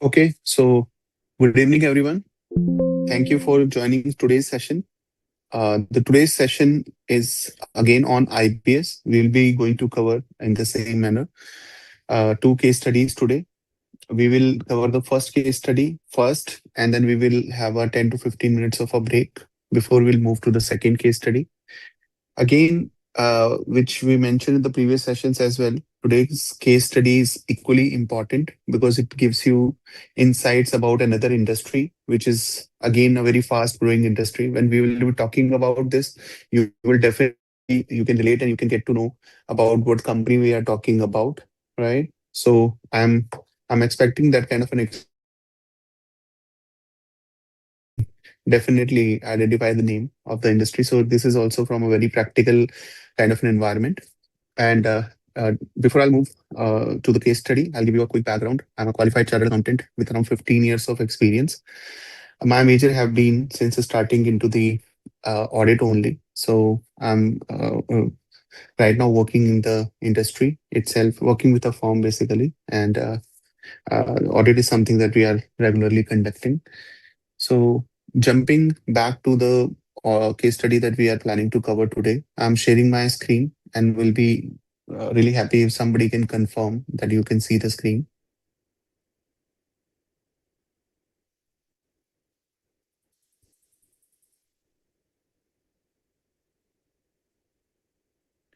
Okay, so good evening, everyone. Thank you for joining today's session. The today's session is again on IBS. We'll be going to cover in the same manner two case studies today. We will cover the first case study first, and then we will have a 10 to 15 minutes of a break before we'll move to the second case study. Again, which we mentioned in the previous sessions as well, today's case study is equally important because it gives you insights about another industry, which is again a very fast growing industry. When we will be talking about this, you will definitely you can relate and you can get to know about what company we are talking about, right? So I'm expecting that kind of an definitely identify the name of the industry. So this is also from a very practical kind of an environment. And before I'll move to the case study, I'll give you a quick background. I'm a qualified chartered accountant with around 15 years of experience. My major have been since starting into the audit only. So I'm right now working in the industry itself, working with a firm basically. And audit is something that we are regularly conducting. So, jumping back to the case study that we are planning to cover today, I'm sharing my screen and will be really happy if somebody can confirm that you can see the screen.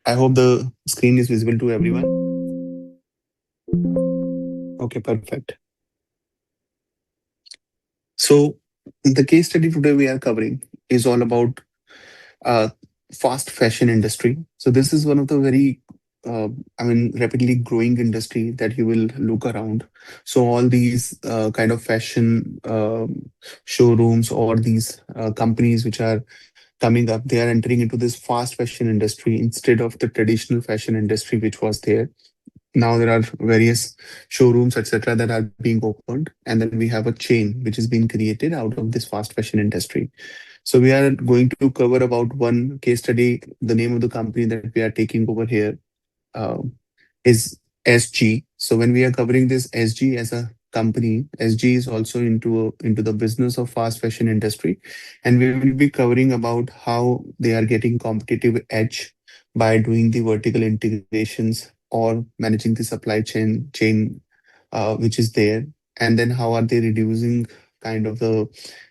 I hope the screen is visible to everyone. Okay, perfect. So, the case study today we are covering is all about uh, fast fashion industry. So this is one of the very rapidly growing industry that you will look around. So all these kind of fashion showrooms or these companies which are coming up, they are entering into this fast fashion industry instead of the traditional fashion industry which was there. Now there are various showrooms, etc., that are being opened, and then we have a chain which is being created out of this fast fashion industry. So we are going to cover about one case study. The name of the company that we are taking over here uh, is SG. So when we are covering this SG as a company, SG is also into the business of fast fashion industry, and we will be covering about how they are getting competitive edge by doing the vertical integrations or managing the supply chain which is there, and then how are they reducing kind of the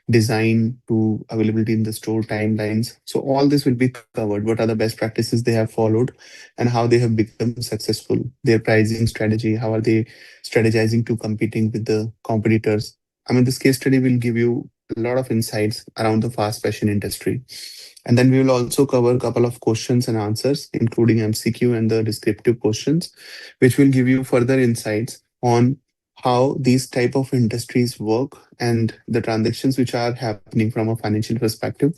design to availability in the store timelines. So all this will be covered. What are the best practices they have followed and how they have become successful, their pricing strategy, how are they strategizing to competing with the competitors. I mean, this case study will give you a lot of insights around the fast fashion industry. And then we will also cover a couple of questions and answers, including MCQ and the descriptive questions, which will give you further insights on how these type of industries work and the transactions which are happening from a financial perspective,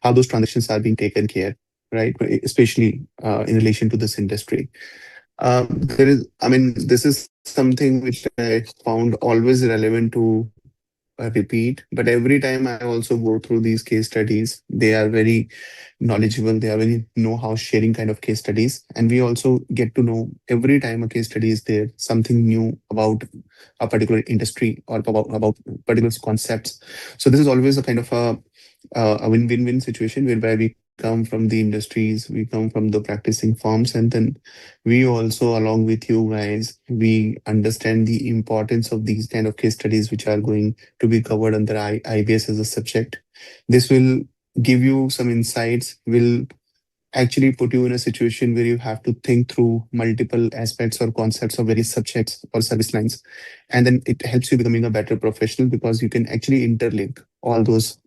how those transactions are being taken care, right? Especially in relation to this industry. This is something which I found always relevant to repeat, but every time I also go through these case studies, they are very knowledgeable, they are very know-how sharing kind of case studies, and we also get to know every time a case study is there something new about a particular industry or about particular concepts. So this is always a kind of a win-win-win situation whereby we come from the industries, we come from the practicing firms, and then we also, along with you guys, we understand the importance of these kind of case studies which are going to be covered under IBS as a subject. This will give you some insights, will actually put you in a situation where you have to think through multiple aspects or concepts of various subjects or service lines. And then it helps you becoming a better professional because you can actually interlink all those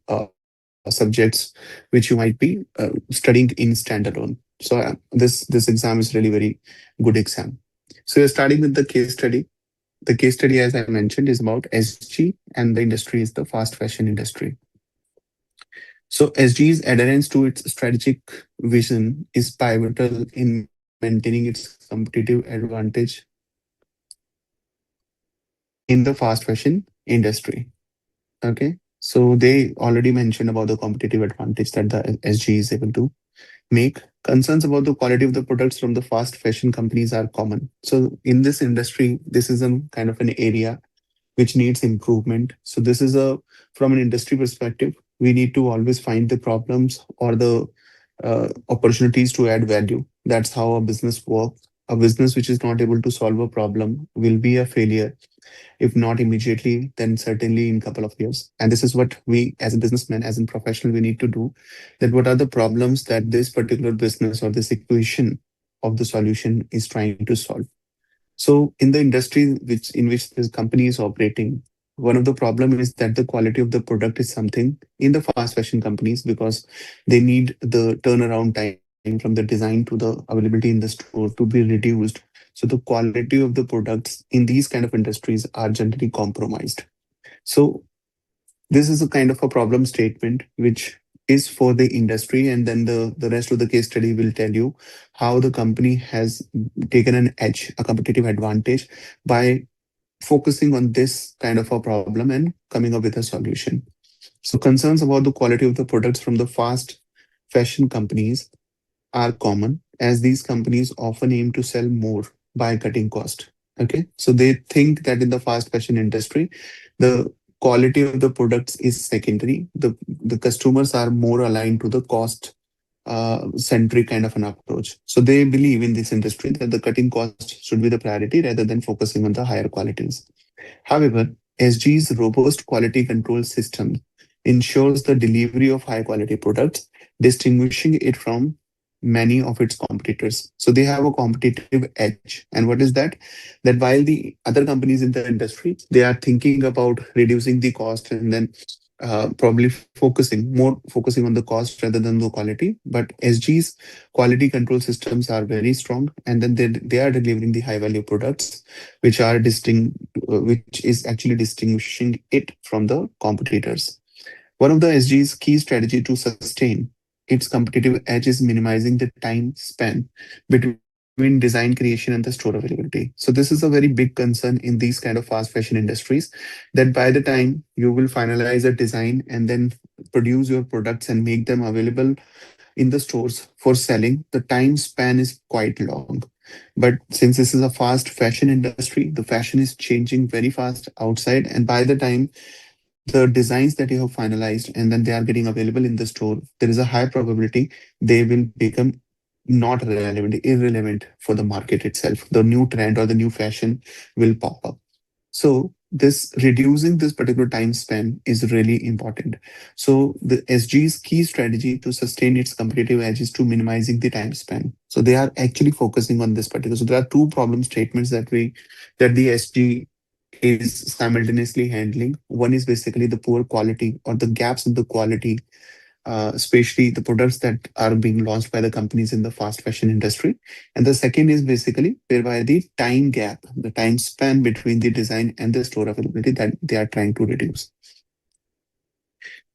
subjects which you might be studying in standalone. So this exam is really very good exam. So we're starting with the case study. The case study, as I mentioned, is about SG, and the industry is the fast fashion industry. So SG's adherence to its strategic vision is pivotal in maintaining its competitive advantage in the fast fashion industry. Okay. So they already mentioned about the competitive advantage that the SG is able to make. Concerns about the quality of the products from the fast fashion companies are common. So in this industry, this is a kind of an area which needs improvement. So this is a, from an industry perspective, we need to always find the problems or the opportunities to add value. That's how a business works. A business which is not able to solve a problem will be a failure, if not immediately, then certainly in couple of years. And this is what we as a businessman, as a professional, we need to do. That what are the problems that this particular business or this equation of the solution is trying to solve. So in the industry which in which this company is operating, one of the problem is that the quality of the product is something in the fast fashion companies, because they need the turnaround time from the design to the availability in the store to be reduced. So the quality of the products in these kind of industries are generally compromised. So this is a kind of a problem statement which is for the industry, and then the rest of the case study will tell you how the company has taken an edge, a competitive advantage, by focusing on this kind of a problem and coming up with a solution. So concerns about the quality of the products from the fast fashion companies are common, as these companies often aim to sell more by cutting cost. Okay, so they think that in the fast fashion industry, the quality of the products is secondary. The customers are more aligned to the cost centric kind of an approach. So they believe in this industry that the cutting cost should be the priority rather than focusing on the higher qualities. However, SG's robust quality control system ensures the delivery of high quality products, distinguishing it from many of its competitors. So they have a competitive edge. And what is that? That while the other companies in the industry, they are thinking about reducing the cost and then probably focusing on the cost rather than the quality. But SG's quality control systems are very strong, and then they are delivering the high value products, which is actually distinguishing it from the competitors. One of the SG's key strategy to sustain its competitive edge is minimizing the time span between design creation and the store availability. So this is a very big concern in these kind of fast fashion industries, that by the time you will finalize a design and then produce your products and make them available in the stores for selling, the time span is quite long. But since this is a fast fashion industry, the fashion is changing very fast outside, and by the time the designs that you have finalized and then they are getting available in the store, there is a high probability they will become not relevant, irrelevant for the market itself. The new trend or the new fashion will pop up. So this reducing this particular time span is really important. So the SG's key strategy to sustain its competitive edge is to minimizing the time span. So they are actually focusing on this particular. So there are two problem statements that the SG is simultaneously handling. One is basically the poor quality or the gaps in the quality, especially the products that are being launched by the companies in the fast fashion industry. And the second is basically whereby the time gap, the time span between the design and the store availability, that they are trying to reduce.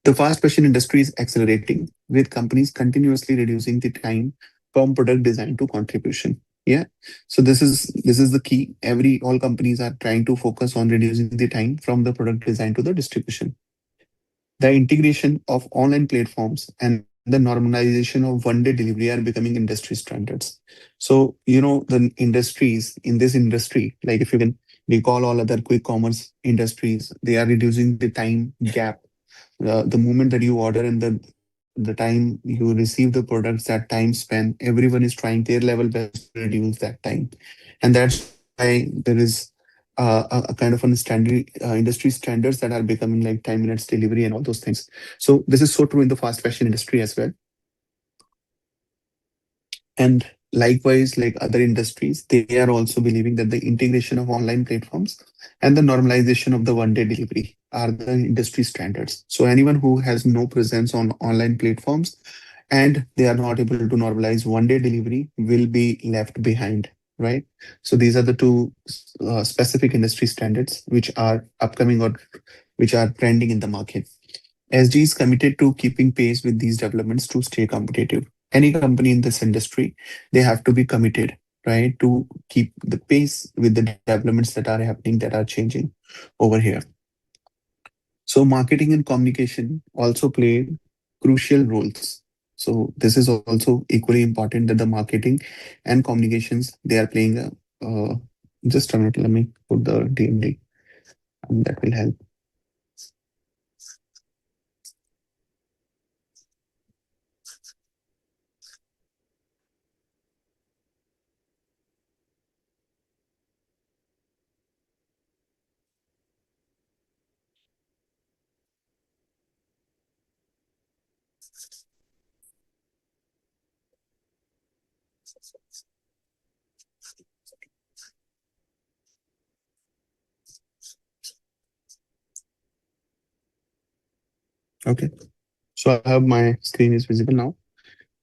The fast fashion industry is accelerating, with companies continuously reducing the time from product design to contribution. Yeah. So this is the key. All companies are trying to focus on reducing the time from the product design to the distribution. The integration of online platforms and the normalization of one-day delivery are becoming industry standards. So, the industries in this industry, like if you can recall all other quick commerce industries, they are reducing the time gap. The moment that you order and the time you receive the products, that time span, everyone is trying their level best to reduce that time. And that's why there is a kind of understanding industry standards that are becoming like 10 minutes delivery and all those things. So this is so true in the fast fashion industry as well. And likewise, like other industries, they are also believing that the integration of online platforms and the normalization of the one-day delivery are the industry standards. So anyone who has no presence on online platforms and they are not able to normalize one-day delivery will be left behind, right? So these are the two specific industry standards which are upcoming or which are trending in the market. SG is committed to keeping pace with these developments to stay competitive. Any company in this industry, they have to be committed, right, to keep the pace with the developments that are happening, that are changing over here. So marketing and communication also play crucial roles. So this is also equally important, that the marketing and communications, they are playing a, just a minute, let me put the DMD. and that will help. Okay. So I have my screen is visible now.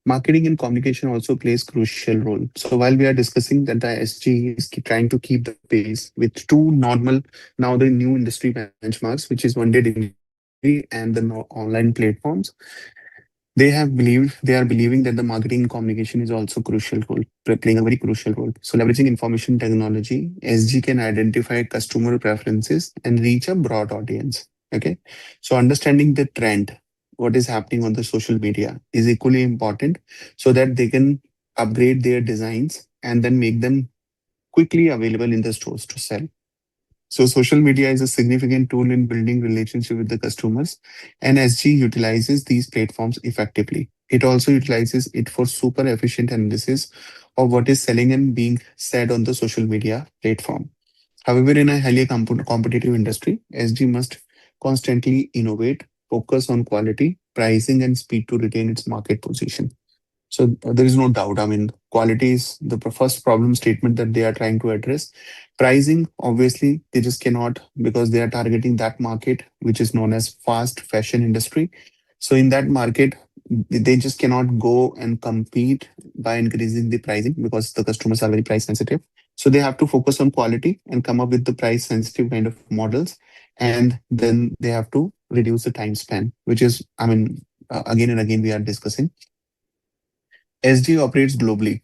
Marketing and communication also plays crucial role. So while we are discussing that the SG is trying to keep the pace with two normal, now the new industry benchmarks, which is one day delivery and the online platforms, they are believing that the marketing and communication is also crucial role, playing a very crucial role. So leveraging information technology, SG can identify customer preferences and reach a broad audience. Okay. So understanding the trend, what is happening on the social media is equally important so that they can upgrade their designs and then make them quickly available in the stores to sell. So social media is a significant tool in building relationship with the customers, and SG utilizes these platforms effectively. It also utilizes it for super efficient analysis of what is selling and being said on the social media platform. However, in a highly competitive industry, SG must constantly innovate, focus on quality, pricing, and speed to retain its market position. So there is no doubt. I mean, quality is the first problem statement that they are trying to address. Pricing, obviously, they just cannot because they are targeting that market, which is known as fast fashion industry. So in that market, they just cannot go and compete by increasing the pricing because the customers are very price sensitive. So they have to focus on quality and come up with the price sensitive kind of models. And then they have to reduce the time span, which is, I mean, again and again, we are discussing. SG operates globally.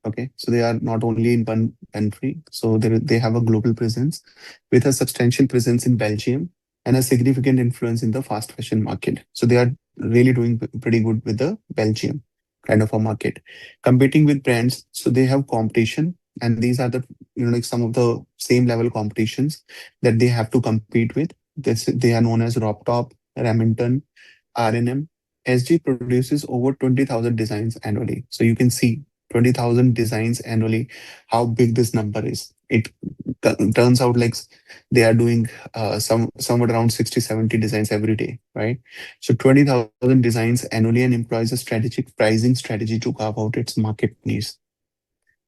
Okay, so they are not only in one country, so they have a global presence with a substantial presence in Belgium and a significant influence in the fast fashion market. So they are really doing pretty good with the Belgium kind of a market. Competing with brands, so they have competition, and these are the like some of the same level competitions that they have to compete with. They are known as Rop Top, Remington, R&M. SG produces over 20,000 designs annually. So you can see 20,000 designs annually, how big this number is. It turns out like they are doing somewhat around 60, 70 designs every day, right? So 20,000 designs annually and employs a strategic pricing strategy to carve out its market needs.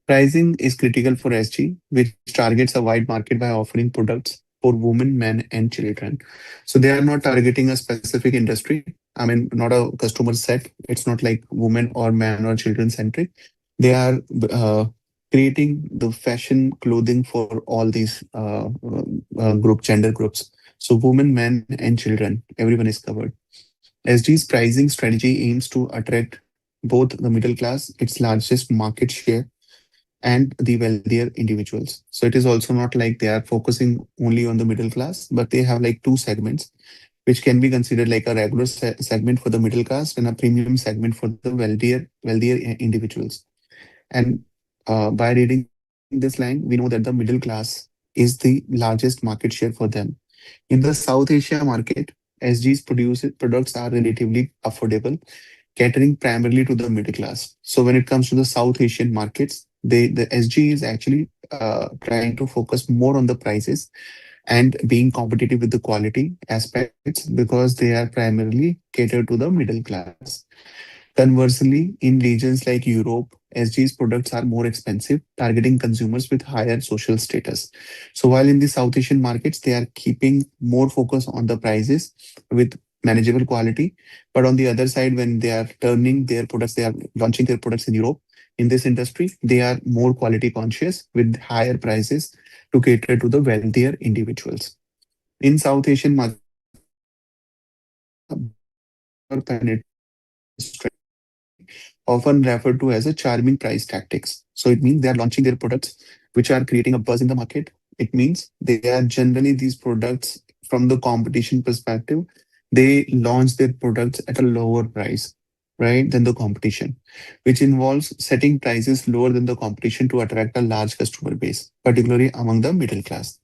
Pricing is critical for SG, which targets a wide market by offering products for women, men, and children. So they are not targeting a specific industry. I mean, not a customer set. It's not like women or man or children centric. They are creating the fashion clothing for all these gender groups. So women, men, and children, everyone is covered. SG's pricing strategy aims to attract both the middle class, its largest market share, and the wealthier individuals. So it is also not like they are focusing only on the middle class, but they have like two segments, which can be considered like a regular segment for the middle class and a premium segment for the wealthier individuals. And by reading this line, we know that the middle class is the largest market share for them. In the South Asia market, SG's products are relatively affordable, catering primarily to the middle class. So when it comes to the South Asian markets, the SG is actually trying to focus more on the prices and being competitive with the quality aspects because they are primarily catered to the middle class. Conversely, in regions like Europe, SG's products are more expensive, targeting consumers with higher social status. So while in the South Asian markets, they are keeping more focus on the prices with manageable quality. But on the other side, when they are turning their products, they are launching their products in Europe. In this industry, they are more quality conscious with higher prices to cater to the wealthier individuals. In South Asian markets, SG utilizes a broader penetration strategy, often referred to as a charming price tactics. So it means they are launching their products which are creating a buzz in the market. It means they are generally these products from the competition perspective, they launch their products at a lower price, right, than the competition, which involves setting prices lower than the competition to attract a large customer base, particularly among the middle class.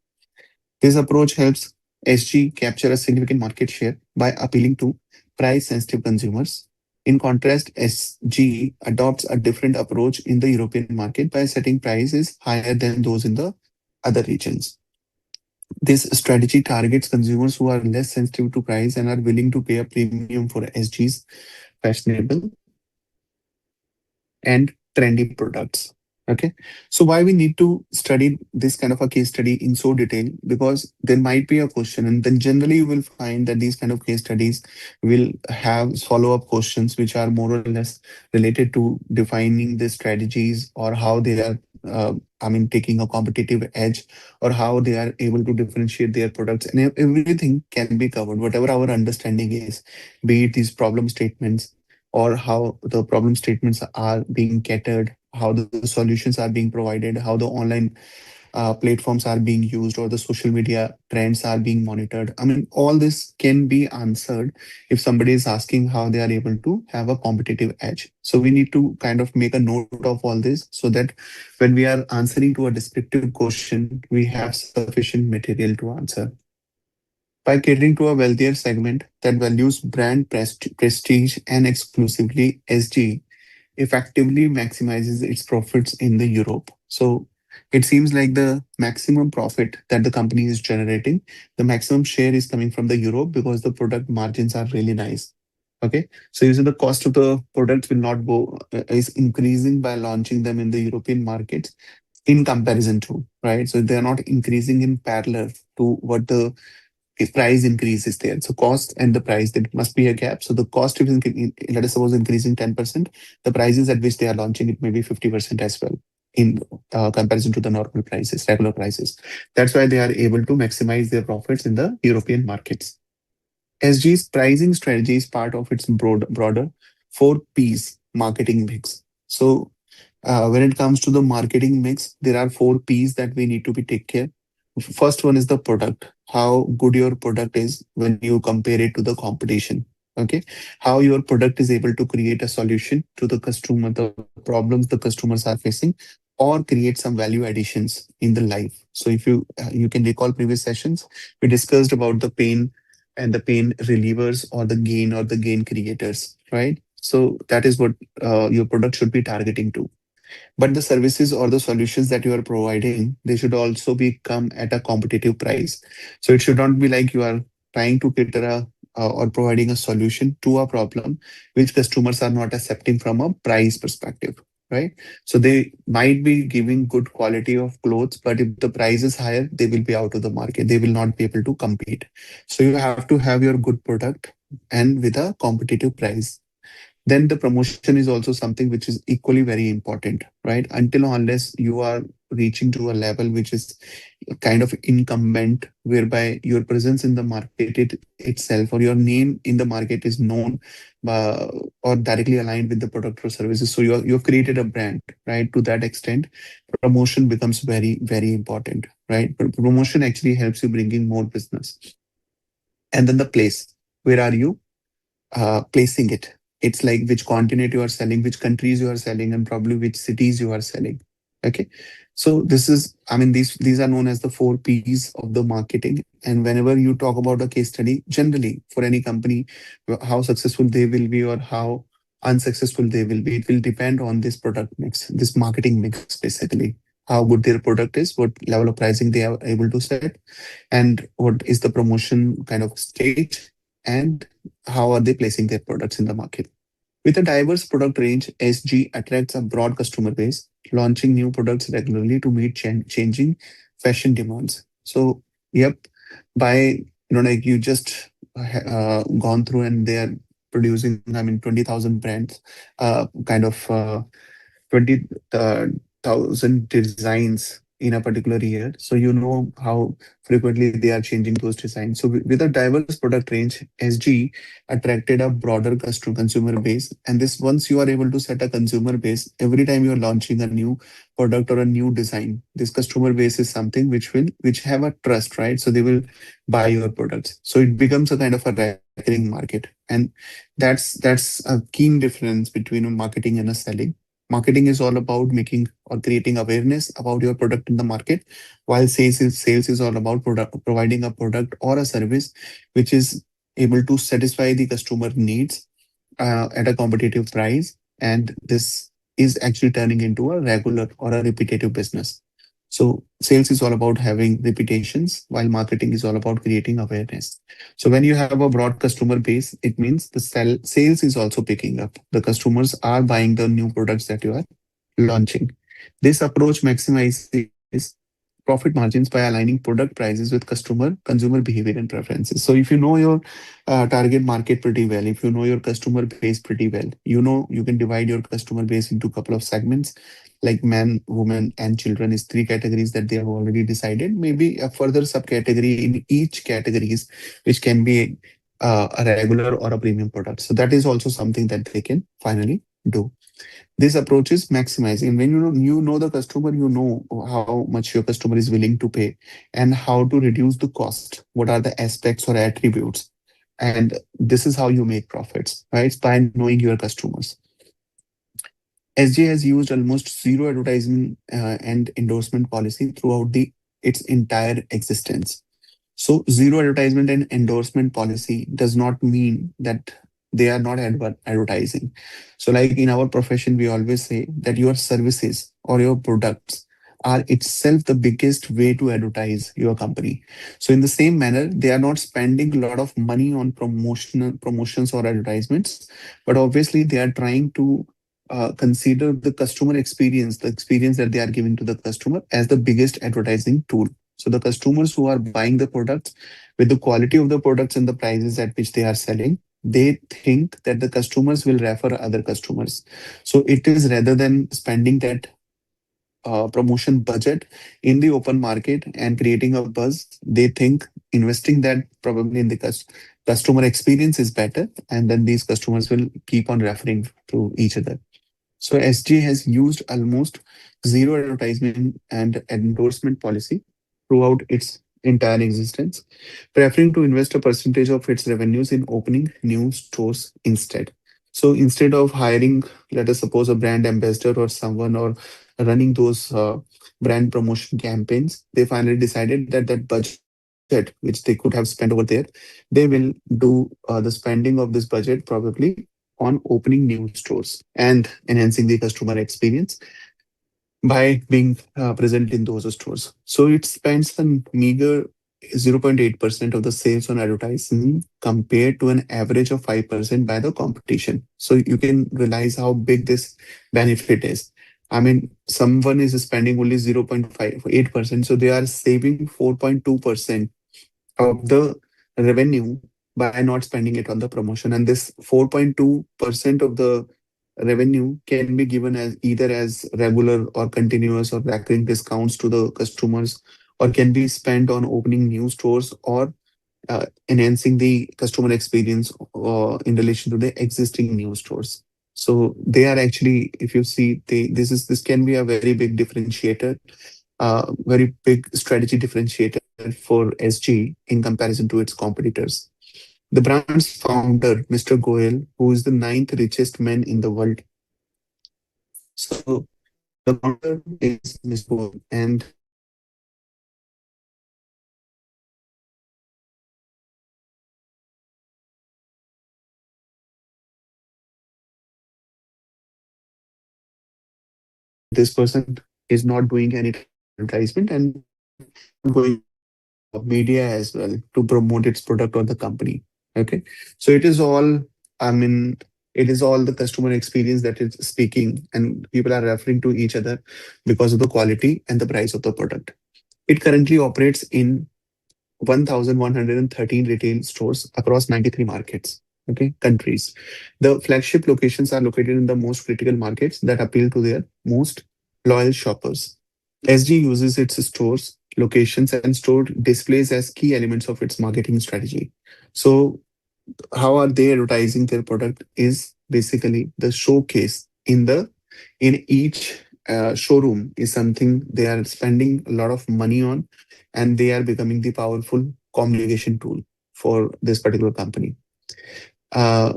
This approach helps SG capture a significant market share by appealing to price sensitive consumers. In contrast, SG adopts a different approach in the European market by setting prices higher than those in the other regions. This strategy targets consumers who are less sensitive to price and are willing to pay a premium for SG's fashionable and trendy products. Okay. So why we need to study this kind of a case study in so detail? Because there might be a question, and then generally you will find that these kind of case studies will have follow-up questions which are more or less related to defining the strategies or how they are taking a competitive edge, or how they are able to differentiate their products, and everything can be covered, whatever our understanding is, be it these problem statements, or how the problem statements are being catered, how the solutions are being provided, how the online platforms are being used, or the social media trends are being monitored. I mean, all this can be answered if somebody is asking how they are able to have a competitive edge. So we need to kind of make a note of all this so that when we are answering to a descriptive question, we have sufficient material to answer. By catering to a wealthier segment that values brand prestige and exclusively SG, effectively maximizes its profits in the Europe. So it seems like the maximum profit that the company is generating, the maximum share is coming from the Europe because the product margins are really nice. Okay. So usually the cost of the products will not go is increasing by launching them in the European markets in comparison to, right? So they are not increasing in parallel to what the price increase is there. So cost and the price, there must be a gap. So the cost is, let us suppose, increasing 10%, the prices at which they are launching it may be 50% as well in comparison to the normal prices, regular prices. That's why they are able to maximize their profits in the European markets. SG's pricing strategy is part of its broader 4Ps marketing mix. So when it comes to the marketing mix, there are 4Ps that we need to be take care. First one is the product. How good your product is when you compare it to the competition. Okay. How your product is able to create a solution to the customer, the problems the customers are facing, or create some value additions in the life. So if you can recall previous sessions, we discussed about the pain and the pain relievers, or the gain creators, right? So that is what your product should be targeting to. But the services or the solutions that you are providing, they should also be come at a competitive price. So it should not be like you are trying to cater a or providing a solution to a problem which customers are not accepting from a price perspective, right? So they might be giving good quality of clothes, but if the price is higher, they will be out of the market. They will not be able to compete. So you have to have your good product and with a competitive price. Then the promotion is also something which is equally very important, right? Until or unless you are reaching to a level which is kind of incumbent, whereby your presence in the market itself, or your name in the market is known uh, or directly aligned with the product or services. So you've created a brand, right? To that extent, promotion becomes very, very important, right? Promotion actually helps you bringing more business. And then the place. Where are you placing it? It's like which continent you are selling, which countries you are selling, and probably which cities you are selling. Okay. So this is, I mean, these are known as the 4Ps of the marketing. And whenever you talk about a case study, generally for any company, how successful they will be or how unsuccessful they will be, it will depend on this product mix, this marketing mix, basically. How good their product is, what level of pricing they are able to set, and what is the promotion kind of stage, and how are they placing their products in the market. With a diverse product range, SG attracts a broad customer base, launching new products regularly to meet changing fashion demands. So, yep, by like you just gone through and they are producing, I mean, 20,000 brands, kind of 20,000 designs in a particular year. So you know how frequently they are changing those designs. So with a diverse product range, SG attracted a broader consumer base. And this, once you are able to set a consumer base, every time you are launching a new product or a new design, this customer base is something which have a trust, right? So they will buy your products. So it becomes a kind of a recurring market. And that's a keen difference between a marketing and a selling. Marketing is all about making or creating awareness about your product in the market, while sales is all about product providing a product or a service which is able to satisfy the customer needs at a competitive price, and this is actually turning into a regular or a repetitive business. So sales is all about having reputations, while marketing is all about creating awareness. So when you have a broad customer base, it means the sales is also picking up. The customers are buying the new products that you are launching. This approach maximizes profit margins by aligning product prices with consumer behavior and preferences. So if you know your target market pretty well, if you know your customer base pretty well, you know you can divide your customer base into a couple of segments, like men, women, and children is three categories that they have already decided. Maybe a further subcategory in each categories, which can be a regular or a premium product. So that is also something that they can finally do. This approach is maximizing. When you know the customer, you know how much your customer is willing to pay and how to reduce the cost. What are the aspects or attributes? And this is how you make profits, right? It's by knowing your customers. SJ has used almost zero advertising and endorsement policy throughout the its entire existence. So zero advertisement and endorsement policy does not mean that they are not advertising. So like in our profession, we always say that your services or your products are itself the biggest way to advertise your company. So in the same manner, they are not spending a lot of money on promotions or advertisements, but obviously they are trying to consider the customer experience, the experience that they are giving to the customer as the biggest advertising tool. So the customers who are buying the products, with the quality of the products and the prices at which they are selling, they think that the customers will refer other customers. So it is, rather than spending that promotion budget in the open market and creating a buzz, they think investing that probably in the customer experience is better, and then these customers will keep on referring to each other. So SG has used almost zero advertisement and endorsement policy throughout its entire existence, preferring to invest a percentage of its revenues in opening new stores instead. So instead of hiring, let us suppose, a brand ambassador or someone, or running those brand promotion campaigns, they finally decided that that budget which they could have spent over there, they will do the spending of this budget probably on opening new stores and enhancing the customer experience by being present in those stores. So it spends a meager 0.8% of the sales on advertising compared to an average of 5% by the competition. So you can realize how big this benefit is. I mean, someone is spending only 0.58%, so they are saving 4.2% of the revenue by not spending it on the promotion. And this 4.2% of the revenue can be given as either as regular or continuous or recurring discounts to the customers, or can be spent on opening new stores or enhancing the customer experience in relation to the existing new stores. So they are actually, if you see, this can be a very big differentiator, very big strategy differentiator for SG in comparison to its competitors. The brand's founder, Mr. Goyal, who is the ninth richest man in the world. So the founder is Mr. Goyal, and this person is not doing any type of advertisement and going media as well to promote its product or the company. Okay, so it is all. I mean, it is all the customer experience that is speaking, and people are referring to each other because of the quality and the price of the product. It currently operates in 1,113 retail stores across 93 markets, okay, countries. The flagship locations are located in the most critical markets that appeal to their most loyal shoppers. SG uses its stores, locations, and store displays as key elements of its marketing strategy. So how are they advertising their product is basically the showcase in each showroom is something they are spending a lot of money on, and they are becoming the powerful communication tool for this particular company. uh,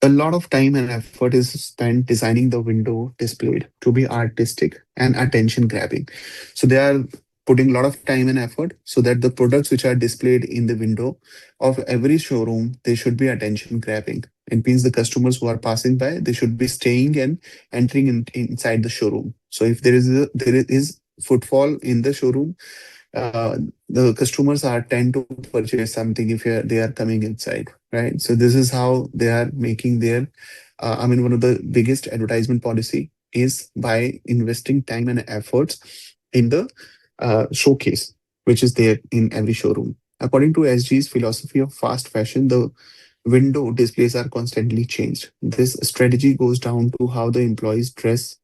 A lot of time and effort is spent designing the window displayed to be artistic and attention grabbing. So they are putting a lot of time and effort so that the products which are displayed in the window of every showroom, they should be attention grabbing. It means the customers who are passing by, they should be staying and entering inside the showroom. So if there is footfall in the showroom, the customers are tend to purchase something if they are coming inside, right? So this is how they are making their one of the biggest advertisement policy is by investing time and efforts in the showcase which is there in every showroom. According to SG's philosophy of fast fashion, the window displays are constantly changed. This strategy goes down to how the employees dress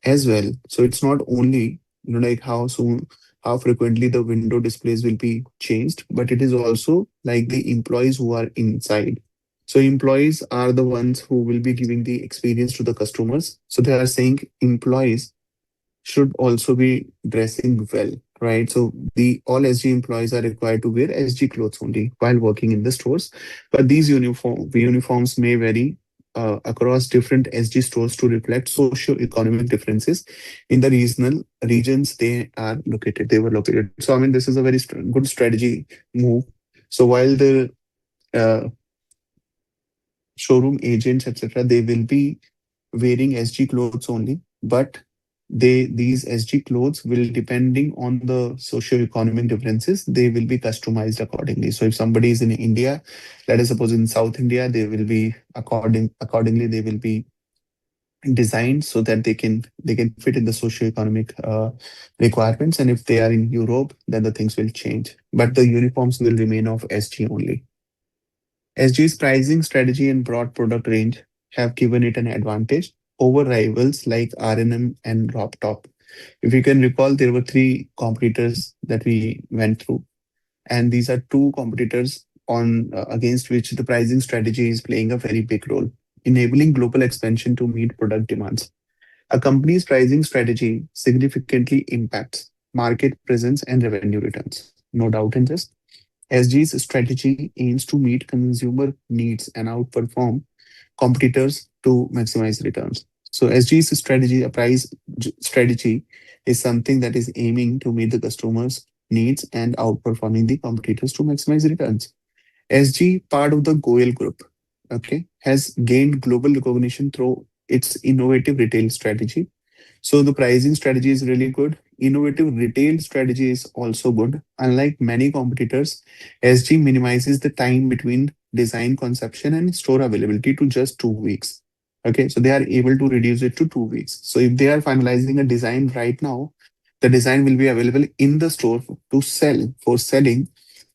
as well. So it's not only like how soon, how frequently the window displays will be changed, but it is also like the employees who are inside. So employees are the ones who will be giving the experience to the customers. So they are saying employees should also be dressing well, right? So the all SG employees are required to wear SG clothes only while working in the stores. But these uniforms may vary across different SG stores to reflect socio-economic differences in the regional regions they were located. So I mean, this is a very good strategy move. So while the uh, showroom agents, etc., they will be wearing SG clothes only, but these SG clothes will, depending on the socio-economic differences, they will be customized accordingly. So if somebody is in India, let us suppose in South India, they will be accordingly they will be designed so that they can fit in the socio-economic requirements. And if they are in Europe, then the things will change. But the uniforms will remain of SG only. SG's pricing strategy and broad product range have given it an advantage over rivals like R&M and Top. If you can recall, there were three competitors that we went through, and these are two competitors on against which the pricing strategy is playing a very big role, enabling global expansion to meet product demands. A company's pricing strategy significantly impacts market presence and revenue returns. No doubt in this. SG's strategy aims to meet consumer needs and outperform competitors to maximize returns. So SG's strategy, a strategy, is something that is aiming to meet the customers' needs and outperforming the competitors to maximize returns. SG, part of the Goel Group, okay, has gained global recognition through its innovative retail strategy. So the pricing strategy is really good. Innovative retail strategy is also good. Unlike many competitors, SG minimizes the time between design conception and store availability to just 2 weeks. Okay, so they are able to reduce it to 2 weeks. So if they are finalizing a design right now, the design will be available in the store to sell for selling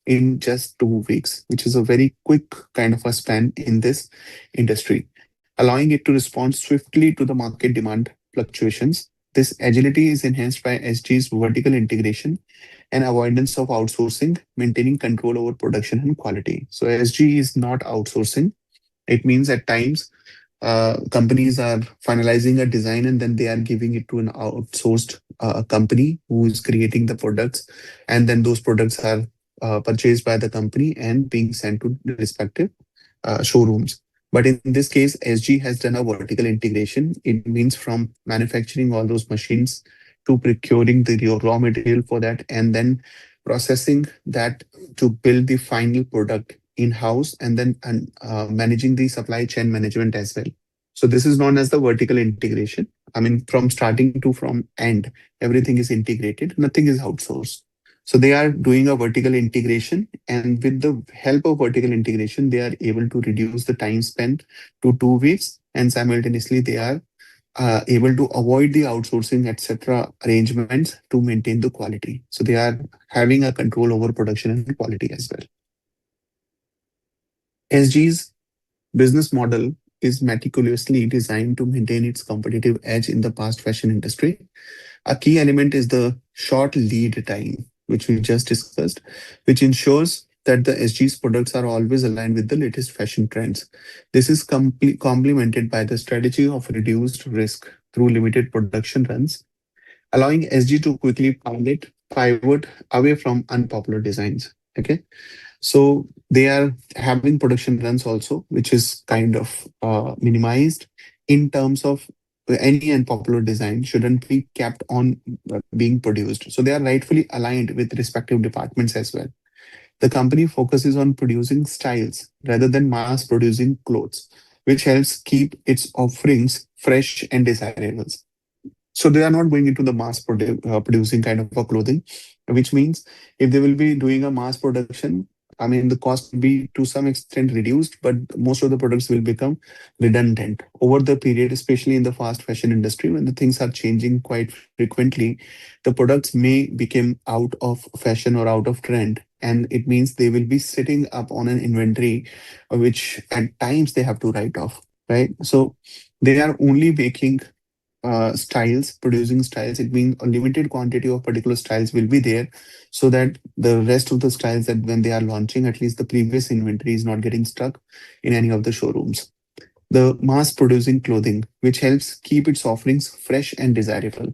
in just 2 weeks, which is a very quick kind of a span in this industry, allowing it to respond swiftly to the market demand fluctuations. This agility is enhanced by SG's vertical integration and avoidance of outsourcing, maintaining control over production and quality. So SG is not outsourcing. It means at times companies are finalizing a design and then they are giving it to an outsourced company who is creating the products, and then those products are purchased by the company and being sent to the respective showrooms. But in this case, SG has done a vertical integration. It means from manufacturing all those machines to procuring the raw material for that, and then processing that to build the final product in-house, and then managing the supply chain management as well. So this is known as the vertical integration. I mean, from starting to from end, everything is integrated. Nothing is outsourced. So they are doing a vertical integration, and with the help of vertical integration, they are able to reduce the time spent to 2 weeks, and simultaneously they are able to avoid the outsourcing, etc. arrangements to maintain the quality. So they are having a control over production and quality as well. SG's business model is meticulously designed to maintain its competitive edge in the fast fashion industry. A key element is the short lead time, which we just discussed, which ensures that the SG's products are always aligned with the latest fashion trends. This is complemented by the strategy of reduced risk through limited production runs, allowing SG to quickly pivot away from unpopular designs. Okay. So they are having production runs also, which is kind of minimized in terms of any unpopular design shouldn't be kept on being produced. So they are rightfully aligned with respective departments as well. The company focuses on producing styles rather than mass producing clothes, which helps keep its offerings fresh and desirable. So they are not going into the producing kind of a clothing, which means if they will be doing a mass production, I mean, the cost will be to some extent reduced, but most of the products will become redundant over the period, especially in the fast fashion industry when the things are changing quite frequently. The products may become out of fashion or out of trend, and it means they will be sitting up on an inventory, which at times they have to write off, right? So they are only making styles, producing styles. It means a limited quantity of particular styles will be there so that the rest of the styles that when they are launching, at least the previous inventory is not getting stuck in any of the showrooms. The mass producing clothing, which helps keep its offerings fresh and desirable.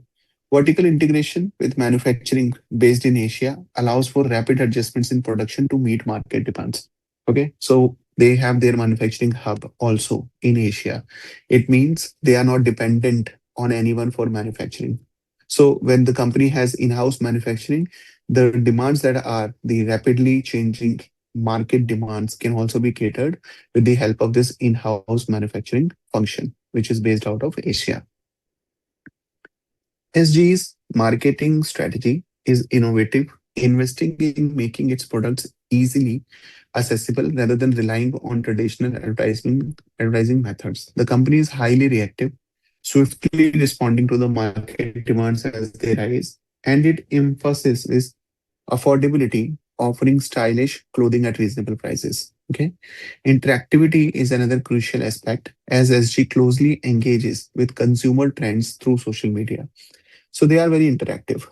Vertical integration with manufacturing based in Asia allows for rapid adjustments in production to meet market demands. Okay, so they have their manufacturing hub also in Asia. It means they are not dependent on anyone for manufacturing. So when the company has in-house manufacturing, the demands that are the rapidly changing market demands can also be catered with the help of this in-house manufacturing function, which is based out of Asia. SG's marketing strategy is innovative, investing in making its products easily accessible rather than relying on traditional advertising methods. The company is highly reactive, swiftly responding to the market demands as they rise, and its emphasis is affordability, offering stylish clothing at reasonable prices. Okay. Interactivity is another crucial aspect as SG closely engages with consumer trends through social media. So they are very interactive.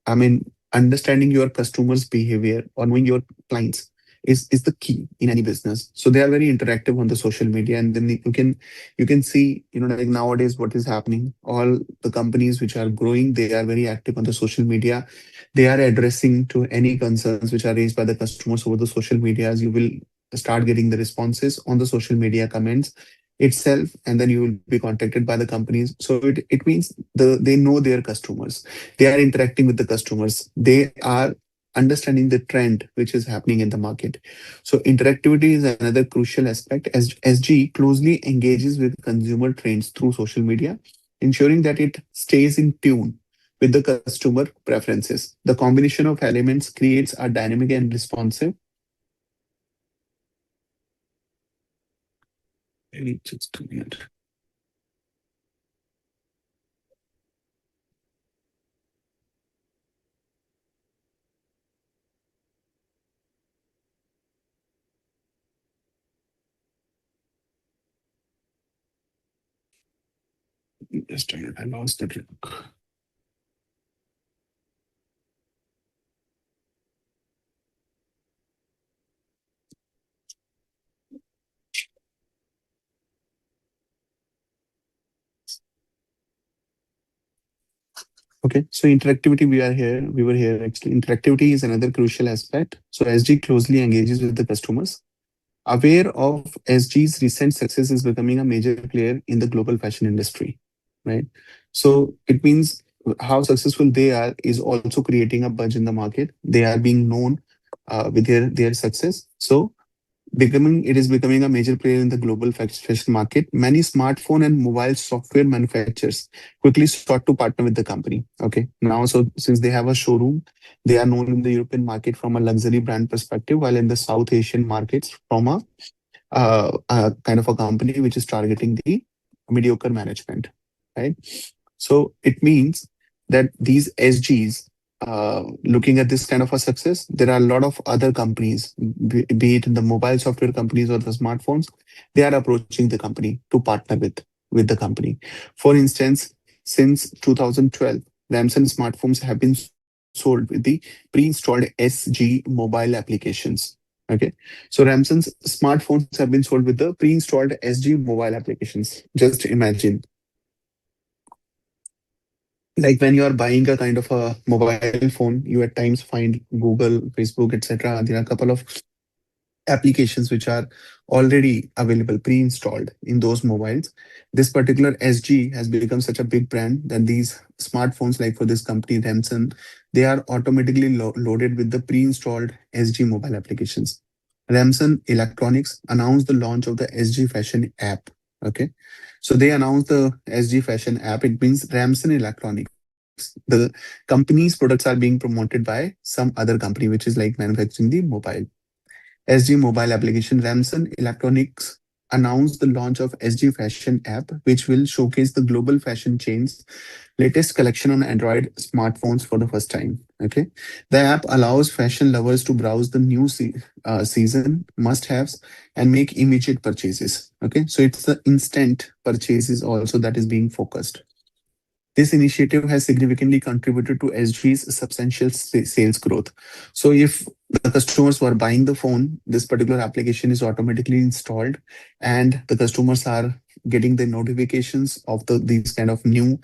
I mean, understanding your customers' behavior or knowing your clients is the key in any business. So they are very interactive on the social media, and then you can see, like nowadays what is happening. All the companies which are growing, they are very active on the social media. They are addressing to any concerns which are raised by the customers over the social medias. You will start getting the responses on the social media comments itself, and then you will be contacted by the companies. So it means they know their customers, they are interacting with the customers, they are understanding the trend which is happening in the market. So interactivity is another crucial aspect as SG closely engages with consumer trends through social media, ensuring that it stays in tune with the customer preferences. The combination of elements creates a dynamic and responsive. Maybe just a minute. Just a minute. I lost the track. Okay, so interactivity, we are here. We were here actually. Interactivity is another crucial aspect. So SG closely engages with the customers. Aware of SG's recent success is becoming a major player in the global fashion industry, right? So it means how successful they are is also creating a buzz in the market. They are being known with their success. So it is becoming a major player in the global fashion market. Many smartphone and mobile software manufacturers quickly sought to partner with the company. Okay, now so since they have a showroom, they are known in the European market from a luxury brand perspective, while in the South Asian markets from a kind of a company which is targeting the mediocre management, right? So it means that these SGs, looking at this kind of a success, there are a lot of other companies, be it in the mobile software companies or the smartphones, they are approaching the company to partner with the company. For instance, since 2012, Ramson smartphones have been sold with the pre-installed SG mobile applications. Okay, so Ramson's smartphones have been sold with the pre-installed SG mobile applications. Just imagine, like when you are buying a kind of a mobile phone, you at times find Google, Facebook, etc. There are a couple of applications which are already available pre-installed in those mobiles. This particular SG has become such a big brand that these smartphones, like for this company Remsen, they are automatically loaded with the pre-installed SG mobile applications. Remsen Electronics announced the launch of the SG Fashion app. Okay, so they announced the SG Fashion app. It means Remsen Electronics. The company's products are being promoted by some other company which is like manufacturing the mobile. SG mobile application. Ramson Electronics announced the launch of SG Fashion app, which will showcase the global fashion chain's latest collection on Android smartphones for the first time. Okay, the app allows fashion lovers to browse the new season must-haves and make immediate purchases. Okay, so it's the instant purchases also that is being focused. This initiative has significantly contributed to SG's substantial sales growth. So if the customers were buying the phone, this particular application is automatically installed, and the customers are getting the notifications of these kind of new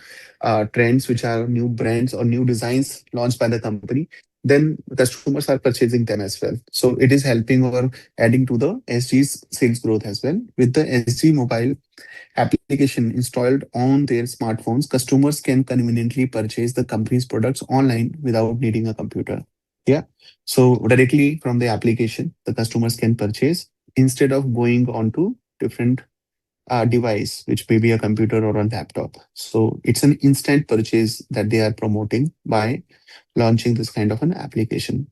trends, which are new brands or new designs launched by the company. Then the customers are purchasing them as well. So it is helping or adding to the SG's sales growth as well. With the SG mobile application installed on their smartphones, customers can conveniently purchase the company's products online without needing a computer. Yeah. So directly from the application, the customers can purchase instead of going on to different device, which may be a computer or a laptop. So it's an instant purchase that they are promoting by launching this kind of an application.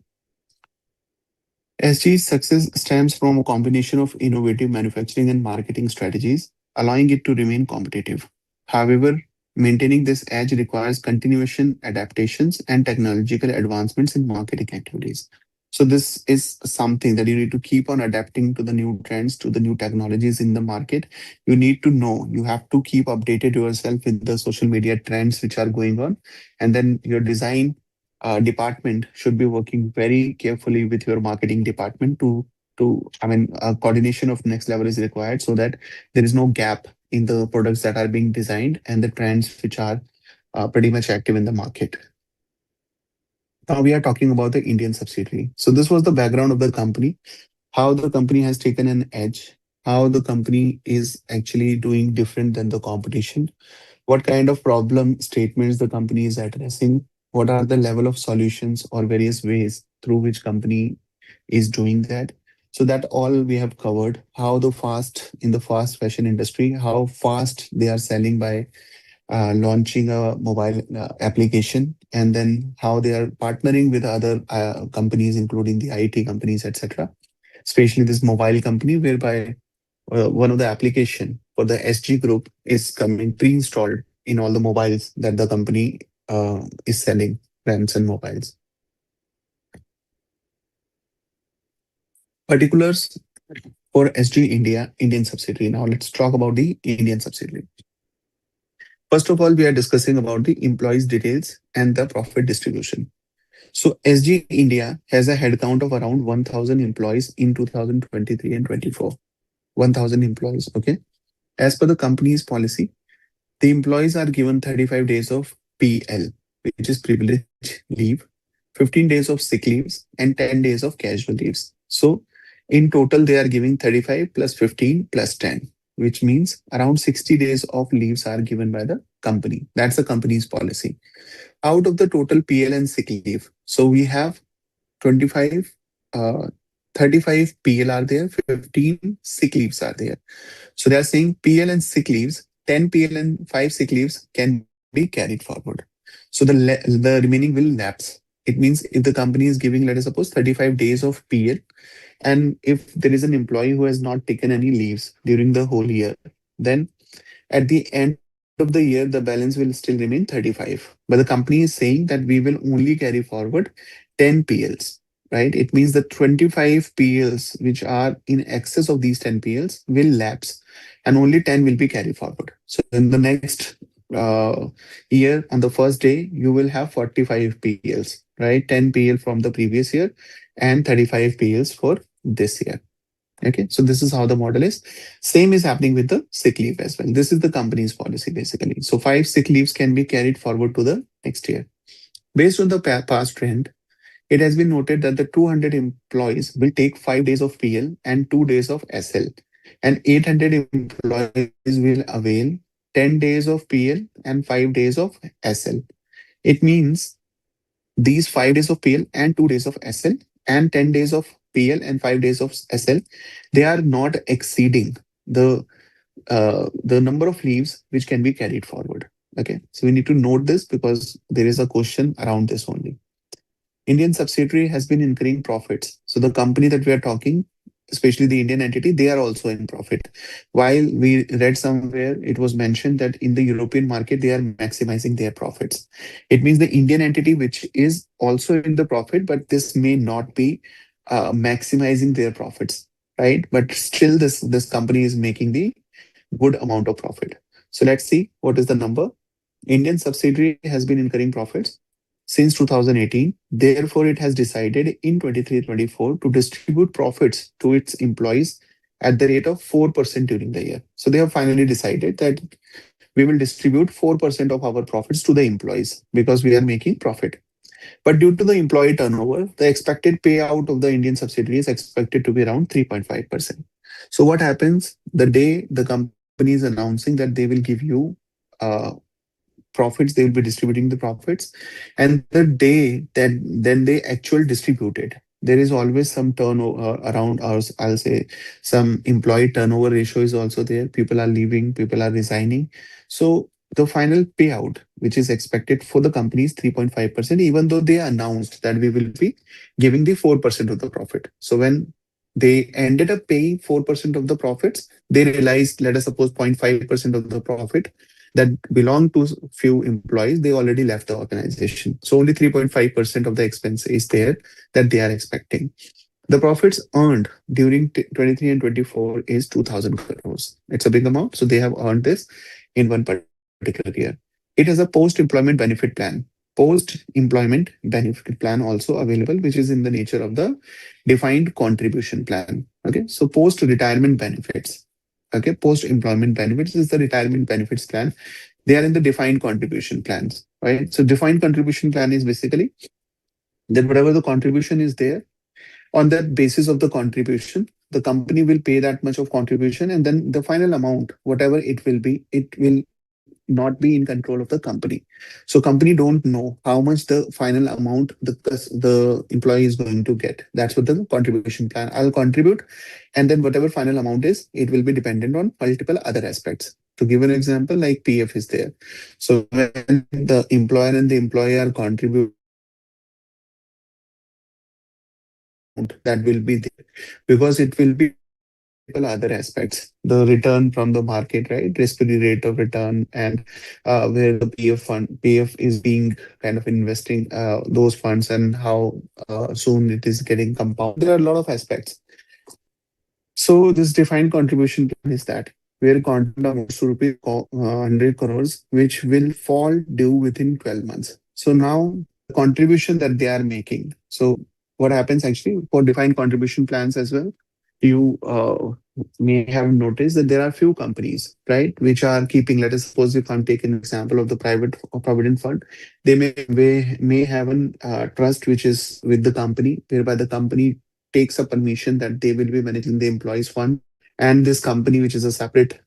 SG's success stems from a combination of innovative manufacturing and marketing strategies, allowing it to remain competitive. However, maintaining this edge requires continuation adaptations and technological advancements in marketing activities. So this is something that you need to keep on adapting to the new trends, to the new technologies in the market. You need to know, you have to keep updated yourself with the social media trends which are going on, and then your design department should be working very carefully with your marketing department coordination of next level is required so that there is no gap in the products that are being designed and the trends which are pretty much active in the market. Now we are talking about the Indian subsidiary. So this was the background of the company, how the company has taken an edge, how the company is actually doing different than the competition, what kind of problem statements the company is addressing, what are the level of solutions or various ways through which company is doing that. So that all we have covered, how the fast in the fast fashion industry, how fast they are selling by launching a mobile application, and then how they are partnering with other companies, including the IT companies, etc. Especially this mobile company, whereby one of the application for the SG group is coming pre-installed in all the mobiles that the company is selling, brands and mobiles. Particulars for SG India, Indian subsidiary. Now let's talk about the Indian subsidiary. First of all, we are discussing about the employees details and the profit distribution. So SG India has a headcount of around 1,000 employees in 2023 and 24. 1,000 employees. Okay. As per the company's policy, the employees are given 35 days of PL, which is privilege leave, 15 days of sick leaves, and 10 days of casual leaves. So in total, they are giving 35 plus 15 plus 10, which means around 60 days of leaves are given by the company. That's the company's policy. Out of the total PL and sick leave, so we have 25, uh, 35 PL are there, 15 sick leaves are there. So they are saying PL and sick leaves, 10 PL and 5 sick leaves can be carried forward. So the remaining will lapse. It means if the company is giving, let us suppose, 35 days of PL, and if there is an employee who has not taken any leaves during the whole year, then at the end of the year, the balance will still remain 35. But the company is saying that we will only carry forward 10 PLs, right? It means the 25 PLs which are in excess of these 10 PLs will lapse and only 10 will be carried forward. So in the next uh, year, on the first day, you will have 45 PLs, right? 10 PL from the previous year and 35 PLs for this year. Okay, so this is how the model is. Same is happening with the sick leave as well. This is the company's policy basically. So 5 sick leaves can be carried forward to the next year. Based on the past trend, It has been noted that the 200 employees will take 5 days of PL and 2 days of SL, and 800 employees will avail 10 days of PL and 5 days of SL. It means these 5 days of PL and 2 days of SL and 10 days of PL and 5 days of SL, they are not exceeding the number of leaves which can be carried forward. Okay, so we need to note this because there is a question around this only. Indian subsidiary has been incurring profits. So the company that we are talking, especially the Indian entity, they are also in profit. While we read somewhere, it was mentioned that in the European market, they are maximizing their profits. It means the Indian entity, which is also in the profit, but this may not be maximizing their profits, right? But still, this company is making the good amount of profit. So let's see what is the number. Indian subsidiary has been incurring profits since 2018. Therefore, it has decided in 23-24 to distribute profits to its employees at the rate of 4% during the year. So they have finally decided that we will distribute 4% of our profits to the employees because we are making profit. But due to the employee turnover, the expected payout of the Indian subsidiary is expected to be around 3.5%. So what happens the day the company is announcing that they will give you uh, profits, they will be distributing the profits, and the day that then they actually distribute it, there is always some turnover around us. I'll say some employee turnover ratio is also there. People are leaving, people are resigning. So the final payout which is expected for the company is 3.5%, even though they announced that we will be giving the 4% of the profit. So when they ended up paying 4% of the profits, they realized, let us suppose 0.5% of the profit that belong to few employees, they already left the organization. So only 3.5% of the expense is there that they are expecting. The profits earned during 23 and 24 is 2000 crores. It's a big amount. So they have earned this in one particular year. It has a post-employment benefit plan. Post-employment benefit plan also available, which is in the nature of the defined contribution plan. Okay, so post-retirement benefits. Okay, post-employment benefits is the retirement benefits plan. They are in the defined contribution plans, right? So defined contribution plan is basically that whatever the contribution is there, on that basis of the contribution, the company will pay that much of contribution, and then the final amount, whatever it will be, it will not be in control of the company. So company don't know how much the final amount the employee is going to get. That's what the contribution plan. I'll contribute, and then whatever final amount is, it will be dependent on multiple other aspects. To give an example, like PF is there. So when the employer and the employee are contributing, that will be there because it will be dependent on multiple other aspects. The return from the market, right? Risk-free rate of return, and where the PF is being kind of investing those funds, and how soon it is getting compound. There are a lot of aspects. So this defined contribution plan is that where content amounts to rupees 100 crores, which will fall due within 12 months. So now the contribution that they are making. So what happens actually for defined contribution plans as well? You may have noticed that there are few companies, right, which are keeping. Let us suppose if I'm taking an example of the private provident fund, they may have an trust which is with the company, whereby the company takes a permission that they will be managing the employees fund, and this company which is a separate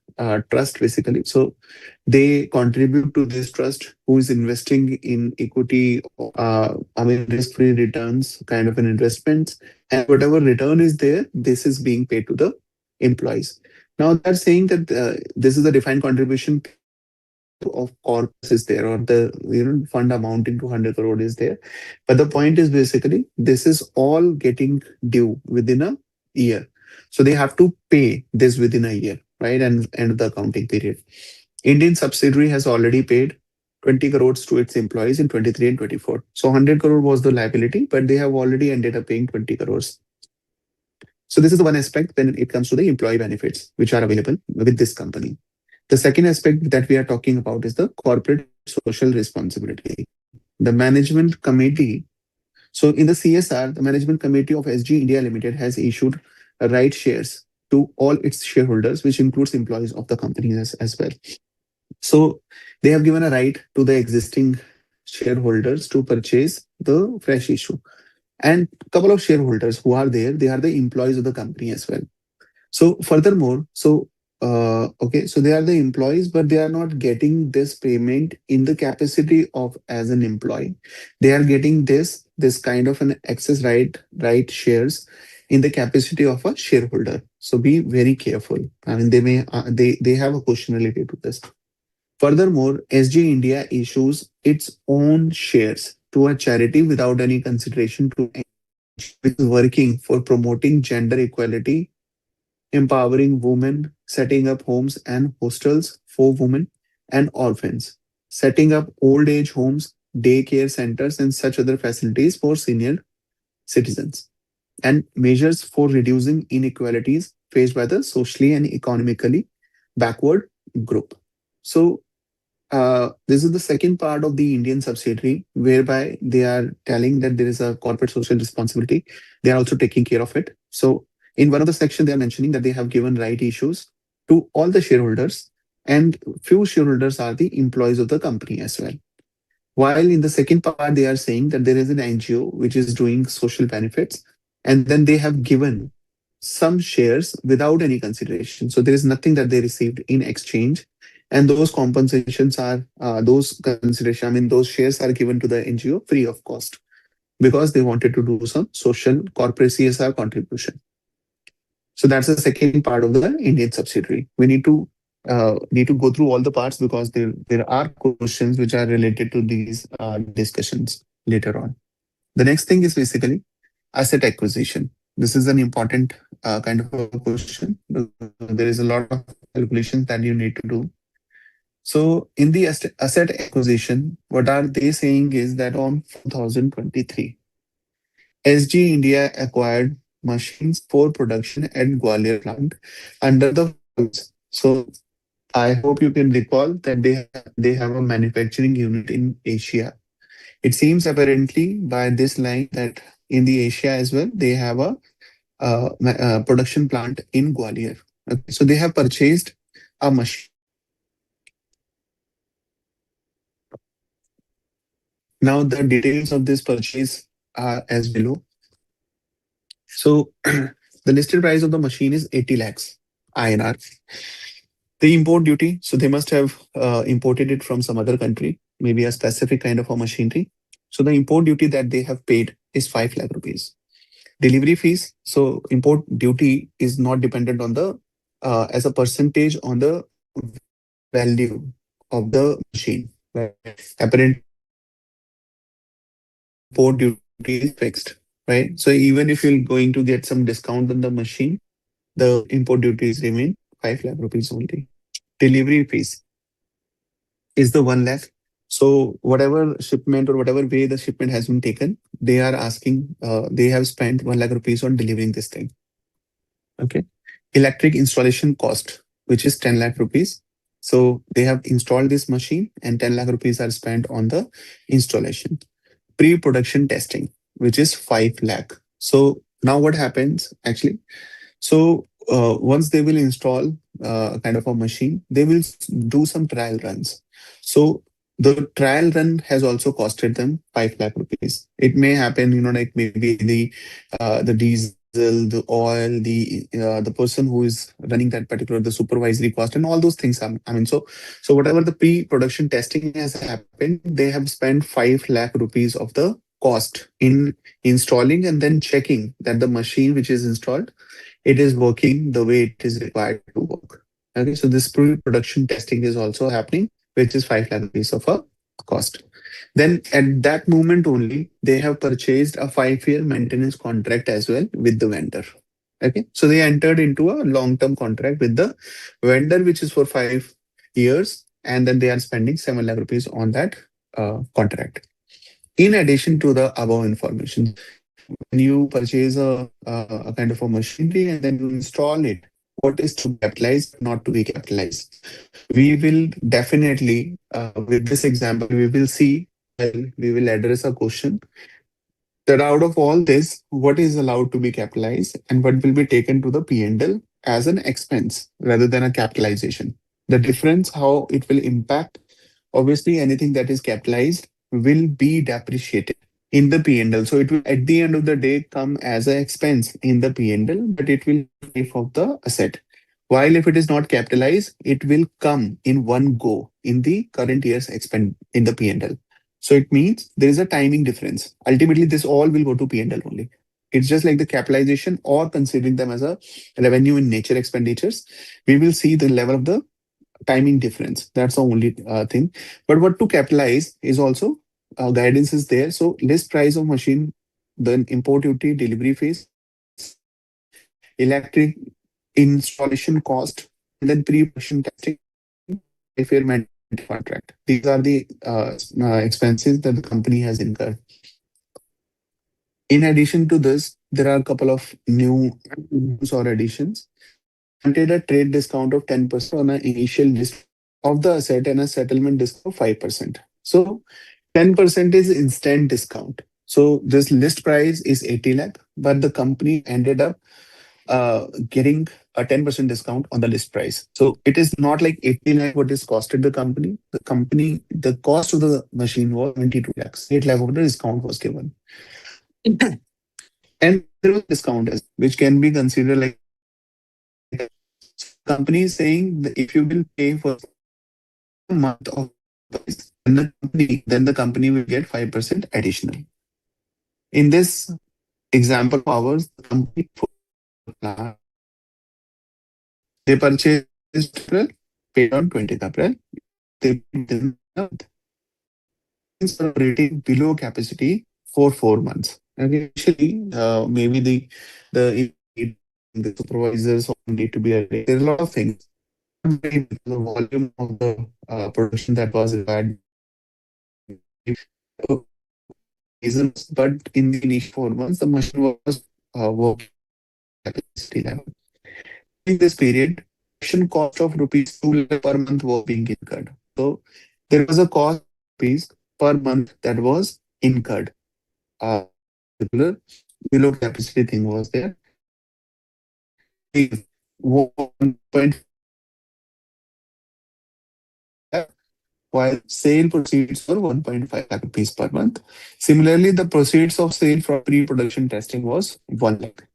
trust basically. So they contribute to this trust who is investing in equity, I mean risk-free returns kind of an investments, and whatever return is there, this is being paid to the employees. Now they're saying that this is a defined contribution of corpus is there, or the fund amounting to 100 crore is there. But the point is basically this is all getting due within a year. So they have to pay this within a year, right? And end of the accounting period. Indian subsidiary has already paid 20 crores to its employees in 23 and 24. So 100 crore was the liability, but they have already ended up paying 20 crores. So this is the one aspect when it comes to the employee benefits, which are available with this company. The second aspect that we are talking about is the corporate social responsibility. The management committee. So in the CSR, the management committee of SG India Limited has issued right shares to all its shareholders, which includes employees of the company as well. So they have given a right to the existing shareholders to purchase the fresh issue. And couple of shareholders who are there, they are the employees of the company as well. So furthermore, okay, so they are the employees, but they are not getting this payment in the capacity of as an employee. They are getting this kind of an access right shares in the capacity of a shareholder. So be very careful. I mean, they have a question related to this. Furthermore, SG India issues its own shares to a charity without any consideration to which is working for promoting gender equality, empowering women, setting up homes and hostels for women and orphans, setting up old age homes, daycare centers, and such other facilities for senior citizens, and measures for reducing inequalities faced by the socially and economically backward group. So, this is the second part of the Indian subsidiary, whereby they are telling that there is a corporate social responsibility. They are also taking care of it. So, in one of the section, they are mentioning that they have given right issues to all the shareholders, and few shareholders are the employees of the company as well. While in the second part, they are saying that there is an NGO which is doing social benefits, and then they have given some shares without any consideration. So there is nothing that they received in exchange, and those compensations are those consideration. I mean, those shares are given to the NGO free of cost because they wanted to do some social corporate CSR contribution. So that's the second part of the Indian subsidiary. We need to go through all the parts because there are questions which are related to these discussions later on. The next thing is basically asset acquisition. This is an important kind of a question. There is a lot of calculations that you need to do. So in the asset acquisition, what are they saying is that on 2023, SG India acquired machines for production at Gwalior plant under the funds. So I hope you can recall that they have a manufacturing unit in Asia. It seems apparently by this line that in the Asia as well, they have a production plant in Gwalior. Okay, so they have purchased a machine. Now the details of this purchase are as below. So the listed price of the machine is 80 lakhs INR. The import duty, so they must have imported it from some other country, maybe a specific kind of a machinery. So the import duty that they have paid is 5 lakh rupees. Delivery fees, so import duty is not dependent on the as a percentage on the value of the machine. Right? Apparently, import duty is fixed, right? So even if you're going to get some discount on the machine, the import duties remain 5 lakh rupees only. Delivery fees is the 1 lakh. So whatever shipment or whatever way the shipment has been taken, they are asking, they have spent 1 lakh rupees on delivering this thing. Okay. Electric installation cost, which is 10 lakh rupees. So they have installed this machine and 10 lakh rupees are spent on the installation. Pre-production testing, which is 5 lakh. So now what happens actually? So once they will install kind of a machine, they will do some trial runs. So the trial run has also costed them 5 lakh rupees. It may happen, like maybe the diesel, the oil, the person who is running that particular the supervisory cost and all those things. I mean, so whatever the pre-production testing has happened, they have spent 5 lakh rupees of the cost in installing and then checking that the machine which is installed, it is working the way it is required to work. Okay, so this pre-production testing is also happening, which is 5 lakh rupees of a cost. Then at that moment only, they have purchased a 5-year maintenance contract as well with the vendor. Okay, so they entered into a long-term contract with the vendor, which is for 5 years, and then they are spending 7 lakh rupees on that contract. In addition to the above information, when you purchase a kind of a machinery and then you install it, what is to be capitalized, not to be capitalized? We will definitely, with this example, we will see, well, we will address a question that out of all this, what is allowed to be capitalized and what will be taken to the P&L as an expense rather than a capitalization. The difference, how it will impact, obviously anything that is capitalized will be depreciated. in the P&L. So it will at the end of the day come as an expense in the P&L, but it will be life of the asset. While if it is not capitalized, it will come in one go in the current year's expend in the P&L. So it means there is a timing difference. Ultimately, this all will go to P&L only. It's just like the capitalization or considering them as a revenue in nature expenditures. We will see the level of the timing difference. That's the only thing. But what to capitalize is also guidance is there. So list price of machine, then import duty, delivery fees, electric installation cost, and then pre-production testing, fair maintenance contract. These are the expenses that the company has incurred. In addition to this, there are a couple of new news or additions. Granted a trade discount of 10% on an initial list of the asset and a settlement discount of 5%. So 10% is instant discount. So this list price is 80 lakh, but the company ended up getting a 10% discount on the list price. So it is not like 80 lakh what is costed the company. The company, the cost of the machine was 22 lakhs. 8 lakh of the discount was given. And there was discount as which can be considered like company is saying that if you will pay for a month of price, then the company will get 5% additional. In this example of ours, the company they purchased April, paid on 20th April. They didn't operating below capacity for 4 months. Okay, initially, maybe the supervisors need to be arranged. There are a lot of things. The volume of the production that was required reasons, but in the initial 4 months, the machine was working capacity level. In this period, production cost of rupees 2 lakh per month was being incurred. So there was a cost of rupees per month that was incurred. Particular below capacity thing was there. If 1.5 while sale proceeds for 1.5 lakh rupees per month. Similarly, the proceeds of sale from pre-production testing was 1 lakh.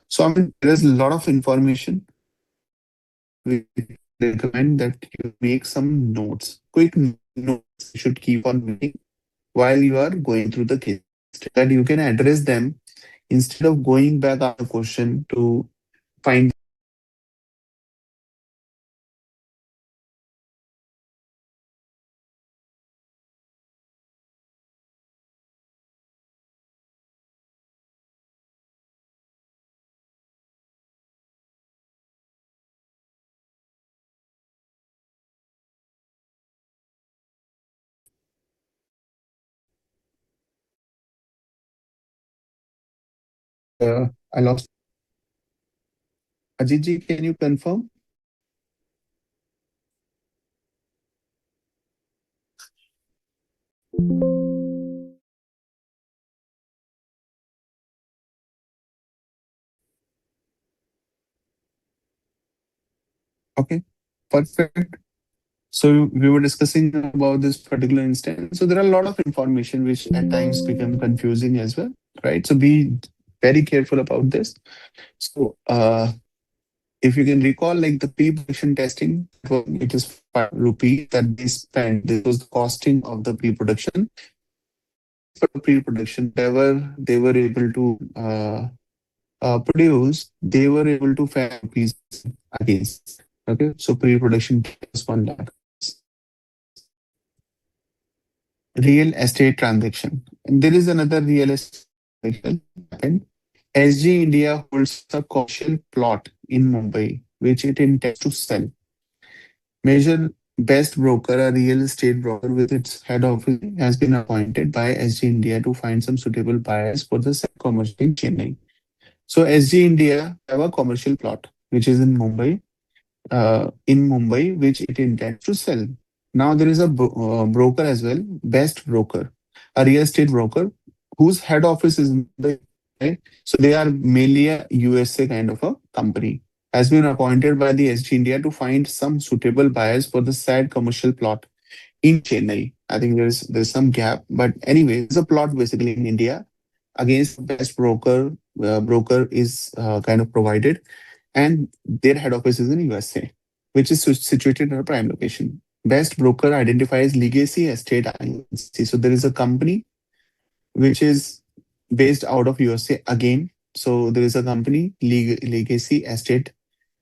So I mean, there is a lot of information. We recommend that you make some notes, quick notes you should keep on making while you are going through the case that you can address them instead of going back on the question to find I lost. Ajit ji, can you confirm? Okay, perfect. So we were discussing about this particular instance. So there are a lot of information which at times become confusing as well, right? So be very careful about this. So if you can recall, like the pre-production testing, it is 5 rupees that they spent. This was the costing of the pre-production. For pre-production, whatever they were able to produce, they were able to 5 rupees against. Okay, so pre-production was 1 lakh. Real estate transaction. And there is another real estate transaction happened. SG India holds a commercial plot in Mumbai, which it intends to sell. Major best broker, a real estate broker with its head office, has been appointed by SG India to find some suitable buyers for the said commercial in Chennai. So SG India have a commercial plot which is in Mumbai, which it intends to sell. Now there is a broker as well, best broker, a real estate broker whose head office is in Mumbai. Right? So they are mainly a USA kind of a company. Has been appointed by the SG India to find some suitable buyers for the said commercial plot in Chennai. I think there's some gap, but anyway, there's a plot basically in India against best broker. Broker is kind of provided, and their head office is in USA, which is situated in a prime location. Best broker identifies Legacy Estate INC. So there is a company which is based out of USA again. So there is a company, Legacy Estate,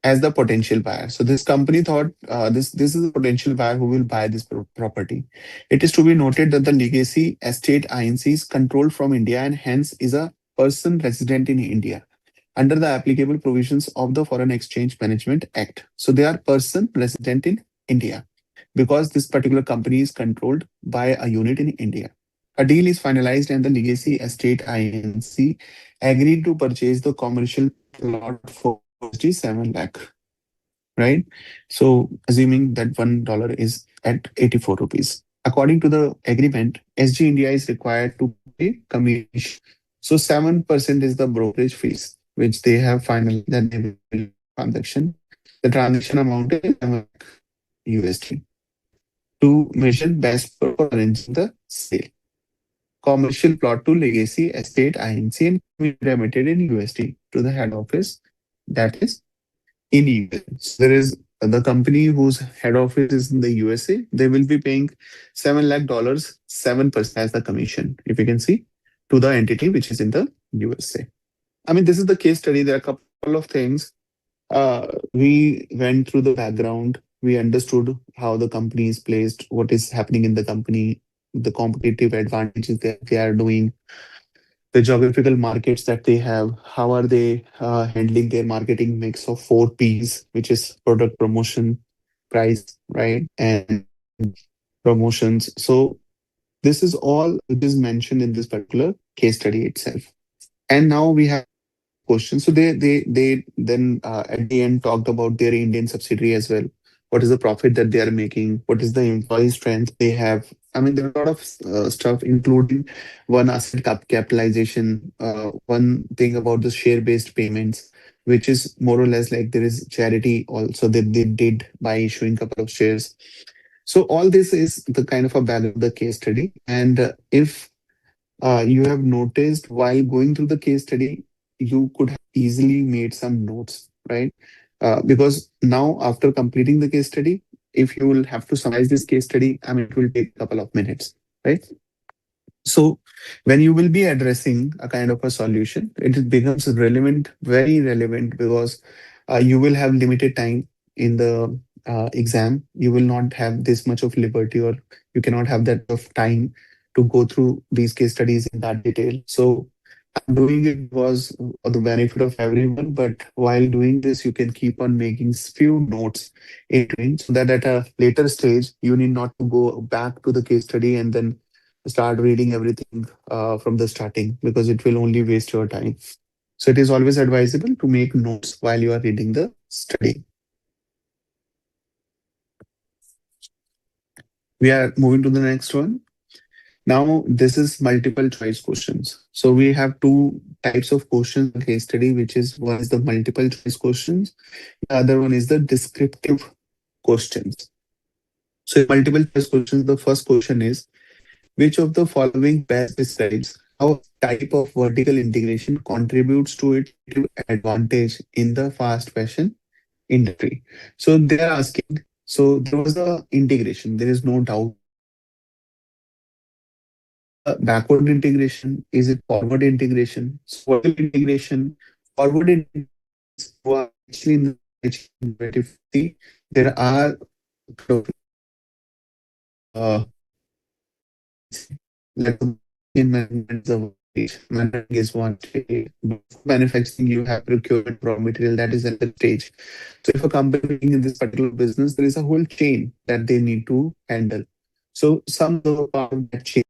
as the potential buyer. So this company thought this is a potential buyer who will buy this property. It is to be noted that the Legacy Estate INC is controlled from India and hence is a person resident in India under the applicable provisions of the Foreign Exchange Management Act. So they are person resident in India because this particular company is controlled by a unit in India. A deal is finalized and the Legacy Estate INC agreed to purchase the commercial plot for 7 lakh, right? So assuming that $1 is at 84 rupees. According to the agreement, SG India is required to pay commission. So 7% is the brokerage fees, which they have finalized that they will transaction. The transaction amount is 7 USD to mission best for arranging the sale. Commercial plot to Legacy Estate INC and remitted in USD to the head office, that is in US. So there is the company whose head office is in the USA. They will be paying 7 lakh dollars, 7% as the commission, if you can see, to the entity which is in the USA. I mean, this is the case study. There are a couple of things. We went through the background. We understood how the company is placed, what is happening in the company, the competitive advantages that they are doing, the geographical markets that they have, how are they handling their marketing mix of 4 Ps, which is product, promotion, price, right, and promotions. So this is all which is mentioned in this particular case study itself. And now we have question. So they then at the end talked about their Indian subsidiary as well. What is the profit that they are making? What is the employee strength they have? I mean, there are a lot of stuff, including one asset capitalization, one thing about the share-based payments, which is more or less like there is charity also that they did by issuing a couple of shares. So all this is the kind of a background of the case study. And if you have noticed while going through the case study, you could have easily made some notes, right? Because now, after completing the case study, if you will have to summarize this case study, I mean, it will take a couple of minutes, right? So, when you will be addressing a kind of a solution, it becomes relevant, very relevant, because you will have limited time in the exam. You will not have this much of liberty, or you cannot have that of time to go through these case studies in that detail. So, I'm doing it was for the benefit of everyone, but while doing this, you can keep on making few notes in between so that at a later stage, you need not to go back to the case study and then start reading everything from the starting because it will only waste your time. So it is always advisable to make notes while you are reading the study. We are moving to the next one. Now, this is multiple choice questions. So we have two types of questions in case study, which is one is the multiple choice questions, the other one is the descriptive questions. So in multiple choice questions, the first question is, which of the following best describes how a type of vertical integration contributes to its advantage in the fast fashion industry? So they are asking, so there was a integration, there is no doubt. Backward integration? Is it forward integration? So vertical integration, forward integration, who are actually in the supply chain, there are uh, like in management is a stage, management is one stage. Before manufacturing, you have procurement raw material that is at the stage. So if a company being in this particular business, there is a whole chain that they need to handle. So some of the part of that chain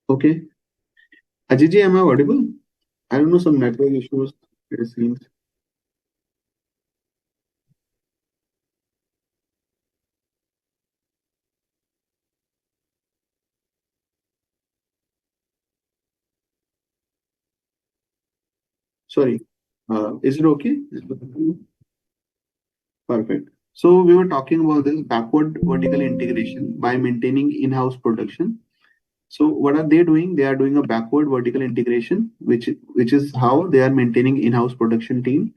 Okay. Ajiji, am I audible? I don't know, some network issues, it seems. Sorry. Is it okay? Perfect. So we were talking about this backward vertical integration by maintaining in-house production. So what are they doing? They are doing a backward vertical integration, which is how they are maintaining in-house production team.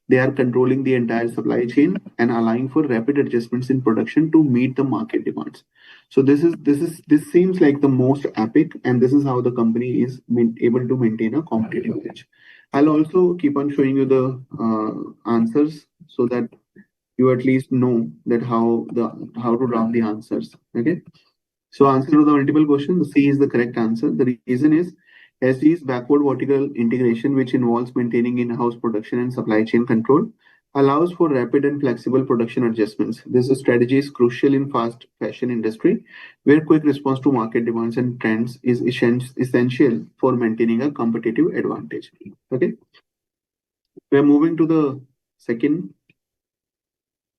They are controlling the entire supply chain and allowing for rapid adjustments in production to meet the market demands. So this seems like the most epic, and this is how the company is able to maintain a competitive edge. I'll also keep on showing you the answers so that you at least know that how to draft the answers. Okay. So answer to the multiple questions, C is the correct answer. The reason is SD is backward vertical integration, which involves maintaining in-house production and supply chain control, allows for rapid and flexible production adjustments. This strategy is crucial in fast fashion industry, where quick response to market demands and trends is essential for maintaining a competitive advantage. Okay, we are moving to the second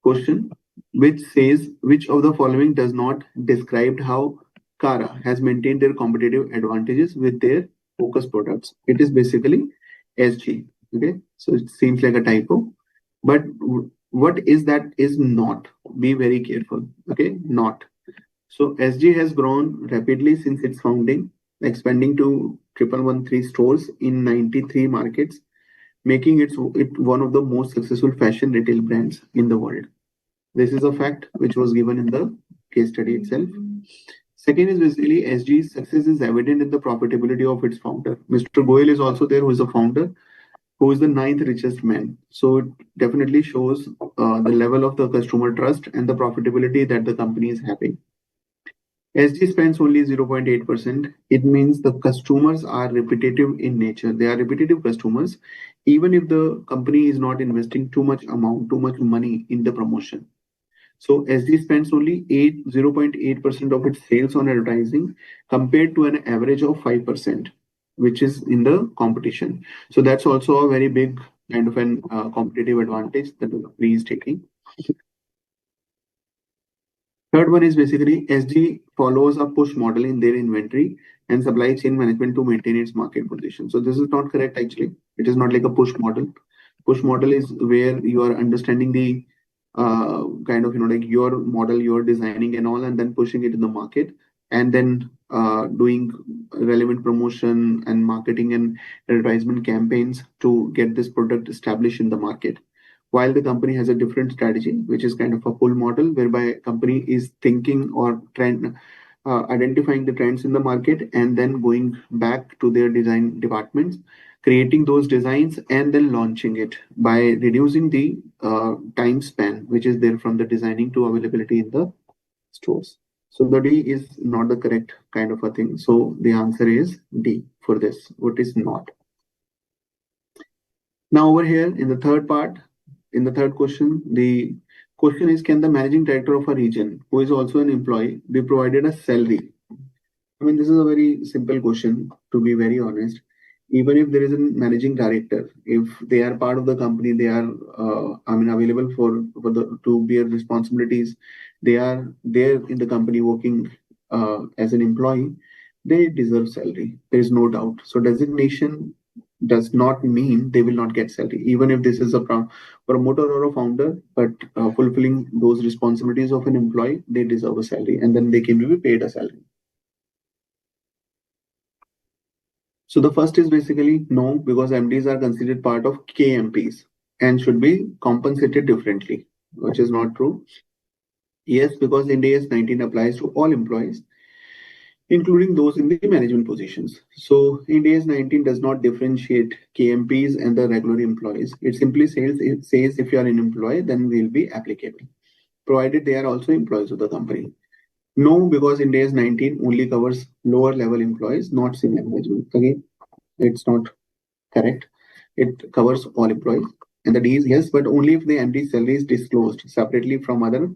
question, which says which of the following does not describe how Kara has maintained their competitive advantages with their focus products. It is basically SG. Okay, so it seems like a typo, but what is that is not. Be very careful. Okay, not. So SG has grown rapidly since its founding, expanding to 1113 stores in 93 markets, making it one of the most successful fashion retail brands in the world. This is a fact which was given in the case study itself. Second is basically SG's success is evident in the profitability of its founder. Mr. Goyal is also there, who is the founder, who is the ninth richest man. So it definitely shows the level of the customer trust and the profitability that the company is having. SG spends only 0.8%. It means the customers are repetitive in nature. They are repetitive customers, even if the company is not investing too much money in the promotion. So SG spends only 0.8% of its sales on advertising compared to an average of 5%, which is in the competition. So that's also a very big kind of an competitive advantage that the company is taking. Third one is basically SG follows a push model in their inventory and supply chain management to maintain its market position. So this is not correct actually. It is not like a push model. Push model is where you are understanding the kind of like your model you're designing and all, and then pushing it in the market, and then doing relevant promotion and marketing and advertisement campaigns to get this product established in the market, while the company has a different strategy, which is kind of a pull model, whereby company is thinking or trend identifying the trends in the market and then going back to their design departments, creating those designs and then launching it by reducing the time span which is there from the designing to availability in the stores. So the D is not the correct kind of a thing. So the answer is D for this. What is not? Now over here in the third part, in the third question, the question is, can the managing director of a region, who is also an employee, be provided a salary? I mean, this is a very simple question, to be very honest. Even if there is a managing director, if they are part of the company, they are, available for the to bear responsibilities. They are there in the company working as an employee. They deserve salary. There is no doubt. So designation does not mean they will not get salary, even if this is a promoter or a founder. But fulfilling those responsibilities of an employee, they deserve a salary, and then they can be paid a salary. So the first is basically no, because MDs are considered part of KMPs. and should be compensated differently, which is not true. Yes, because Ind AS 19 applies to all employees, including those in the management positions. So Ind AS 19 does not differentiate KMPs and the regular employees. It says if you are an employee, then will be applicable, provided they are also employees of the company. No, because Ind AS 19 only covers lower level employees, not senior management. Again, it's not correct. It covers all employees. And the D is yes, but only if the MD salary is disclosed separately from other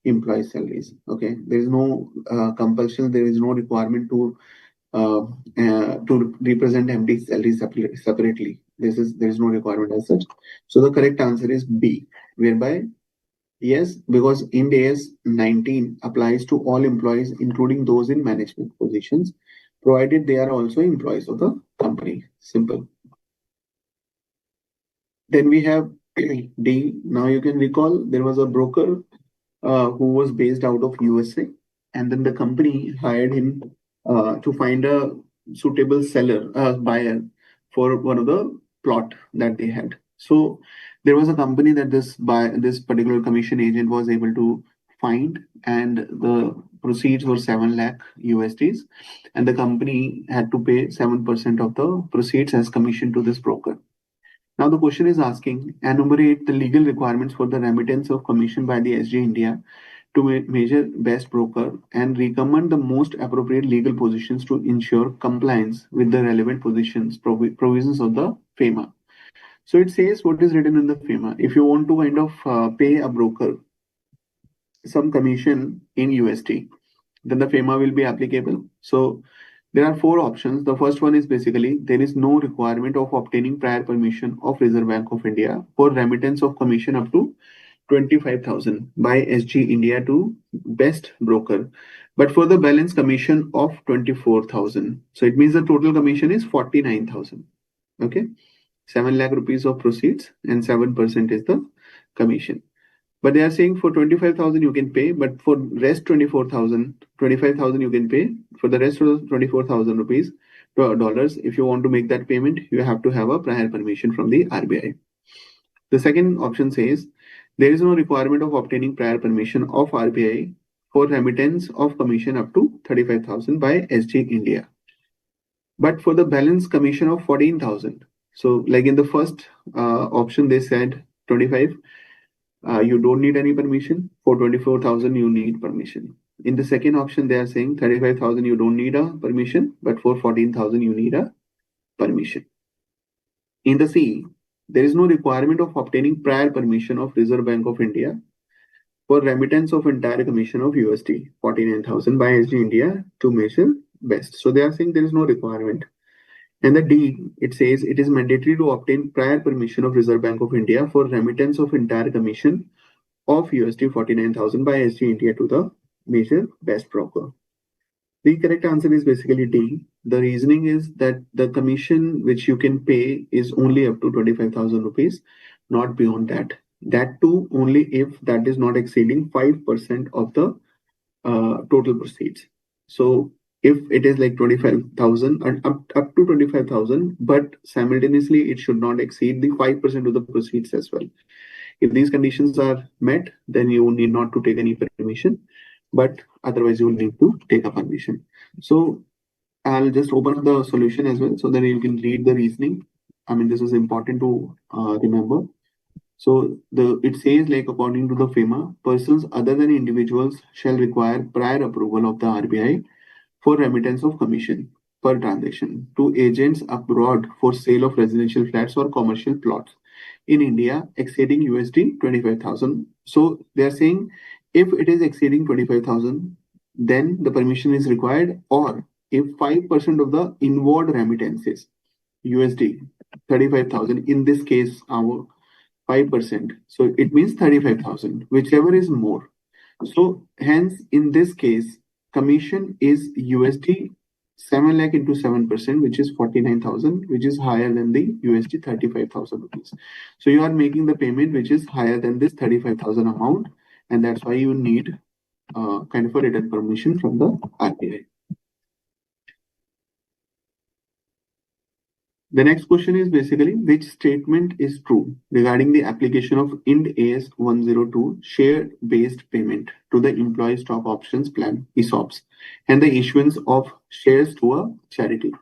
employee salaries. Okay, there is no compulsion. There is no requirement to represent MD salary separately. There is no requirement as such. So the correct answer is B, whereby yes, because Ind AS 19 applies to all employees, including those in management positions, provided they are also employees of the company. Simple. Then we have D. Now you can recall there was a broker who was based out of USA, and then the company hired him to find a suitable buyer for one of the plot that they had. So there was a company that this particular commission agent was able to find, and the proceeds were 7 lakh USDs, and the company had to pay 7% of the proceeds as commission to this broker. Now the question is asking, enumerate the legal requirements for the remittance of commission by the SG India to measure best broker and recommend the most appropriate legal positions to ensure compliance with the relevant provisions of the FEMA. So it says what is written in the FEMA. If you want to kind of pay a broker some commission in USD, then the FEMA will be applicable. So there are 4 options. The first one is basically there is no requirement of obtaining prior permission of Reserve Bank of India for remittance of commission up to 25,000 by SG India to best broker, but for the balance commission of 24,000. So it means the total commission is 49,000. Okay, 7 lakh rupees of proceeds and 7% is the commission. But they are saying for 25,000 you can pay, but for rest 25,000 you can pay. For the rest of the 24,000 rupees dollars, if you want to make that payment, you have to have a prior permission from the RBI. The second option says there is no requirement of obtaining prior permission of RBI for remittance of commission up to 35,000 by SG India, but for the balance commission of 14,000. So like in the first option they said 25. You don't need any permission. For 24,000, you need permission. In the second option, they are saying 35,000, you don't need a permission, but for 14,000, you need a permission. In the C, there is no requirement of obtaining prior permission of Reserve Bank of India for remittance of entire commission of USD 49,000 by SG India to measure best. So they are saying there is no requirement. And the D, it says it is mandatory to obtain prior permission of Reserve Bank of India for remittance of entire commission of USD 49,000 by SG India to the major best broker. The correct answer is basically D. The reasoning is that the commission which you can pay is only up to 25,000 rupees, not beyond that. That too only if that is not exceeding 5% of the total proceeds. So if it is like 25,000 and up to 25,000, but simultaneously it should not exceed the 5% of the proceeds as well. If these conditions are met, then you need not to take any permission, but otherwise you will need to take a permission. So I'll just open up the solution as well so that you can read the reasoning. I mean, this is important to remember. So it says like according to the FEMA, persons other than individuals shall require prior approval of the RBI for remittance of commission per transaction to agents abroad for sale of residential flats or commercial plots in India exceeding USD 25,000. So they are saying if it is exceeding 25,000, then the permission is required, or if 5% of the inward remittances USD 35,000, in this case our 5%, so it means 35,000, whichever is more. So hence in this case commission is USD 7 lakh into 7%, which is 49,000, which is higher than the USD 35,000 rupees. So you are making the payment which is higher than this 35,000 amount, and that's why you need kind of a written permission from the RBI. The next question is basically which statement is true regarding the application of IND AS 102 share based payment to the employee stock options plan ESOPs and the issuance of shares to a charity.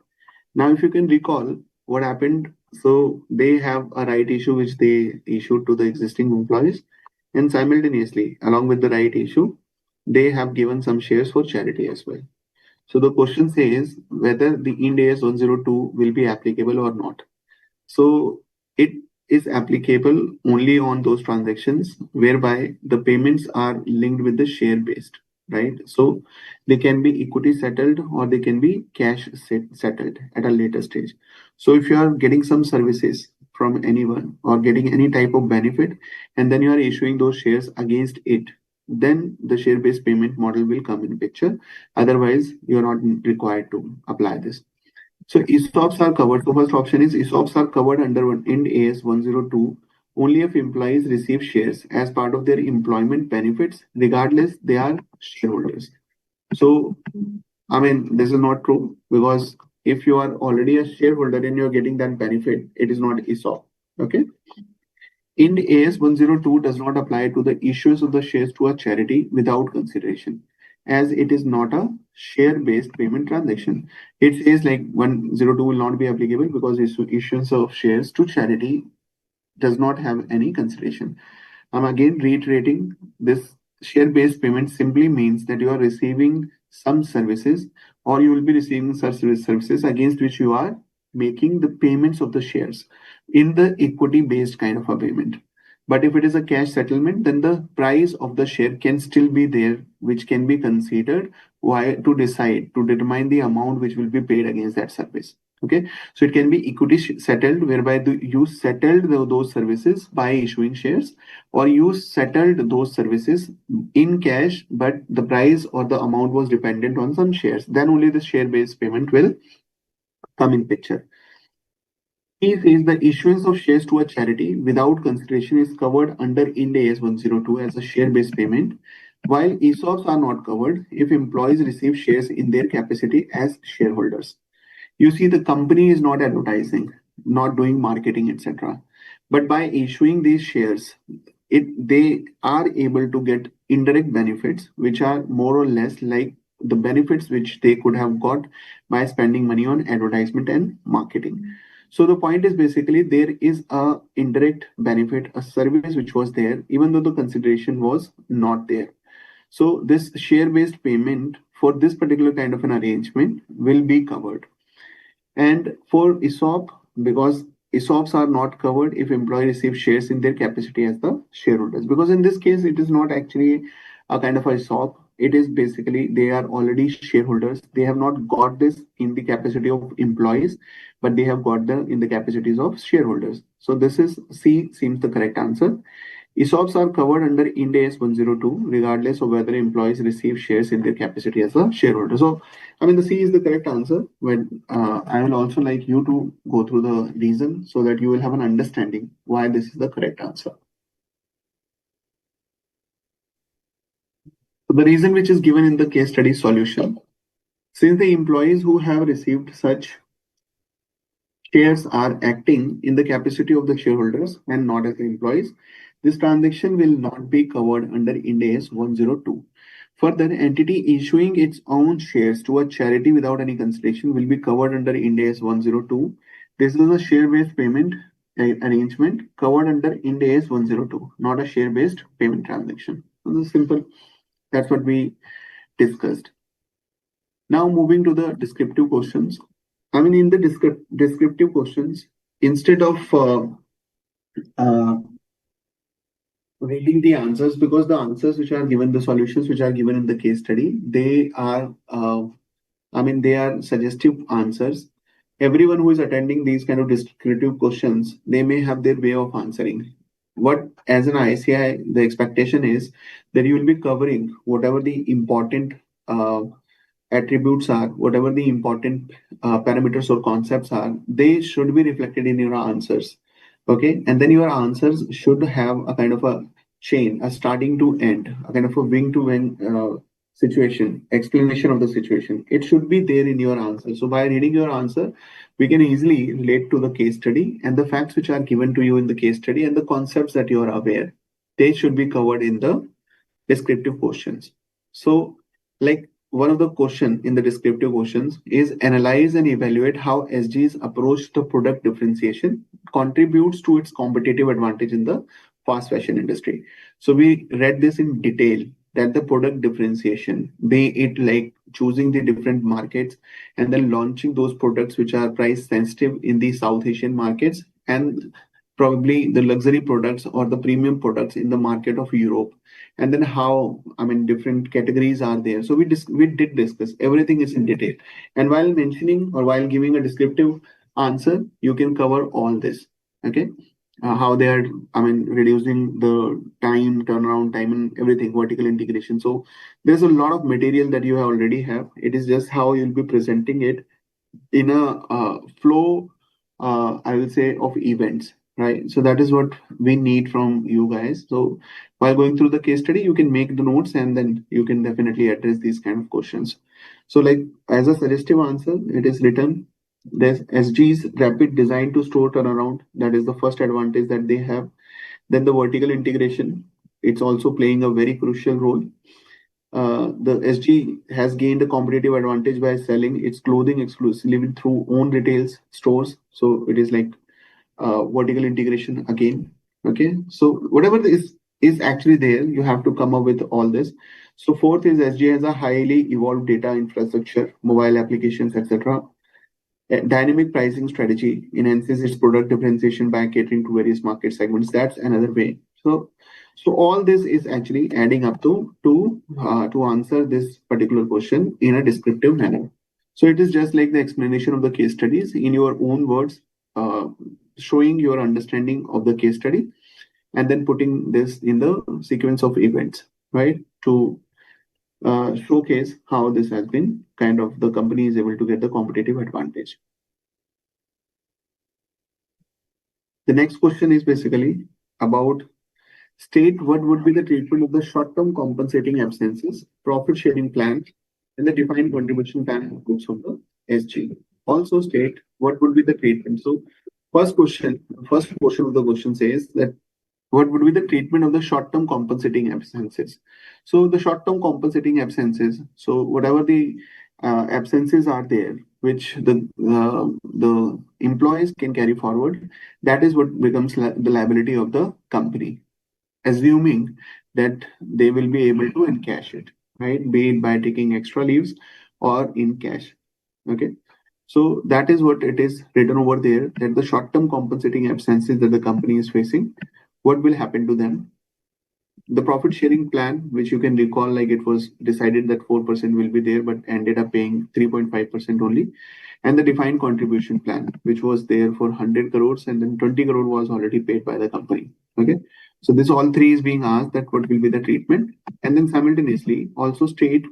Now, if you can recall what happened, so they have a right issue which they issued to the existing employees, and simultaneously, along with the right issue, they have given some shares for charity as well. So the question says whether the IND AS 102 will be applicable or not. So it is applicable only on those transactions whereby the payments are linked with the share based, right? So they can be equity settled or they can be cash settled at a later stage. So if you are getting some services from anyone or getting any type of benefit and then you are issuing those shares against it, then the share based payment model will come in picture. Otherwise, you're not required to apply this. So ESOPs are covered. The first option is ESOPs are covered under IND AS 102 only if employees receive shares as part of their employment benefits, regardless they are shareholders. So, I mean, this is not true because if you are already a shareholder and you're getting that benefit, it is not ESOP. Okay. IND AS 102 does not apply to the issuance of the shares to a charity without consideration, as it is not a share-based payment transaction. It says like 102 will not be applicable because issuance of shares to charity does not have any consideration. I'm again reiterating this share-based payment simply means that you are receiving some services or you will be receiving such services against which you are making the payments of the shares in the equity-based kind of a payment. But if it is a cash settlement, then the price of the share can still be there, which can be considered why to decide to determine the amount which will be paid against that service. Okay, so it can be equity settled, whereby you settled those services by issuing shares, or you settled those services in cash, but the price or the amount was dependent on some shares. Then only the share-based payment will come in picture. He says the issuance of shares to a charity without consideration is covered under IND AS 102 as a share-based payment, while ESOPs are not covered if employees receive shares in their capacity as shareholders. You see, the company is not advertising, not doing marketing, etc. But by issuing these shares, they are able to get indirect benefits, which are more or less like the benefits which they could have got by spending money on advertisement and marketing. So the point is basically there is a indirect benefit, a service which was there, even though the consideration was not there. So this share-based payment for this particular kind of an arrangement will be covered. And for ESOP, because ESOPs are not covered if employee receives shares in their capacity as the shareholders. Because in this case, it is not actually a kind of a ESOP. It is basically they are already shareholders. They have not got this in the capacity of employees, but they have got them in the capacities of shareholders. So this is C seems the correct answer. ESOPs are covered under IND AS 102, regardless of whether employees receive shares in their capacity as a shareholder. So, I mean, the C is the correct answer. But I will also like you to go through the reason so that you will have an understanding why this is the correct answer. So the reason which is given in the case study solution, since the employees who have received such shares are acting in the capacity of the shareholders and not as the employees, this transaction will not be covered under IND AS 102. Further, entity issuing its own shares to a charity without any consideration will be covered under IND AS 102. This is a share-based payment arrangement covered under IND AS 102, not a share-based payment transaction. So this is simple. That's what we discussed. Now moving to the descriptive questions. I mean, in the descriptive questions, instead of uh, reading the answers, because the answers which are given, the solutions which are given in the case study, they are, I mean, they are suggestive answers. Everyone who is attending these kind of descriptive questions, they may have their way of answering. What, as an ICAI, the expectation is that you will be covering whatever the important attributes are, whatever the important parameters or concepts are, they should be reflected in your answers. Okay, and then your answers should have a kind of a chain, a starting to end, a kind of a wing to wing situation, explanation of the situation. It should be there in your answer. So by reading your answer, we can easily relate to the case study and the facts which are given to you in the case study and the concepts that you are aware. They should be covered in the descriptive questions. So, like one of the question in the descriptive questions is analyze and evaluate how SG's approach to product differentiation contributes to its competitive advantage in the fast fashion industry. So we read this in detail that the product differentiation, be it like choosing the different markets and then launching those products which are price sensitive in the South Asian markets and probably the luxury products or the premium products in the market of Europe, and then how, I mean, different categories are there. So we did discuss everything is in detail, and while mentioning or while giving a descriptive answer, you can cover all this. Okay. How they are, I mean, reducing the time, turnaround time, and everything, vertical integration. So there's a lot of material that you already have. It is just how you'll be presenting it in a flow, I will say, of events, right? So that is what we need from you guys. So while going through the case study, you can make the notes and then you can definitely address these kind of questions. So like as a suggestive answer, it is written, there's SG's rapid design to store turnaround. That is the first advantage that they have. Then the vertical integration, it's also playing a very crucial role. The SG has gained a competitive advantage by selling its clothing exclusively through own retail stores. So it is like vertical integration again. Okay, so whatever is actually there, you have to come up with all this. So fourth is SG has a highly evolved data infrastructure, mobile applications, etc. A dynamic pricing strategy enhances its product differentiation by catering to various market segments. That's another way. So all this is actually adding up to answer this particular question in a descriptive manner. So it is just like the explanation of the case studies in your own words, uh, showing your understanding of the case study, and then putting this in the sequence of events, right? To showcase how this has been kind of the company is able to get the competitive advantage. The next question is basically about state what would be the treatment of the short-term compensating absences, profit sharing plan, and the defined contribution plan of groups of the SG. Also state what would be the treatment. So first portion of the question says that what would be the treatment of the short-term compensating absences? So the short-term compensating absences, so whatever the absences are there, which the employees can carry forward, that is what becomes the liability of the company, assuming that they will be able to encash it, right? Be it by taking extra leaves or in cash. Okay. So that is what it is written over there, that the short-term compensating absences that the company is facing, what will happen to them? The profit sharing plan, which you can recall, like it was decided that 4% will be there, but ended up paying 3.5% only. And the defined contribution plan, which was there for 100 crores and then 20 crore was already paid by the company. Okay. So this all three is being asked that what will be the treatment, and then simultaneously also state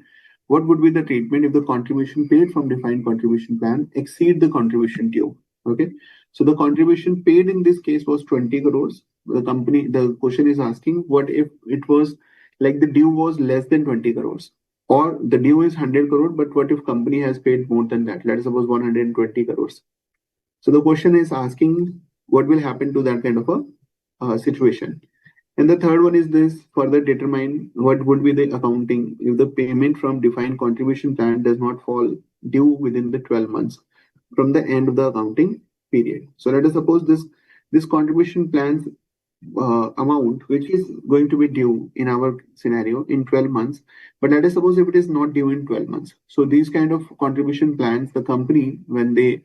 what would be the treatment if the contribution paid from defined contribution plan exceed the contribution due. Okay. So the contribution paid in this case was 20 crores. The question is asking what if it was like the due was less than 20 crores, or the due is 100 crore, but what if company has paid more than that? Let's suppose 120 crores. So the question is asking what will happen to that kind of a situation. And the third one is this, further determine what would be the accounting if the payment from defined contribution plan does not fall due within the 12 months from the end of the accounting period. So let us suppose this contribution plans amount which is going to be due in our scenario in 12 months, but let us suppose if it is not due in 12 months. So these kind of contribution plans, the company, when they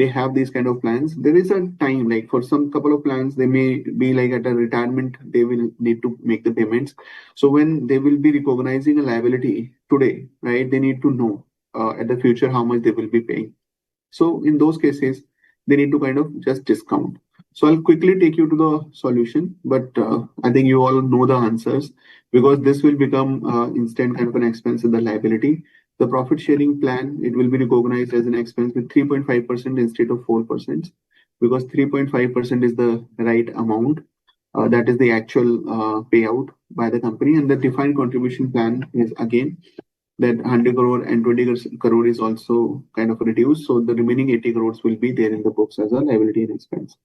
have these kind of plans, there is a time, like for some couple of plans they may be like at a retirement they will need to make the payments. So when they will be recognizing a liability today, right, they need to know at the future how much they will be paying. So in those cases, they need to kind of just discount. So I'll quickly take you to the solution, but I think you all know the answers because this will become instant kind of an expense in the liability. The profit sharing plan, it will be recognized as an expense with 3.5% instead of 4%, because 3.5% is the right amount. That is the actual payout by the company, and the defined contribution plan is again that 100 crore and 20 crore is also kind of reduced. So the remaining 80 crores will be there in the books as a liability and expense.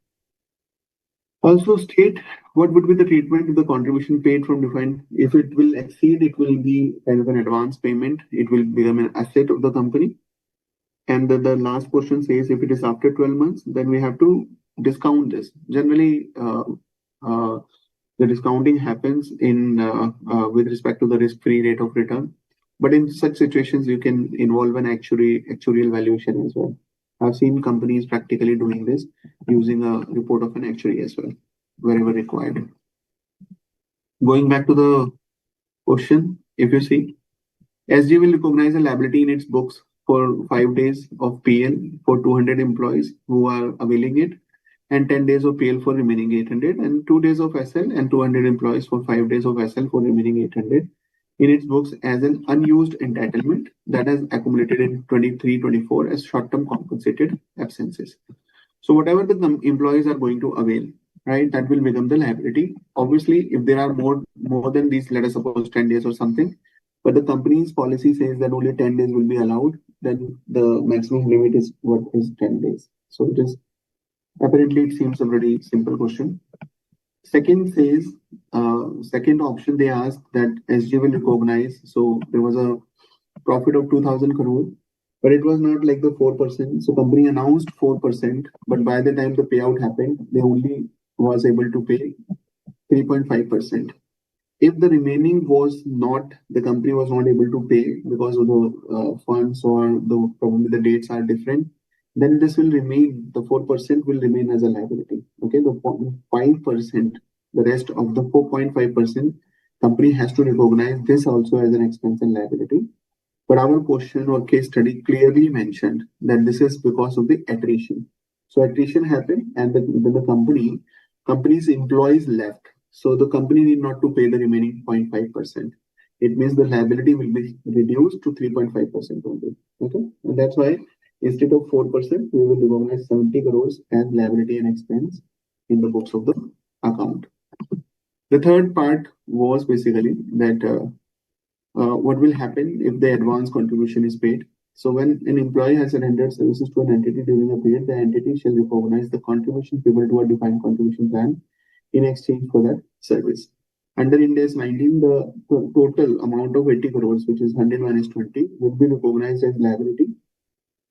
Also state what would be the treatment if the contribution paid from defined. If it will exceed, it will be kind of an advance payment. It will become an asset of the company. And the last portion says if it is after 12 months, then we have to discount this. Generally, the discounting happens in with respect to the risk-free rate of return. But in such situations, you can involve an actuarial valuation as well. I've seen companies practically doing this using a report of an actuary as well, wherever required. Going back to the question, if you see, SG will recognize a liability in its books for 5 days of PL for 200 employees who are availing it, and 10 days of PL for remaining 800, and 2 days of SL and 200 employees for 5 days of SL for remaining 800 in its books as an unused entitlement that has accumulated in 23-24 as short-term compensated absences. So whatever the employees are going to avail, right, that will become the liability. Obviously, if there are more than these, let us suppose 10 days or something, but the company's policy says that only 10 days will be allowed, then the maximum limit is what is 10 days. So it is apparently it seems a pretty simple question. Second says, second option they asked that SG will recognize. So there was a profit of 2,000 crore, but it was not like the 4%. So company announced 4%, but by the time the payout happened, they only was able to pay 3.5%. If the remaining was not, the company was not able to pay because of the funds or the probably the dates are different, then this will remain, the 4% will remain as a liability. Okay, the 5%, the rest of the 4.5%, company has to recognize this also as an expense and liability. But our question or case study clearly mentioned that this is because of the attrition. So attrition happened and the company's employees left. So the company need not to pay the remaining 0.5%. It means the liability will be reduced to 3.5% only. Okay, and that's why instead of 4%, we will recognize 70 crores as liability and expense in the books of the account. The third part was basically that what will happen if the advance contribution is paid. So when an employee has rendered services to an entity during a period, the entity shall recognize the contribution payable to a defined contribution plan in exchange for that service. Under Ind AS 19, the total amount of 80 crores, which is 100 minus 20, will be recognized as liability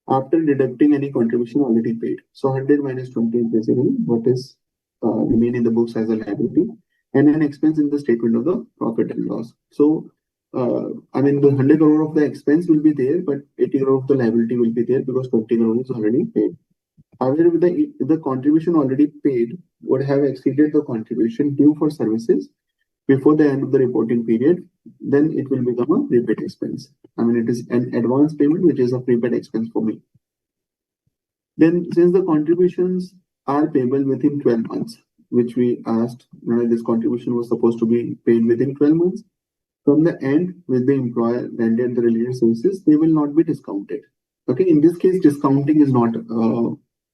after deducting any contribution already paid. So 100 minus 20 is basically what is remain in the books as a liability and an expense in the statement of the profit and loss. So I mean, the 100 crore of the expense will be there, but 80 crore of the liability will be there because 20 crore is already paid. However, if the contribution already paid would have exceeded the contribution due for services before the end of the reporting period, then it will become a prepaid expense. I mean, it is an advance payment, which is a prepaid expense for me. Then, since the contributions are payable within 12 months, which we asked, this contribution was supposed to be paid within 12 months, from the end with the employer rendered the related services, they will not be discounted. Okay, in this case, discounting is not,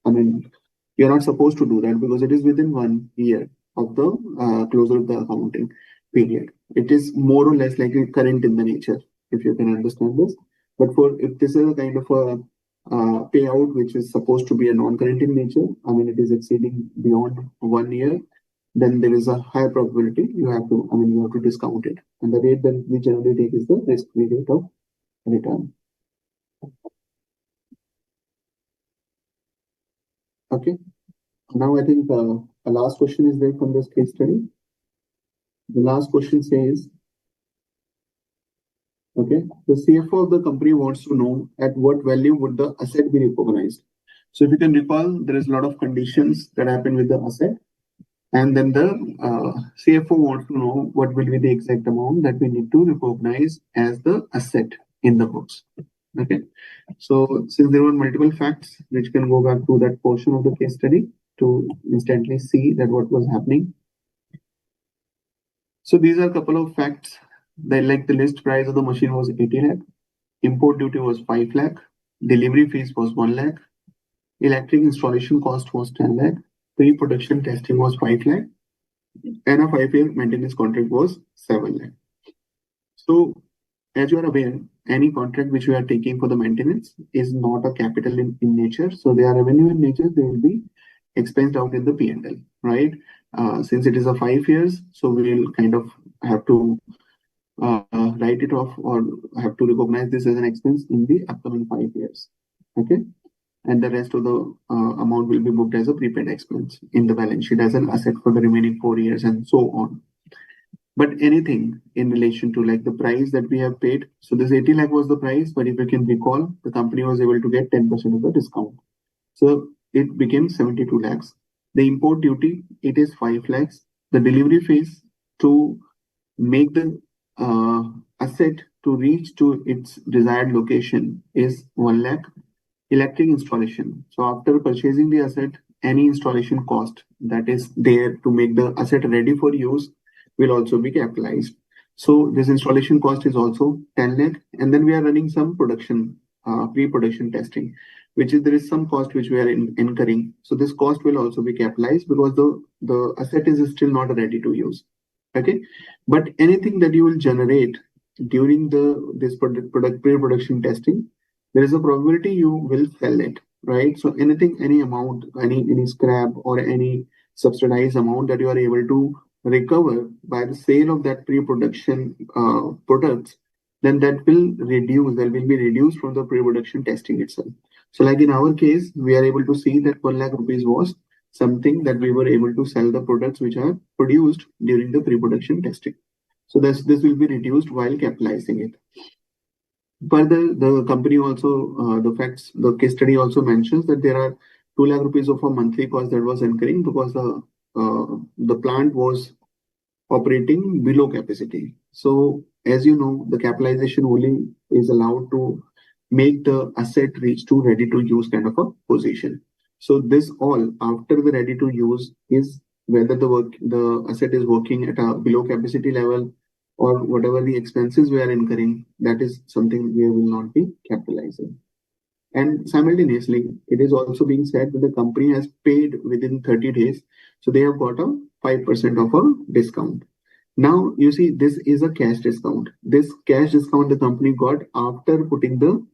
I mean, you're not supposed to do that because it is within 1 year of the closure of the accounting period. It is more or less like current in the nature, if you can understand this. But if this is a kind of a payout which is supposed to be a non-current in nature, I mean, it is exceeding beyond 1 year, then there is a high probability you have to discount it. And the rate that we generally take is the risk-free rate of return. Okay. Now I think a last question is there from this case study. The last question says, okay, the CFO of the company wants to know at what value would the asset be recognized. So if you can recall, there is a lot of conditions that happen with the asset. And then the CFO wants to know what will be the exact amount that we need to recognize as the asset in the books. Okay. So since there were multiple facts which can go back to that portion of the case study to instantly see that what was happening. So these are a couple of facts that like the list price of the machine was 80 lakh, import duty was 5 lakh, delivery fees was 1 lakh, electric installation cost was 10 lakh, pre-production testing was 5 lakh, and a 5-year maintenance contract was 7 lakh. So as you are aware any contract which we are taking for the maintenance is not a capital in nature. So they are revenue in nature, they will be expensed out in the P&L, right? Since it is a 5 years, so we will kind of have to write it off or have to recognize this as an expense in the upcoming 5 years. Okay. And the rest of the amount will be booked as a prepaid expense in the balance sheet as an asset for the remaining 4 years and so on. But anything in relation to like the price that we have paid, so this 80 lakh was the price, but if you can recall, the company was able to get 10% of the discount. So it became 72 lakhs. The import duty, it is 5 lakhs. The delivery fees to make the asset to reach to its desired location is 1 lakh. Electric installation. So after purchasing the asset, any installation cost that is there to make the asset ready for use will also be capitalized. So this installation cost is also 10 lakh. And then we are running some production, pre-production testing, which is there is some cost which we are incurring. So this cost will also be capitalized because the asset is still not ready to use. Okay. But anything that you will generate during this product pre-production testing, there is a probability you will sell it, right? So anything, any amount, any scrap or any subsidized amount that you are able to recover by the sale of that pre-production products, then that will be reduced from the pre-production testing itself. So like in our case, we are able to see that 1 lakh rupees was something that we were able to sell the products which are produced during the pre-production testing. So this will be reduced while capitalizing it. Further, the company also, the case study also mentions that there are 2 lakh rupees of a monthly cost that was incurring because the plant was operating below capacity. So as you know, the capitalization only is allowed to make the asset reach to ready to use kind of a position. So this all after the ready to use is whether the asset is working at a below capacity level or whatever the expenses we are incurring, that is something we will not be capitalizing. And simultaneously, it is also being said that the company has paid within 30 days. So they have got a 5% of a discount. Now, you see, this is a cash discount. This cash discount the company got after putting the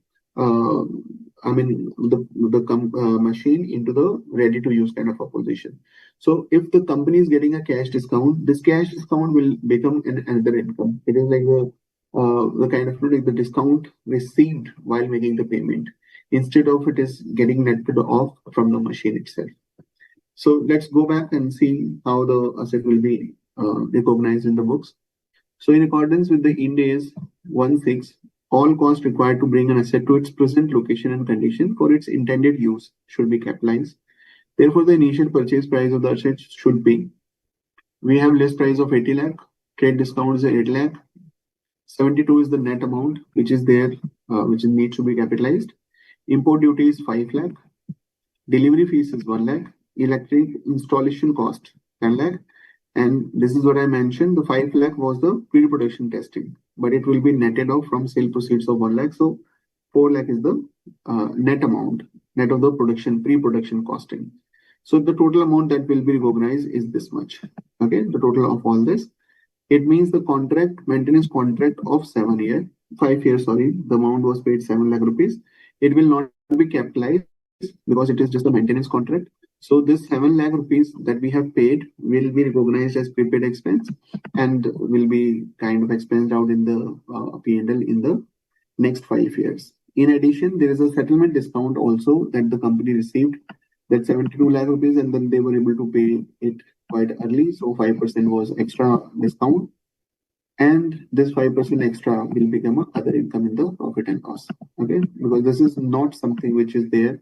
machine into the ready to use kind of a position. So if the company is getting a cash discount, this cash discount will become another income. It is like the kind of like the discount received while making the payment instead of it is getting netted off from the machine itself. So let's go back and see how the asset will be recognized in the books. So in accordance with the Ind AS 16, all costs required to bring an asset to its present location and condition for its intended use should be capitalized. Therefore, the initial purchase price of the asset should be, we have list price of 80 lakh, trade discount is 8 lakh, 72 is the net amount which is there, which needs to be capitalized. Import duty is 5 lakh, delivery fees is 1 lakh, electric installation cost 10 lakh, and this is what I mentioned, the 5 lakh was the pre-production testing, but it will be netted off from sale proceeds of 1 lakh. So 4 lakh is the net amount, net of the pre-production costing. So the total amount that will be recognized is this much. Okay, the total of all this. It means the maintenance contract of 5 years, the amount was paid 7 lakh rupees. It will not be capitalized because it is just a maintenance contract. So this 7 lakh rupees that we have paid will be recognized as prepaid expense and will be kind of expensed out in the P&L in the next 5 years. In addition, there is a settlement discount also that the company received, that 72 lakh rupees, and then they were able to pay it quite early. So 5% was extra discount. And this 5% extra will become other income in the profit and loss. Okay, because this is not something which is there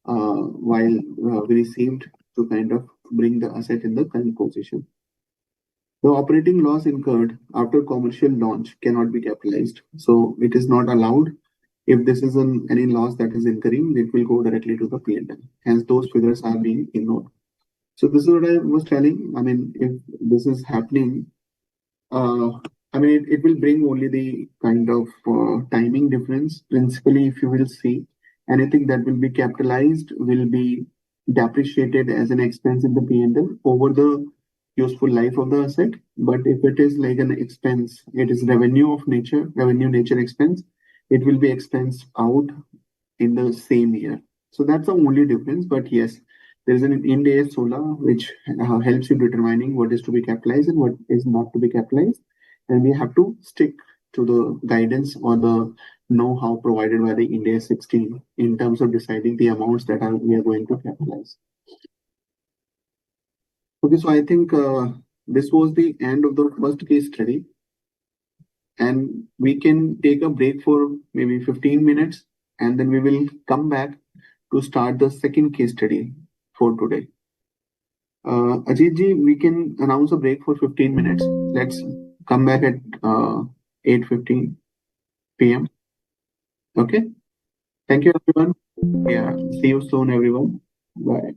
while we received to kind of bring the asset in the current position. The operating loss incurred after commercial launch cannot be capitalized. So it is not allowed. If this is any loss that is incurring, it will go directly to the P&L. Hence, those figures are being ignored. So this is what I was telling. I mean, if this is happening, it will bring only the kind of timing difference. Principally, if you will see, anything that will be capitalized will be depreciated as an expense in the P&L over the useful life of the asset. But if it is like an expense, it is revenue nature expense, it will be expensed out in the same year. So that's the only difference. But yes, there is an Ind AS SOLA which helps you determining what is to be capitalized and what is not to be capitalized, and we have to stick to the guidance or the know-how provided by the Ind AS 16 in terms of deciding the amounts that we are going to capitalize. Okay, so I think this was the end of the first case study, and we can take a break for maybe 15 minutes, and then we will come back to start the second case study for today. Ajit ji, we can announce a break for 15 minutes. Let's come back at 8:15 p.m. Okay. Thank you, everyone. Yeah. See you soon, everyone. Bye.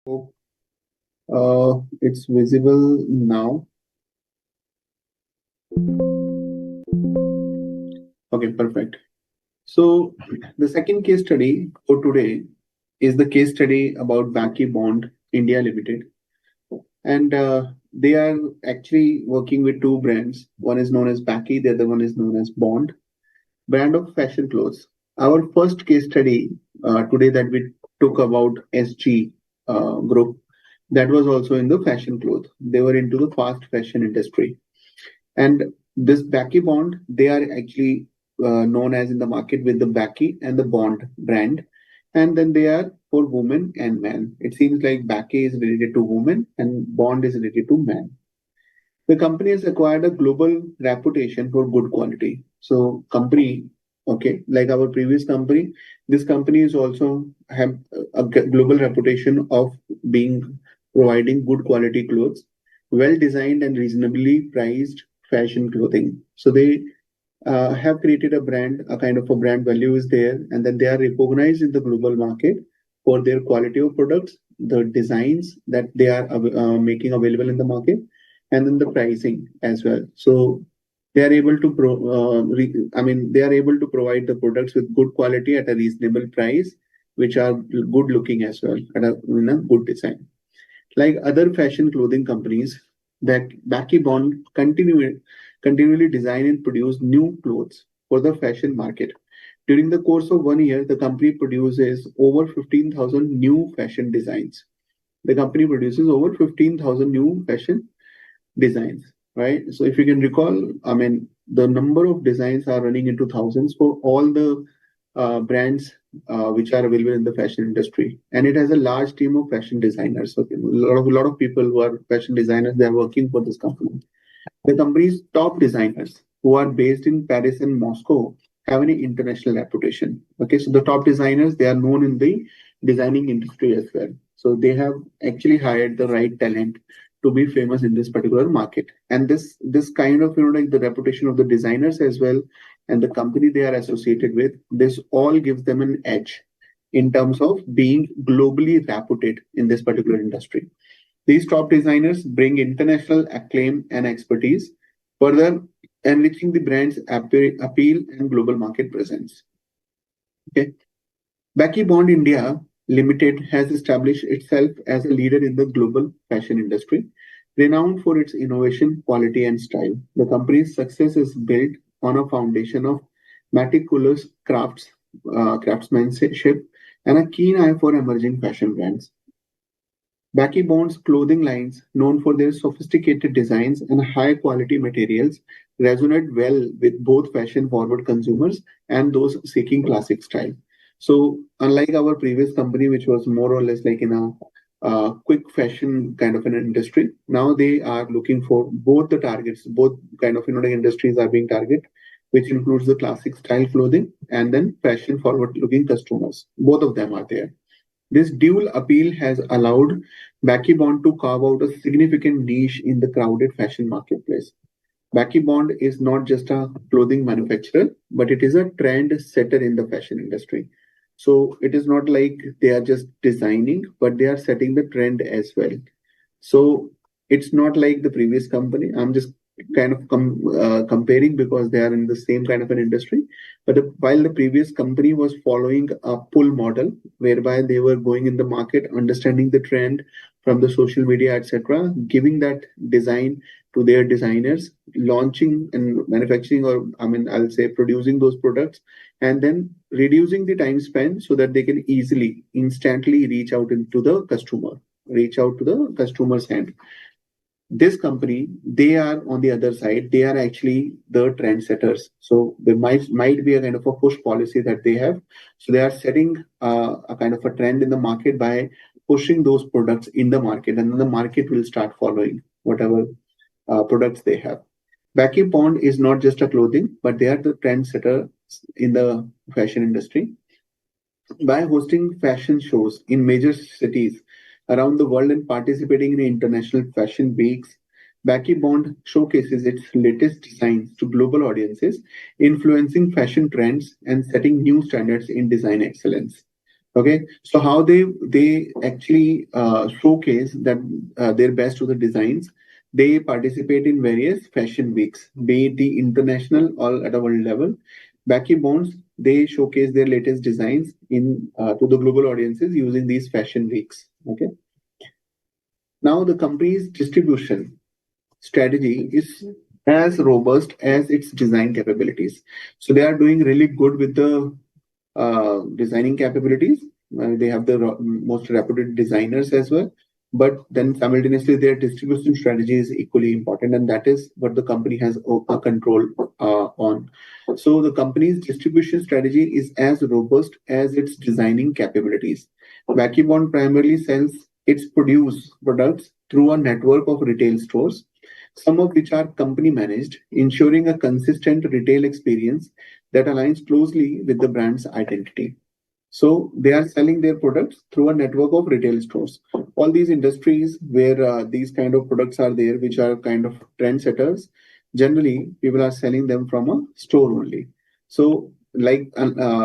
Hope it's visible now. Okay, perfect. So the second case study for today is the case study about Baky Bond India Limited, and they are actually working with two brands. One is known as Baky, the other one is known as Bond, brand of fashion clothes. Our first case study today that we took about SG group, that was also in the fashion cloth. They were into the fast fashion industry. And this Baky Bond, they are actually known as in the market with the Baky and the Bond brand. And then they are for women and men. It seems like Baky is related to women and Bond is related to men. The company has acquired a global reputation for good quality. So company, okay, like our previous company, this company is also have a global reputation of being providing good quality clothes, well designed and reasonably priced fashion clothing. So they have created a brand, a kind of a brand value is there, and then they are recognized in the global market for their quality of products, the designs that they are making available in the market, and then the pricing as well. So they are able to they are able to provide the products with good quality at a reasonable price, which are good looking as well, at a good design. Like other fashion clothing companies, that Baky Bond continually design and produce new clothes for the fashion market. During the course of 1 year, the company produces over 15,000 new fashion designs. The company produces over 15,000 new fashion designs, right? So if you can recall, I mean, the number of designs are running into thousands for all the brands which are available in the fashion industry, and it has a large team of fashion designers. So a lot of people who are fashion designers, they are working for this company. The company's top designers, who are based in Paris and Moscow, have an international reputation. Okay, so the top designers, they are known in the designing industry as well. So they have actually hired the right talent to be famous in this particular market. And this kind of like the reputation of the designers as well, and the company they are associated with, this all gives them an edge in terms of being globally reputed in this particular industry. These top designers bring international acclaim and expertise, further enriching the brand's appeal and global market presence. Okay. Baky Bond India Limited has established itself as a leader in the global fashion industry, renowned for its innovation, quality, and style. The company's success is built on a foundation of meticulous craftsmanship and a keen eye for emerging fashion brands. Baky Bond's clothing lines, known for their sophisticated designs and high quality materials, resonate well with both fashion forward consumers and those seeking classic style. So, unlike our previous company, which was more or less like in a quick fashion kind of an industry, now they are looking for both the targets, both kind of the industries are being targeted, which includes the classic style clothing and then fashion forward looking customers. Both of them are there. This dual appeal has allowed Baky Bond to carve out a significant niche in the crowded fashion marketplace. Baky Bond is not just a clothing manufacturer, but it is a trend setter in the fashion industry. So it is not like they are just designing, but they are setting the trend as well. So it's not like the previous company. I'm just kind of comparing because they are in the same kind of an industry. But while the previous company was following a pull model, whereby they were going in the market, understanding the trend from the social media, etc., giving that design to their designers, launching and manufacturing, or I mean, I'll say producing those products, and then reducing the time spent so that they can easily, instantly reach out into the customer, reach out to the customer's hand. This company, they are on the other side, they are actually the trendsetters. So there might be a kind of a push policy that they have. So they are setting a kind of a trend in the market by pushing those products in the market, and then the market will start following whatever products they have. Baky Bond is not just a clothing, but they are the trendsetter in the fashion industry. By hosting fashion shows in major cities around the world and participating in international fashion weeks, Baky Bond showcases its latest designs to global audiences, influencing fashion trends and setting new standards in design excellence. Okay, so how they actually showcase that their best to the designs. They participate in various fashion weeks, be it the international or at a world level. Baky Bonds, they showcase their latest designs in to the global audiences using these fashion weeks. Okay, now the company's distribution strategy is as robust as its design capabilities. So they are doing really good with the designing capabilities. They have the most reputed designers as well. But then simultaneously, their distribution strategy is equally important, and that is what the company has a control on. So the company's distribution strategy is as robust as its designing capabilities. Baky Bond primarily sells its products through a network of retail stores, some of which are company managed, ensuring a consistent retail experience that aligns closely with the brand's identity. So they are selling their products through a network of retail stores. All these industries where these kind of products are there, which are kind of trendsetters, generally people are selling them from a store only. So like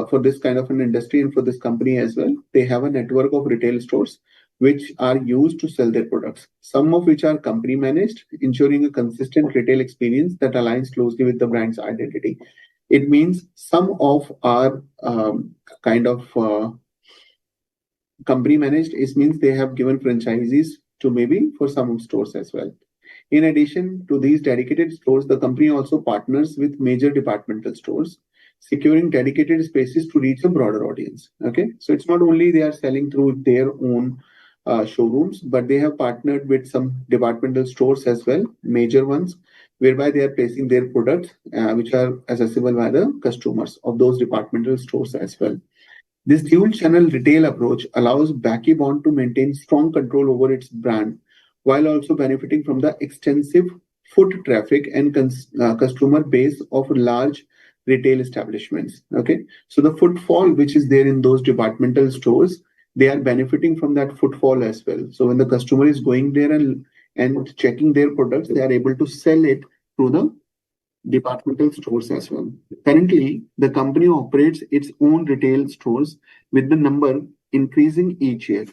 for this kind of an industry and for this company as well, they have a network of retail stores which are used to sell their products, some of which are company managed, ensuring a consistent retail experience that aligns closely with the brand's identity. It means some of our kind of company managed. It means they have given franchisees to maybe for some stores as well. In addition to these dedicated stores, the company also partners with major departmental stores, securing dedicated spaces to reach a broader audience. Okay, so it's not only they are selling through their own showrooms, but they have partnered with some departmental stores as well, major ones, whereby they are placing their products, which are accessible by the customers of those departmental stores as well. This dual channel retail approach allows Baky Bond to maintain strong control over its brand while also benefiting from the extensive foot traffic and customer base of large retail establishments. Okay, so the footfall which is there in those departmental stores, they are benefiting from that footfall as well. So when the customer is going there and checking their products, they are able to sell it through the departmental stores as well. Currently, the company operates its own retail stores with the number increasing each year.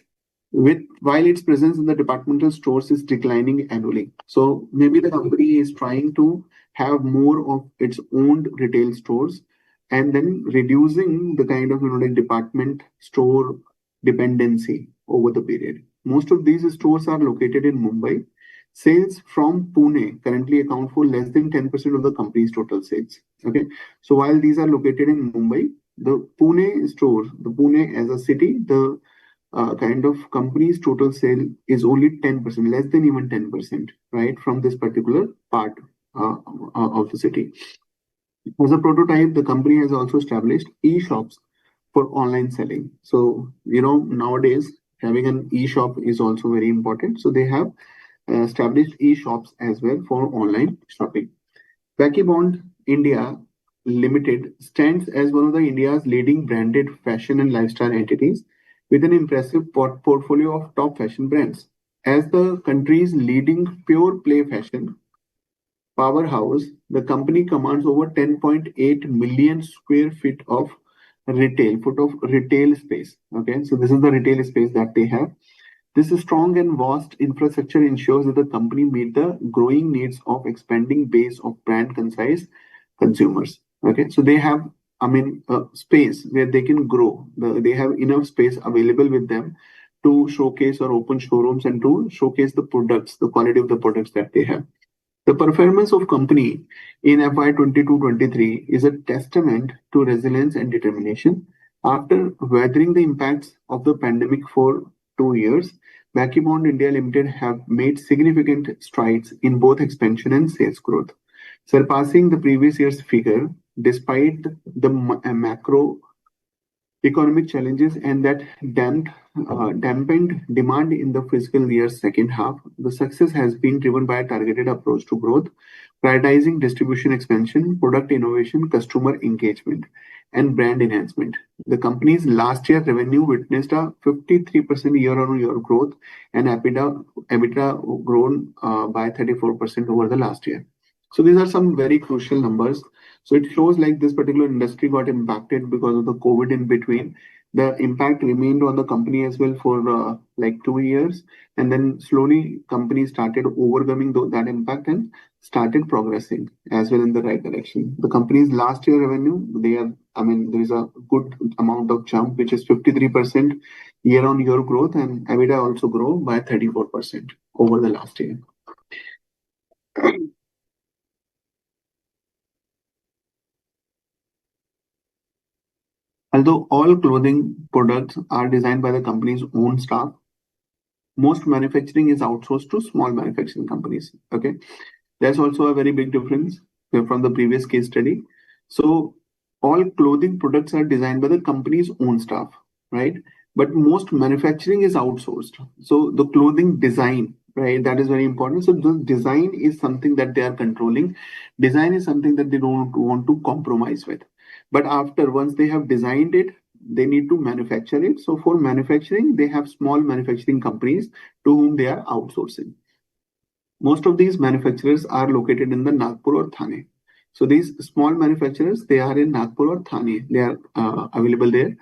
With while its presence in the departmental stores is declining annually. So maybe the company is trying to have more of its own retail stores and then reducing the kind of like department store dependency over the period. Most of these stores are located in Mumbai. Sales from Pune currently account for less than 10% of the company's total sales. Okay. So while these are located in Mumbai, the Pune store, the Pune as a city, the kind of company's total sale is only 10%, less than even 10%, right, from this particular part of the city. As a prototype, the company has also established e-shops for online selling. So, nowadays having an e-shop is also very important. So they have established e-shops as well for online shopping. Baky Bond India Limited stands as one of the India's leading branded fashion and lifestyle entities with an impressive portfolio of top fashion brands. As the country's leading pure play fashion powerhouse, the company commands over 10.8 million square feet of retail space. Okay, so this is the retail space that they have. This strong and vast infrastructure ensures that the company meet the growing needs of expanding base of brand concise consumers. Okay, so they have, space where they can grow. They have enough space available with them to showcase or open showrooms and to showcase the products, the quality of the products that they have. The performance of company in FY 22-23 is a testament to resilience and determination. After weathering the impacts of the pandemic for 2 years, Baky Bond India Limited have made significant strides in both expansion and sales growth, surpassing the previous year's figure despite the macro economic challenges and that dampened demand in the fiscal year's second half. The success has been driven by a targeted approach to growth, prioritizing distribution expansion, product innovation, customer engagement, and brand enhancement. The company's last year revenue witnessed a 53% year-on-year growth and EBITDA grown by 34% over the last year. So these are some very crucial numbers. So it shows like this particular industry got impacted because of the COVID in between. The impact remained on the company as well for like 2 years, and then slowly company started overcoming that impact and started progressing as well in the right direction. The company's last year revenue, there is a good amount of jump, which is 53% year-on-year growth, and EBITDA also grow by 34% over the last year. Although all clothing products are designed by the company's own staff, most manufacturing is outsourced to small manufacturing companies. Okay, that's also a very big difference from the previous case study. So all clothing products are designed by the company's own staff, right? But most manufacturing is outsourced. So the clothing design, right, that is very important. So the design is something that they are controlling. Design is something that they don't want to compromise with. But after once they have designed it, they need to manufacture it. So for manufacturing, they have small manufacturing companies to whom they are outsourcing. Most of these manufacturers are located in the Nagpur or Thane. So these small manufacturers, they are in Nagpur or Thane. They are available there.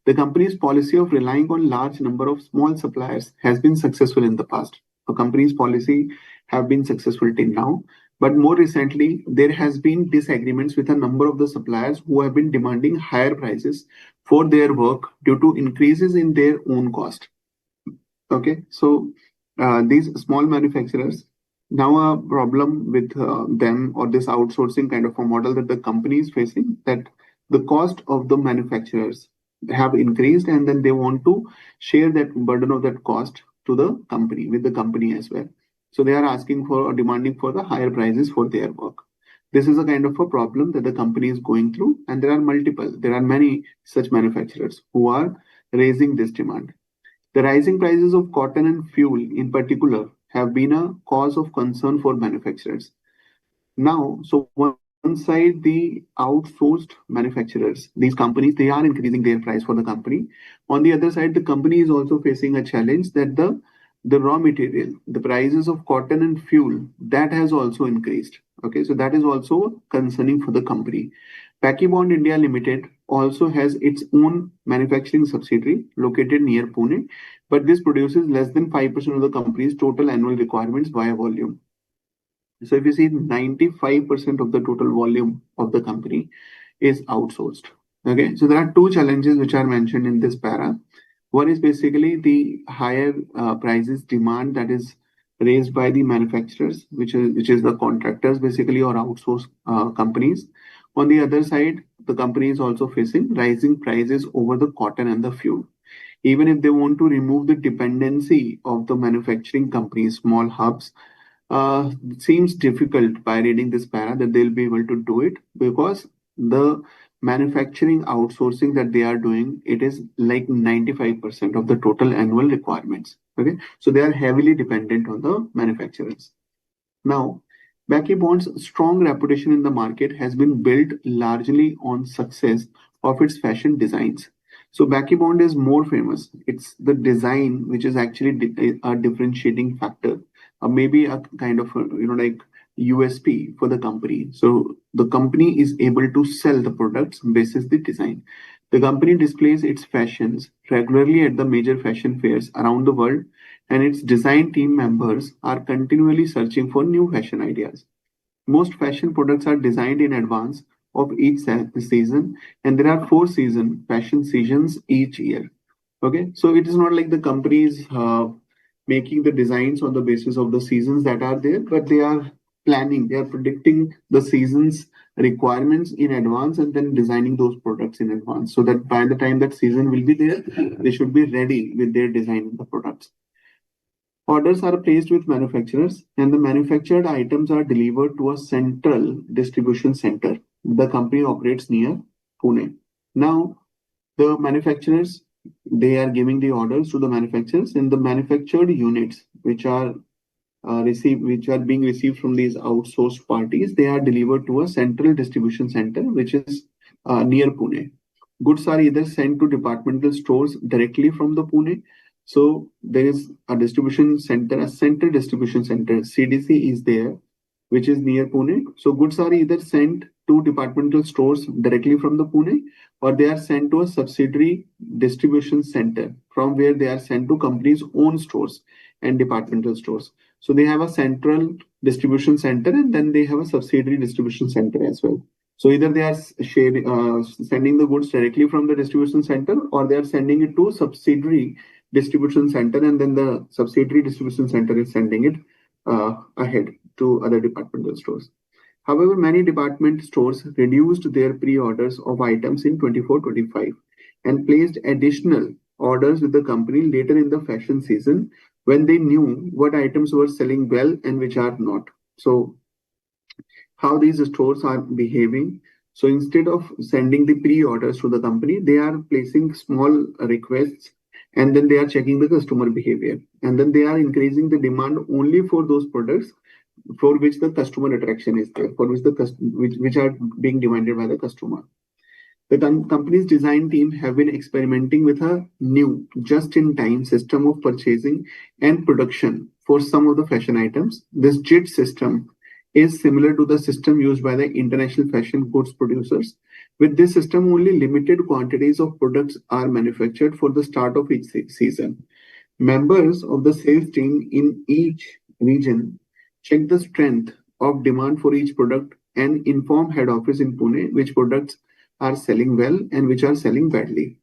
The company's policy of relying on large number of small suppliers has been successful in the past. The company's policy have been successful till now. But more recently, there has been disagreements with a number of the suppliers who have been demanding higher prices for their work due to increases in their own cost. Okay, so these small manufacturers, now a problem with them or this outsourcing kind of a model that the company is facing, that the cost of the manufacturers have increased, and then they want to share that burden of that cost to the company, with the company as well. So they are asking for or demanding for the higher prices for their work. This is a kind of a problem that the company is going through, and there are many such manufacturers who are raising this demand. The rising prices of cotton and fuel in particular have been a cause of concern for manufacturers. Now, so one side, the outsourced manufacturers, these companies, they are increasing their price for the company. On the other side, the company is also facing a challenge that the raw material, the prices of cotton and fuel, that has also increased. Okay, so that is also concerning for the company. Baky Bond India Limited also has its own manufacturing subsidiary located near Pune, but this produces less than 5% of the company's total annual requirements via volume. So if you see, 95% of the total volume of the company is outsourced. Okay, so there are two challenges which are mentioned in this para. One is basically the higher prices demand that is raised by the manufacturers, which is the contractors basically, or outsourced companies. On the other side, the company is also facing rising prices over the cotton and the fuel. Even if they want to remove the dependency of the manufacturing companies, small hubs, it seems difficult by reading this para that they'll be able to do it, because the manufacturing outsourcing that they are doing, it is like 95% of the total annual requirements. Okay, so they are heavily dependent on the manufacturers. Now, Baky Bond's strong reputation in the market has been built largely on success of its fashion designs. So Baky Bond is more famous. It's the design which is actually a differentiating factor, maybe a kind of like USP for the company. So the company is able to sell the products basis the design. The company displays its fashions regularly at the major fashion fairs around the world, and its design team members are continually searching for new fashion ideas. Most fashion products are designed in advance of each season, and there are 4 fashion seasons each year. Okay, so it is not like the companies making the designs on the basis of the seasons that are there, but they are planning, they are predicting the seasons requirements in advance and then designing those products in advance, so that by the time that season will be there, they should be ready with their design of the products. Orders are placed with manufacturers, and the manufactured items are delivered to a central distribution center. The company operates near Pune. Now, the manufacturers, they are giving the orders to the manufacturers, and the manufactured units which are being received from these outsourced parties, they are delivered to a central distribution center which is near Pune. Goods are either sent to departmental stores directly from the Pune. So there is a distribution center, a central distribution center, CDC is there, which is near Pune. So goods are either sent to departmental stores directly from the Pune, or they are sent to a subsidiary distribution center from where they are sent to companies' own stores and departmental stores. So they have a central distribution center and then they have a subsidiary distribution center as well. So either they are sending the goods directly from the distribution center, or they are sending it to subsidiary distribution center, and then the subsidiary distribution center is sending it ahead to other departmental stores. However, many department stores reduced their pre-orders of items in 24-25 and placed additional orders with the company later in the fashion season when they knew what items were selling well and which are not. So how these stores are behaving. So instead of sending the pre-orders to the company, they are placing small requests, and then they are checking the customer behavior. And then they are increasing the demand only for those products for which the customer attraction is there, for which which are being demanded by the customer. The company's design team have been experimenting with a new just-in-time system of purchasing and production for some of the fashion items. This JIT system is similar to the system used by the international fashion goods producers. With this system, only limited quantities of products are manufactured for the start of each season. Members of the sales team in each region check the strength of demand for each product and inform head office in Pune which products are selling well and which are selling badly.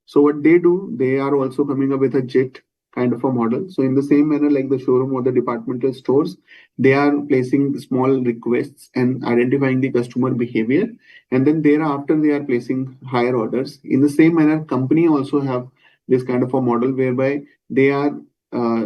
So what they do, they are also coming up with a JIT kind of a model. So in the same manner like the showroom or the departmental stores, they are placing small requests and identifying the customer behavior, and then thereafter they are placing higher orders. In the same manner, company also have this kind of a model whereby they are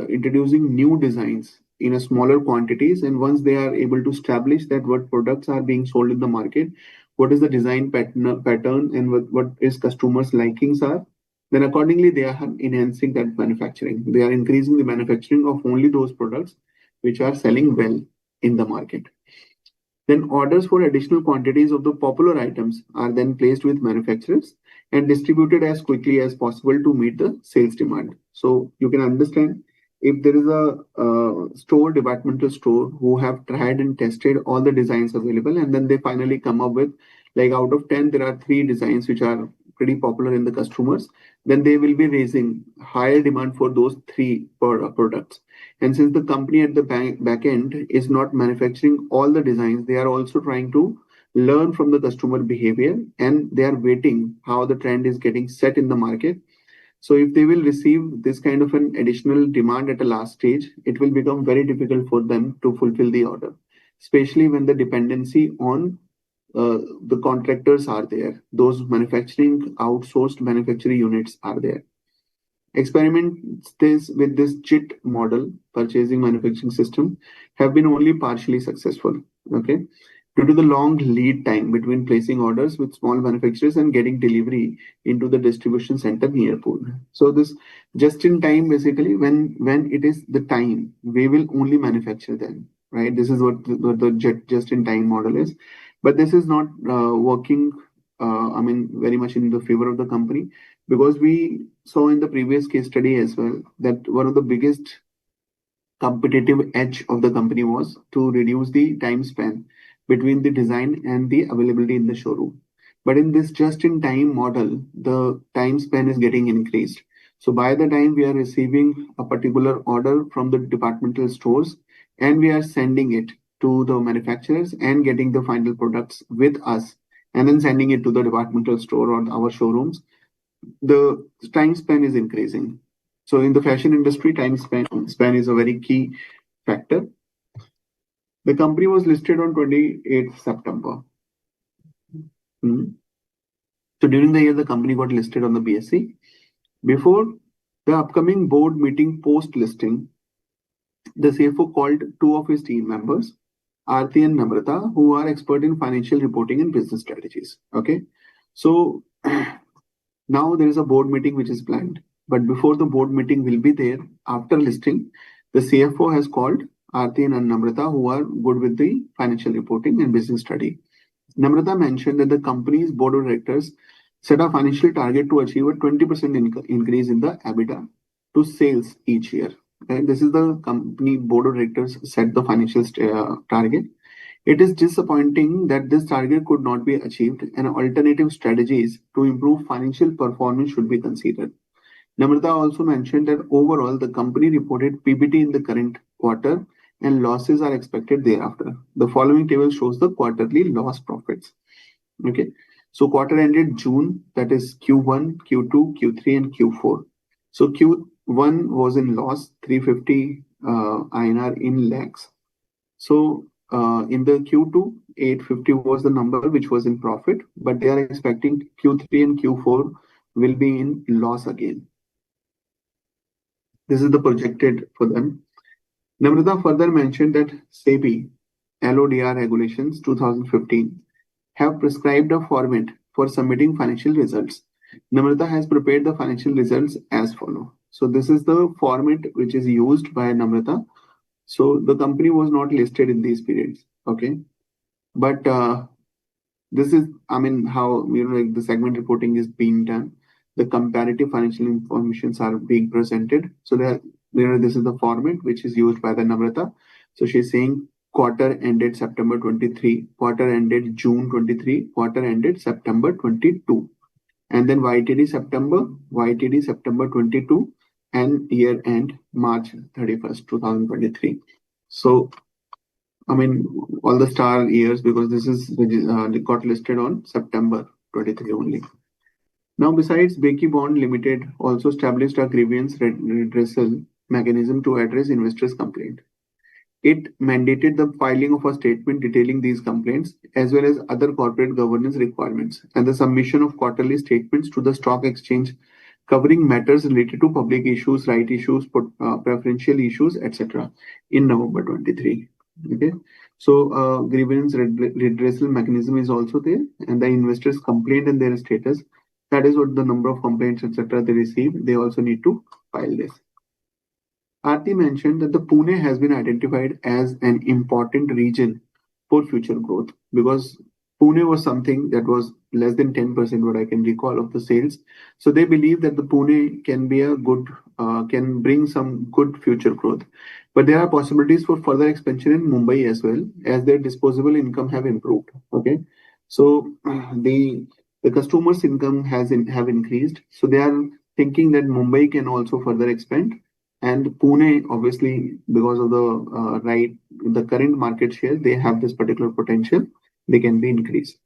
introducing new designs in a smaller quantities, and once they are able to establish that what products are being sold in the market, what is the design pattern and what is customers likings are, then accordingly they are enhancing that manufacturing. They are increasing the manufacturing of only those products which are selling well in the market. Then orders for additional quantities of the popular items are then placed with manufacturers and distributed as quickly as possible to meet the sales demand. So you can understand, if there is a store, departmental store, who have tried and tested all the designs available, and then they finally come up with, like, out of 10 there are 3 designs which are pretty popular in the customers, then they will be raising higher demand for those 3 products. And since the company at the back end is not manufacturing all the designs, they are also trying to learn from the customer behavior, and they are waiting how the trend is getting set in the market. So if they will receive this kind of an additional demand at a last stage, it will become very difficult for them to fulfill the order, especially when the dependency on the contractors are there. Those manufacturing outsourced manufacturing units are there. Experiments with this JIT model, purchasing manufacturing system, have been only partially successful. Okay, due to the long lead time between placing orders with small manufacturers and getting delivery into the distribution center near Pune. So this just in time, basically, when it is the time, we will only manufacture them. Right. This is what the just in time model is, but this is not working. I mean, very much in the favor of the company, because we saw in the previous case study as well that one of the biggest competitive edge of the company was to reduce the time span between the design and the availability in the showroom. But in this just-in-time model, the time span is getting increased. So by the time we are receiving a particular order from the departmental stores and we are sending it to the manufacturers and getting the final products with us and then sending it to the departmental store or our showrooms, the time span is increasing. So in the fashion industry, time span is a very key factor. The company was listed on 28th September. So during the year, the company got listed on the BSE. Before the upcoming board meeting post-listing, the CFO called 2 of his team members, Aarti and Namrata, who are expert in financial reporting and business strategies. Okay, so now there is a board meeting which is planned. But before the board meeting will be there, after listing, the CFO has called Aarti and Namrata, who are good with the financial reporting and business study. Namrata mentioned that the company's board of directors set a financial target to achieve a 20% increase in the EBITDA to sales each year. Okay? This is the company board of directors set the financial target. It is disappointing that this target could not be achieved, and alternative strategies to improve financial performance should be considered. Namrata also mentioned that overall the company reported PBT in the current quarter and losses are expected thereafter. The following table shows the quarterly loss profits. Okay, so quarter ended June, that is Q1, Q2, Q3, and Q4. So Q1 was in loss, 350 INR in lakhs. So in the Q2, 850 was the number which was in profit, but they are expecting Q3 and Q4 will be in loss again. This is the projected for them. Namrata further mentioned that SEBI LODR regulations 2015 have prescribed a format for submitting financial results. Namrata has prepared the financial results as follow. So this is the format which is used by Namrata. So the company was not listed in these periods. Okay, but this is, I mean, how like the segment reporting is being done. The comparative financial informations are being presented. So this is the format which is used by the Namrata. So she's saying quarter ended September 23, quarter ended June 23, quarter ended September 22, and then YTD September 22, and year end March 31st, 2023. So I mean, all the star years, because this is got listed on September 23 only. Now, besides, Baky Bond Limited also established a grievance redressal mechanism to address investors' complaint. It mandated the filing of a statement detailing these complaints, as well as other corporate governance requirements, and the submission of quarterly statements to the stock exchange covering matters related to public issues, right issues, preferential issues, etc. in November 23. Okay, so grievance redressal mechanism is also there, and the investors' complaint and their status. That is what the number of complaints, etc. they receive. They also need to file this. Aarti mentioned that the Pune has been identified as an important region for future growth, because Pune was something that was less than 10%, what I can recall, of the sales. So they believe that the Pune can be a good, can bring some good future growth. But there are possibilities for further expansion in Mumbai as well, as their disposable income have improved. Okay, so the customers' income have increased. So they are thinking that Mumbai can also further expand. And Pune, obviously, because of the current market share, they have this particular potential. They can be increased.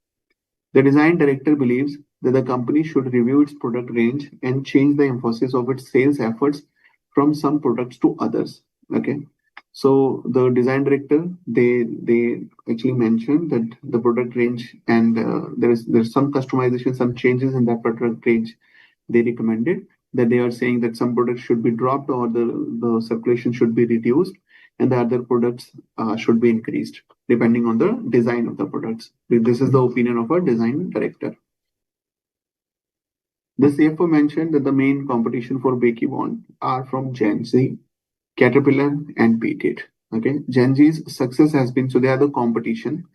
The design director believes that the company should review its product range and change the emphasis of its sales efforts from some products to others. Okay, so the design director they actually mentioned that the product range, and there's some customization, some changes in that product range. They recommended that they are saying that some products should be dropped, or the circulation should be reduced, and the other products should be increased depending on the design of the products. This is the opinion of a design director. The CFO mentioned that the main competition for Baky Bond are from Gen Z, Caterpillar, and Beat It. Okay, Gen Z's success has been, so they are the competition.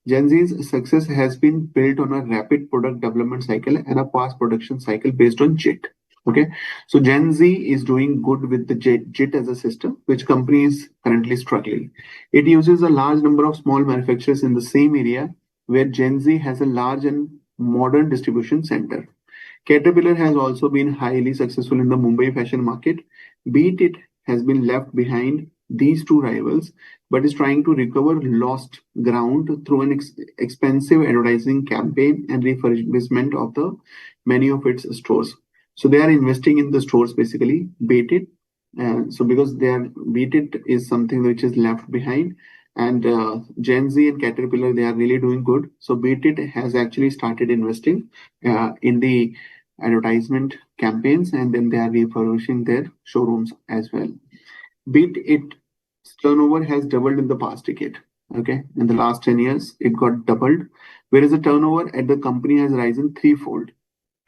Gen Z's success has been built on a rapid product development cycle and a fast production cycle based on JIT. Okay, so Gen Z is doing good with the JIT as a system, which company is currently struggling. It uses a large number of small manufacturers in the same area where Gen Z has a large and modern distribution center. Caterpillar has also been highly successful in the Mumbai fashion market. Beat It has been left behind these two rivals, but is trying to recover lost ground through an expensive advertising campaign and refurbishment of the many of its stores. So they are investing in the stores basically. Beat It, so because Beat It is something which is left behind, and Gen Z and Caterpillar, they are really doing good. So Beat It has actually started investing in the advertisement campaigns, and then they are refurbishing their showrooms as well. Beat It turnover has doubled in the past decade. Okay, in the last 10 years, it got doubled, whereas the turnover at the company has risen threefold.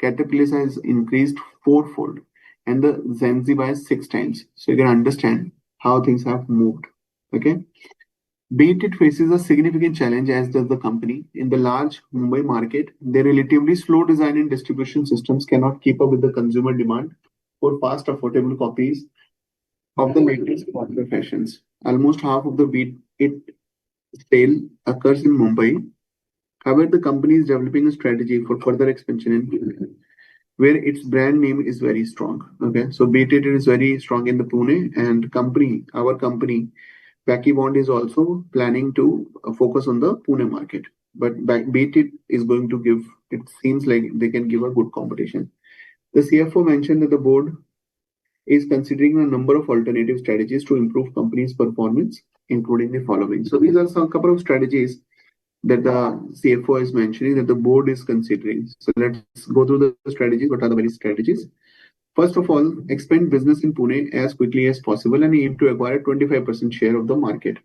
Caterpillar has increased fourfold, and the Gen Z by 6 times. So you can understand how things have moved. Okay, Beat It faces a significant challenge, as does the company. In the large Mumbai market, their relatively slow design and distribution systems cannot keep up with the consumer demand for fast, affordable copies of the latest popular fashions. Almost half of the Beat It sale occurs in Mumbai. However, the company is developing a strategy for further expansion in Pune, where its brand name is very strong. Okay, so BT is very strong in the Pune, and our company, Baky Bond is also planning to focus on the Pune market. But BT is going to give. It seems like they can give a good competition. The CFO mentioned that the board is considering a number of alternative strategies to improve company's performance, including the following. So these are some couple of strategies that the CFO is mentioning that the board is considering. So let's go through the strategies. What are the various strategies? First of all, expand business in Pune as quickly as possible and aim to acquire 25% share of the market.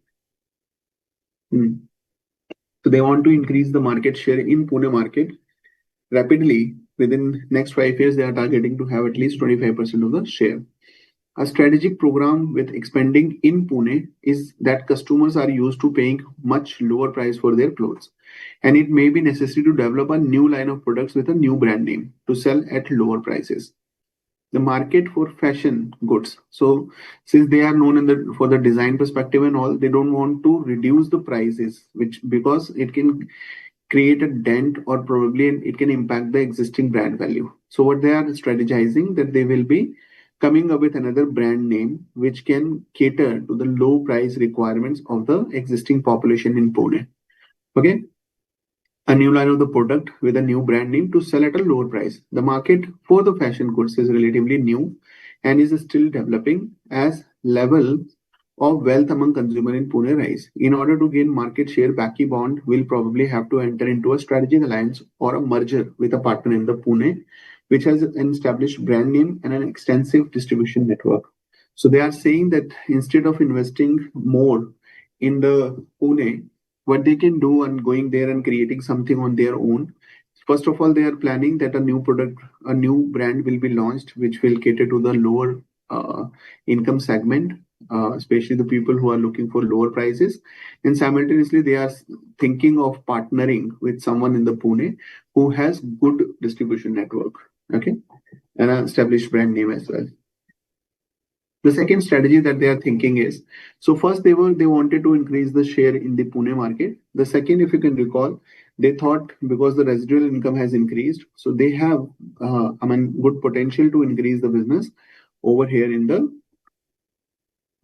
So they want to increase the market share in Pune market rapidly. Within next 5 years, they are targeting to have at least 25% of the share. A strategic program with expanding in Pune is that customers are used to paying much lower price for their clothes, and it may be necessary to develop a new line of products with a new brand name to sell at lower prices. The market for fashion goods. So since they are known for the design perspective and all, they don't want to reduce the prices, which because it can create a dent or probably it can impact the existing brand value. So what they are strategizing that they will be coming up with another brand name which can cater to the low price requirements of the existing population in Pune. Okay, a new line of the product with a new brand name to sell at a lower price. The market for the fashion goods is relatively new and is still developing as level of wealth among consumer in Pune rise. In order to gain market share, Baky Bond will probably have to enter into a strategic alliance or a merger with a partner in the Pune, which has an established brand name and an extensive distribution network. So they are saying that instead of investing more in the Pune, what they can do and going there and creating something on their own. First of all, they are planning that a new brand will be launched, which will cater to the lower income segment, especially the people who are looking for lower prices. And simultaneously, they are thinking of partnering with someone in the Pune who has good distribution network, okay, and an established brand name as well. The second strategy that they are thinking is, so first they wanted to increase the share in the Pune market. The second, if you can recall, they thought because the residual income has increased, so they have good potential to increase the business over here in the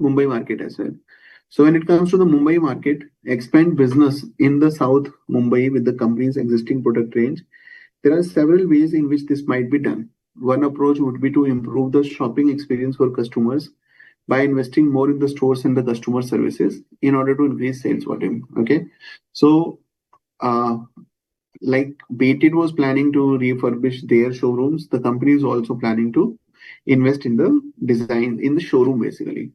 Mumbai market as well. So when it comes to the Mumbai market, expand business in the South Mumbai with the company's existing product range. There are several ways in which this might be done. One approach would be to improve the shopping experience for customers by investing more in the stores and the customer services in order to increase sales volume. Okay, so like Baited was planning to refurbish their showrooms, the company is also planning to invest in the design in the showroom basically.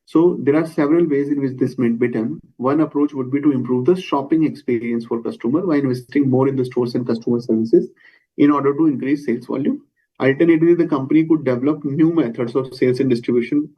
So there are several ways in which this might be done. One approach would be to improve the shopping experience for customer by investing more in the stores and customer services in order to increase sales volume. Alternatively, the company could develop new methods of sales and distribution,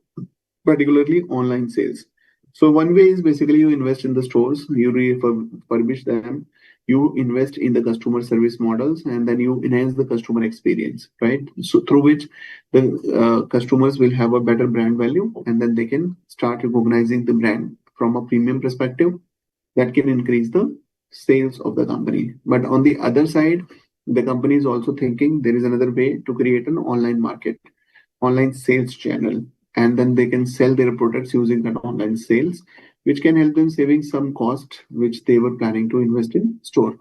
particularly online sales. So one way is basically you invest in the stores, you refurbish them, you invest in the customer service models, and then you enhance the customer experience, right? So through which the customers will have a better brand value, and then they can start recognizing the brand from a premium perspective that can increase the sales of the company. But on the other side, the company is also thinking there is another way to create an online market, online sales channel, and then they can sell their products using that online sales, which can help them saving some cost which they were planning to invest in store.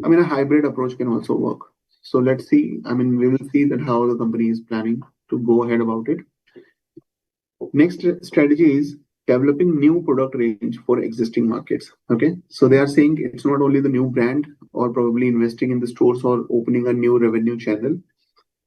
I mean, a hybrid approach can also work. So let's see. I mean, we will see that how the company is planning to go ahead about it. Next strategy is developing new product range for existing markets. Okay, so they are saying it's not only the new brand or probably investing in the stores or opening a new revenue channel,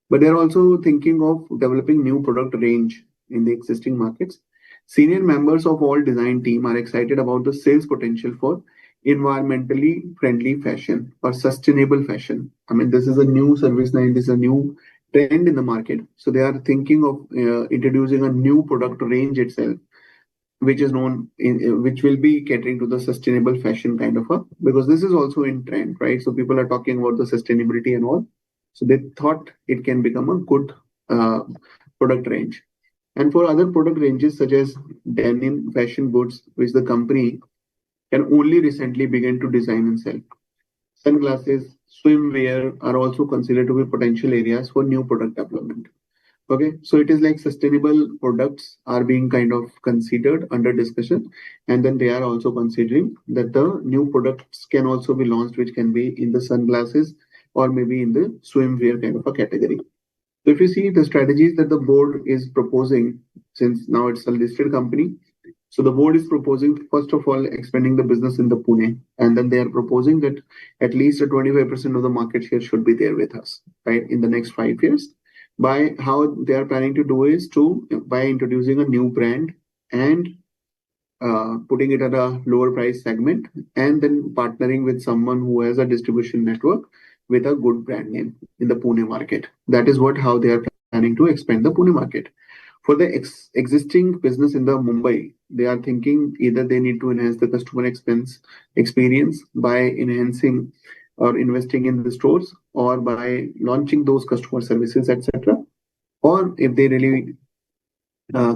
but they're also thinking of developing new product range in the existing markets. Senior members of all design team are excited about the sales potential for environmentally friendly fashion or sustainable fashion. I mean, this is a new service line, this is a new trend in the market. So they are thinking of introducing a new product range itself, which is which will be catering to the sustainable fashion kind of because this is also in trend, right? So people are talking about the sustainability and all. So they thought it can become a good product range. And for other product ranges such as denim fashion goods, which the company can only recently begin to design and sell. Sunglasses, swimwear are also considered to be potential areas for new product development. Okay, so it is like sustainable products are being kind of considered under discussion, and then they are also considering that the new products can also be launched, which can be in the sunglasses or maybe in the swimwear kind of a category. So if you see the strategies that the board is proposing, since now it's a listed company, so the board is proposing, first of all, expanding the business in the Pune, and then they are proposing that at least a 25% of the market share should be there with us, right, in the next 5 years. By how they are planning to do is to by introducing a new brand and putting it at a lower price segment, and then partnering with someone who has a distribution network with a good brand name in the Pune market. That is what how they are planning to expand the Pune market. For the existing business in the Mumbai, they are thinking either they need to enhance the customer expense experience by enhancing or investing in the stores or by launching those customer services, etc. Or if they really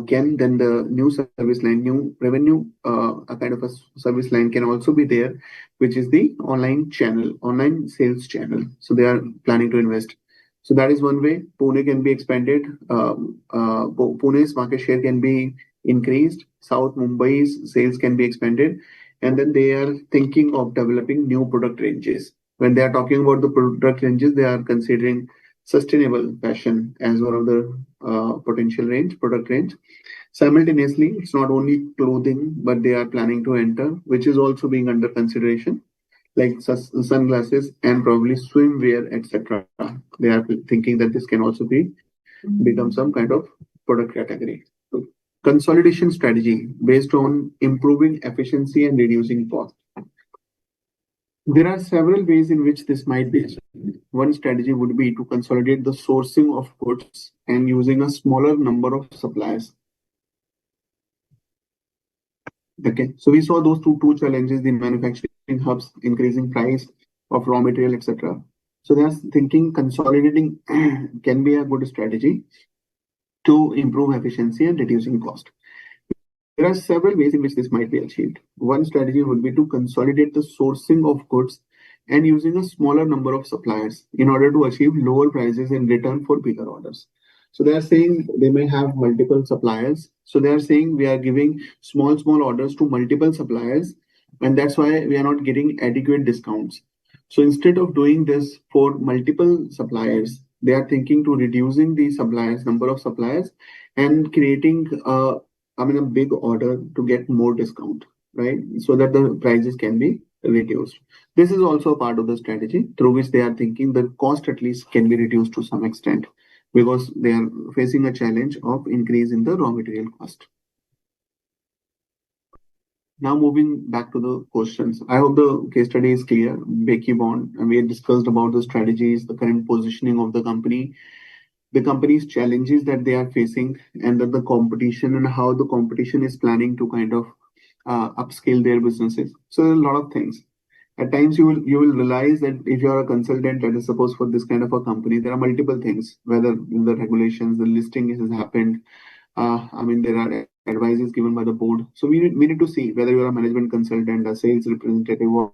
can, then the new service line, new revenue, a kind of a service line can also be there, which is the online channel, online sales channel. So they are planning to invest. So that is one way Pune can be expanded. Pune's market share can be increased. South Mumbai's sales can be expanded. And then they are thinking of developing new product ranges. When they are talking about the product ranges, they are considering sustainable fashion as one of the potential product range. Simultaneously, it's not only clothing, but they are planning to enter, which is also being under consideration, like sunglasses and probably swimwear, etc. They are thinking that this can also be become some kind of product category. So, consolidation strategy based on improving efficiency and reducing cost. There are several ways in which this might be achieved. One strategy would be to consolidate the sourcing of goods and using a smaller number of suppliers. Okay, so we saw those two challenges: the manufacturing hubs, increasing price of raw material, etc. So they're thinking consolidating can be a good strategy to improve efficiency and reducing cost. There are several ways in which this might be achieved. One strategy would be to consolidate the sourcing of goods and using a smaller number of suppliers in order to achieve lower prices in return for bigger orders. So they are saying they may have multiple suppliers. So they are saying we are giving small orders to multiple suppliers, and that's why we are not getting adequate discounts. So instead of doing this for multiple suppliers, they are thinking to reducing the suppliers, number of suppliers, and creating a big order to get more discount, right? So that the prices can be reduced. This is also a part of the strategy through which they are thinking the cost at least can be reduced to some extent because they are facing a challenge of increase in the raw material cost. Now moving back to the questions. I hope the case study is clear. Baky Bond, and we had discussed about the strategies, the current positioning of the company's challenges that they are facing, and that the competition and how the competition is planning to kind of upscale their businesses. So there are a lot of things. At times you will realize that if you are a consultant, let us suppose for this kind of a company, there are multiple things, whether in the regulations, the listing has happened. There are advices given by the board. So we need to see whether you are a management consultant, a sales representative, or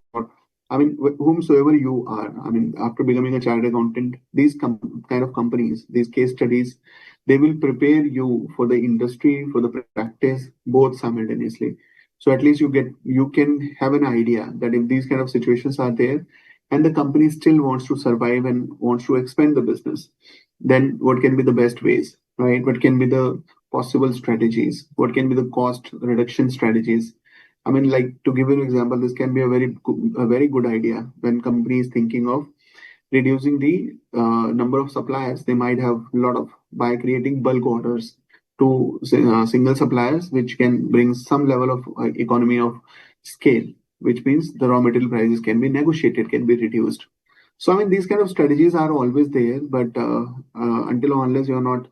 whomsoever you are. After becoming a chartered accountant, these kind of companies, these case studies, they will prepare you for the industry, for the practice, both simultaneously. So at least you can have an idea that if these kind of situations are there, and the company still wants to survive and wants to expand the business, then what can be the best ways, right? What can be the possible strategies? What can be the cost reduction strategies? Like to give you an example, this can be a very good idea when company is thinking of reducing the number of suppliers. They might have a lot of by creating bulk orders to single suppliers, which can bring some level of economy of scale, which means the raw material prices can be negotiated, can be reduced. So these kind of strategies are always there, but until or unless you are not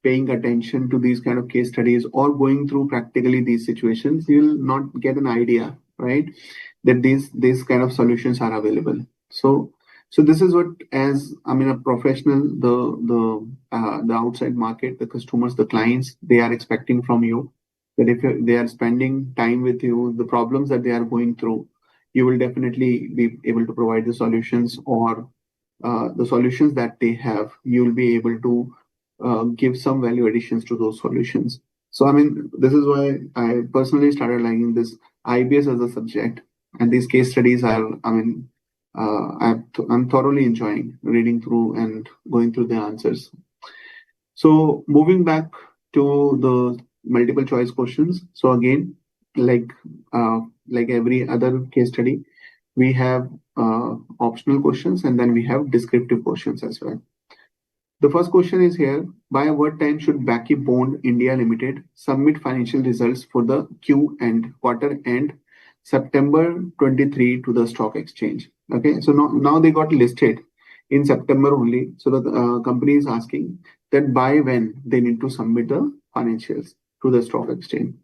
paying attention to these kind of case studies or going through practically these situations, you'll not get an idea, right? That these kind of solutions are available. So this is what, as a professional, the outside market, the customers, the clients, they are expecting from you. that if they are spending time with you, the problems that they are going through, you will definitely be able to provide the solutions, or the solutions that they have, you will be able to give some value additions to those solutions. So, I mean, this is why I personally started liking this IBS as a subject, and these case studies are, I mean, I'm thoroughly enjoying reading through and going through the answers. So, moving back to the multiple choice questions. So again, like like every other case study, we have optional questions, and then we have descriptive questions as well. The first question is here: by what time should Baky Bond India Limited submit financial results for the quarter end September 23 to the stock exchange? Okay, so now they got listed in September only. So the company is asking that by when they need to submit the financials to the stock exchange.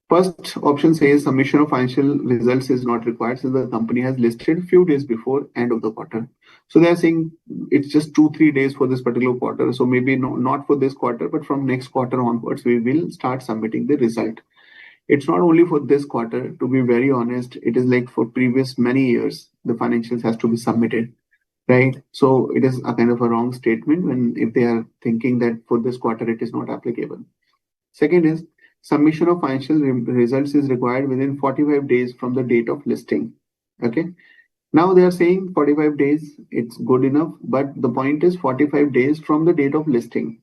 First option says submission of financial results is not required since the company has listed few days before end of the quarter. So they are saying it's just 2-3 days for this particular quarter. So maybe not for this quarter, but from next quarter onwards, we will start submitting the result. It's not only for this quarter. To be very honest, it is like for previous many years, the financials has to be submitted, right? So it is a kind of a wrong statement when if they are thinking that for this quarter it is not applicable. Second is submission of financial results is required within 45 days from the date of listing. Okay. Now they are saying 45 days, it's good enough, but the point is 45 days from the date of listing,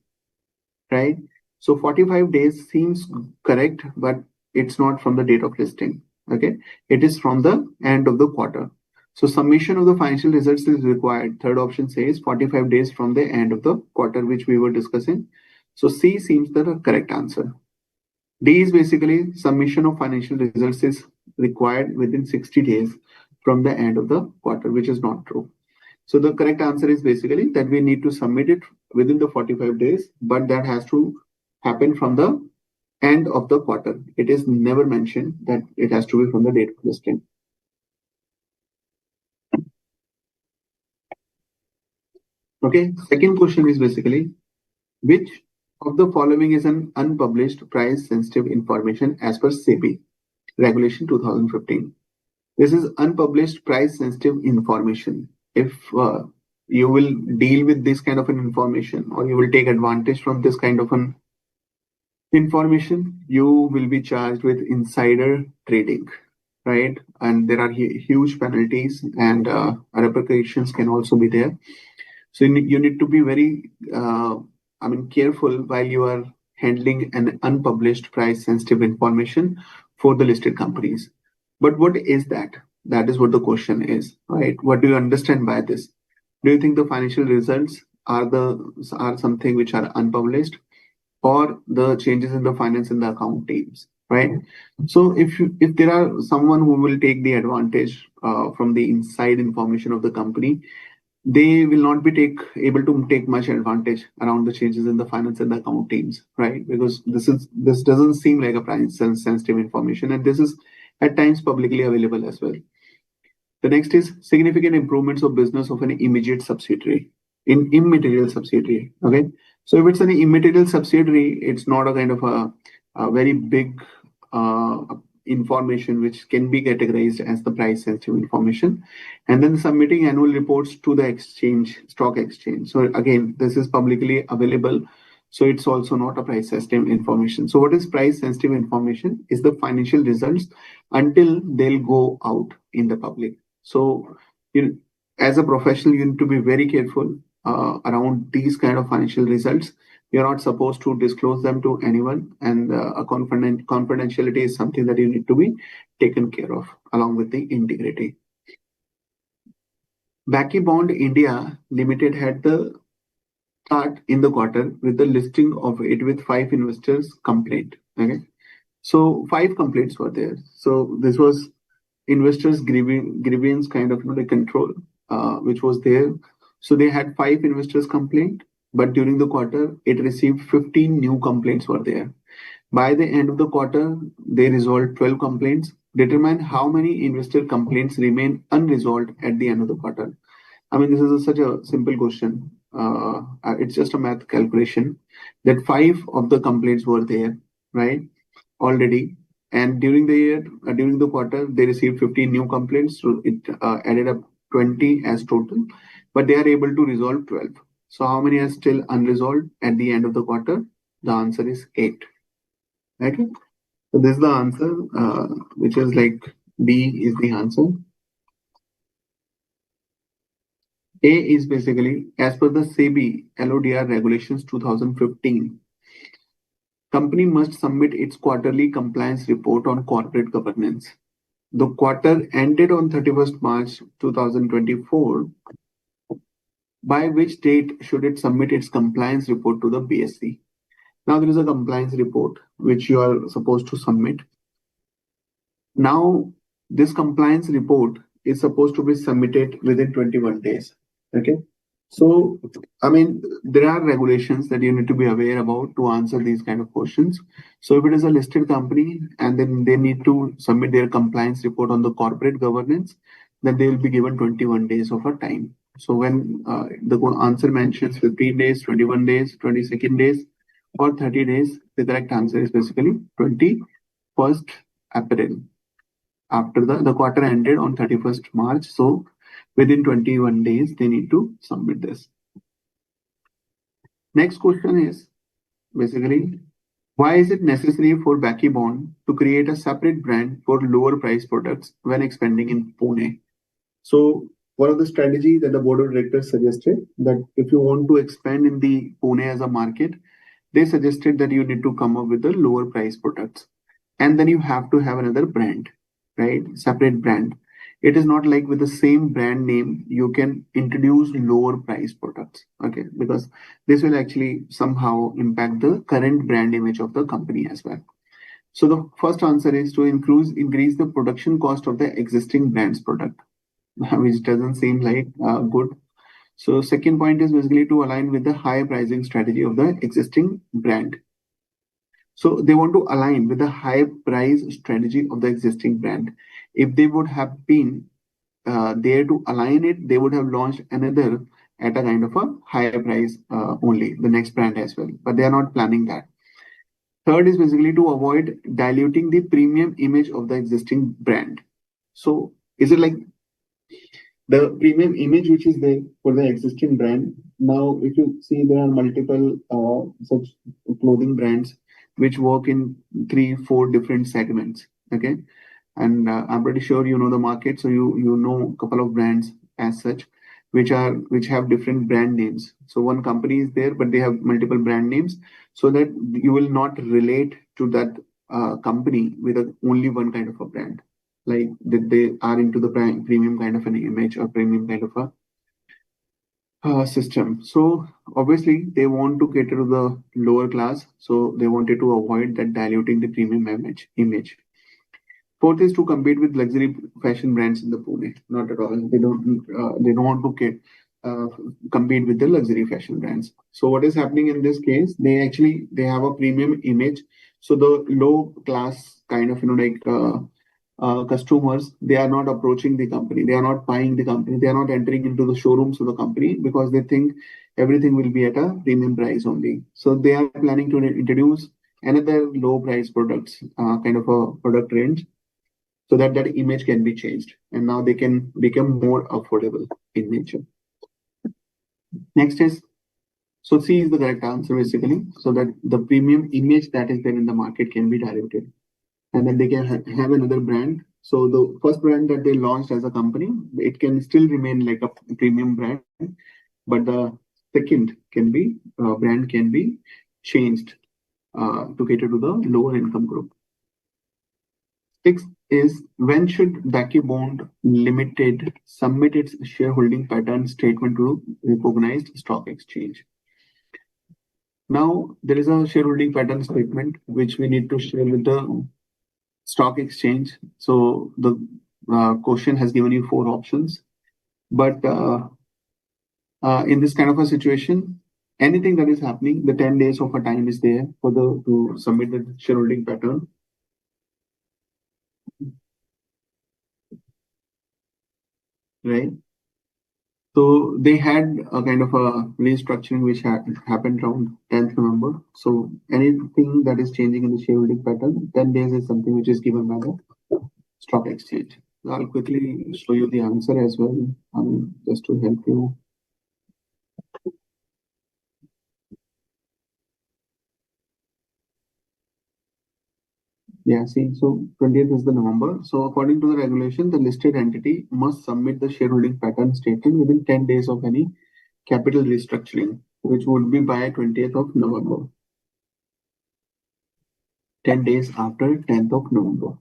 right? So 45 days seems correct, but it's not from the date of listing. Okay. It is from the end of the quarter. So submission of the financial results is required. Third option says 45 days from the end of the quarter, which we were discussing. So C seems the correct answer. D is basically submission of financial results is required within 60 days from the end of the quarter, which is not true. So the correct answer is basically that we need to submit it within the 45 days, but that has to happen from the end of the quarter. It is never mentioned that it has to be from the date of listing. Okay, second question is basically, which of the following is an unpublished price sensitive information as per SEBI regulation 2015? This is unpublished price sensitive information. If you will deal with this kind of an information, or you will take advantage from this kind of an information, you will be charged with insider trading, right? And there are huge penalties, and repercussions can also be there. So you need to be very, careful while you are handling an unpublished price sensitive information for the listed companies. But what is that? That is what the question is, right? What do you understand by this? Do you think the financial results are something which are unpublished, or the changes in the finance and the account teams, right? So if there are someone who will take the advantage from the inside information of the company, they will not be able to take much advantage around the changes in the finance and the account teams, right? Because this doesn't seem like a price sensitive information, and this is at times publicly available as well. The next is significant improvements of business of an immaterial subsidiary. Okay, so if it's an immaterial subsidiary, it's not a kind of a very big information which can be categorized as the price sensitive information, and then submitting annual reports to the stock exchange. So again, this is publicly available, so it's also not a price sensitive information. So what is price sensitive information? Is the financial results until they'll go out in the public. So as a professional, you need to be very careful around these kind of financial results. You're not supposed to disclose them to anyone, and confidentiality is something that you need to be taken care of along with the integrity. Baky Bond India Limited had the start in the quarter with the listing of it with 5 investors complaint. Okay, so 5 complaints were there. So this was investors grievance kind of control which was there. So they had 5 investors complaint, but during the quarter, it received 15 new complaints were there. By the end of the quarter, they resolved 12 complaints. Determine how many investor complaints remain unresolved at the end of the quarter. I mean, this is such a simple question. It's just a math calculation that 5 of the complaints were there, right? already. And during the year, during the quarter, they received 15 new complaints. So it added up 20 as total, but they are able to resolve 12. So how many are still unresolved at the end of the quarter? The answer is 8. Okay. So this is the answer, which is like B is the answer. A is basically as per the SEBI LODR regulations 2015. Company must submit its quarterly compliance report on corporate governance. The quarter ended on 31st March 2024. By which date should it submit its compliance report to the BSE? Now there is a compliance report which you are supposed to submit. Now this compliance report is supposed to be submitted within 21 days. Okay. So, I mean, there are regulations that you need to be aware about to answer these kind of questions. So, if it is a listed company and then they need to submit their compliance report on the corporate governance, then they will be given 21 days of a time. So, when the answer mentions 15 days, 21 days, 22nd days, or 30 days, the correct answer is basically 21st April. After the quarter ended on 31st March. So, within 21 days, they need to submit this. Next question is basically, why is it necessary for Baky Bond to create a separate brand for lower price products when expanding in Pune? So, one of the strategies that the board of directors suggested that if you want to expand in the Pune as a market, they suggested that you need to come up with the lower price products. And then you have to have another brand, right? Separate brand. It is not like with the same brand name, you can introduce lower price products, okay? Because this will actually somehow impact the current brand image of the company as well. So the first answer is to increase the production cost of the existing brand's product, which doesn't seem like good. So second point is basically to align with the high pricing strategy of the existing brand. So they want to align with the high price strategy of the existing brand. If they would have been there to align it, they would have launched another at a kind of a higher price only, the next brand as well. But they are not planning that. Third is basically to avoid diluting the premium image of the existing brand. So is it like the premium image which is there for the existing brand? Now, if you see, there are multiple such clothing brands which work in 3-4 different segments. Okay, and I'm pretty sure you know the market, so you know a couple of brands as such, which have different brand names. So one company is there, but they have multiple brand names, so that you will not relate to that company with only one kind of a brand, like that they are into the premium kind of an image or premium kind of a system. So obviously they want to cater to the lower class, so they wanted to avoid that diluting the premium image. Fourth is to compete with luxury fashion brands in the Pune. Not at all. They don't want to compete with the luxury fashion brands. So what is happening in this case? They have a premium image. So the low class kind of customers, they are not approaching the company. They are not buying the company. They are not entering into the showrooms of the company because they think everything will be at a premium price only. So they are planning to introduce another low price products, kind of a product range, so that image can be changed and now they can become more affordable in nature. Next is, so C is the correct answer basically, so that the premium image that is there in the market can be diluted and then they can have another brand. So the first brand that they launched as a company, it can still remain like a premium brand, but the second brand can be changed to cater to the lower income group. Sixth is, when should Baky Bond Limited submit its shareholding pattern statement to recognized stock exchange? Now, there is a shareholding pattern statement which we need to share with the stock exchange. So the question has given you 4 options, but in this kind of a situation, anything that is happening, the 10 days of a time is there for to submit the shareholding pattern. Right? So they had a kind of a restructuring which happened around 10th November. So anything that is changing in the shareholding pattern, 10 days is something which is given by the stock exchange. So I'll quickly show you the answer as well, just to help you. Yeah, see, so 20th is the November. So according to the regulation, the listed entity must submit the shareholding pattern statement within 10 days of any capital restructuring, which would be by 20th of November, 10 days after 10th of November.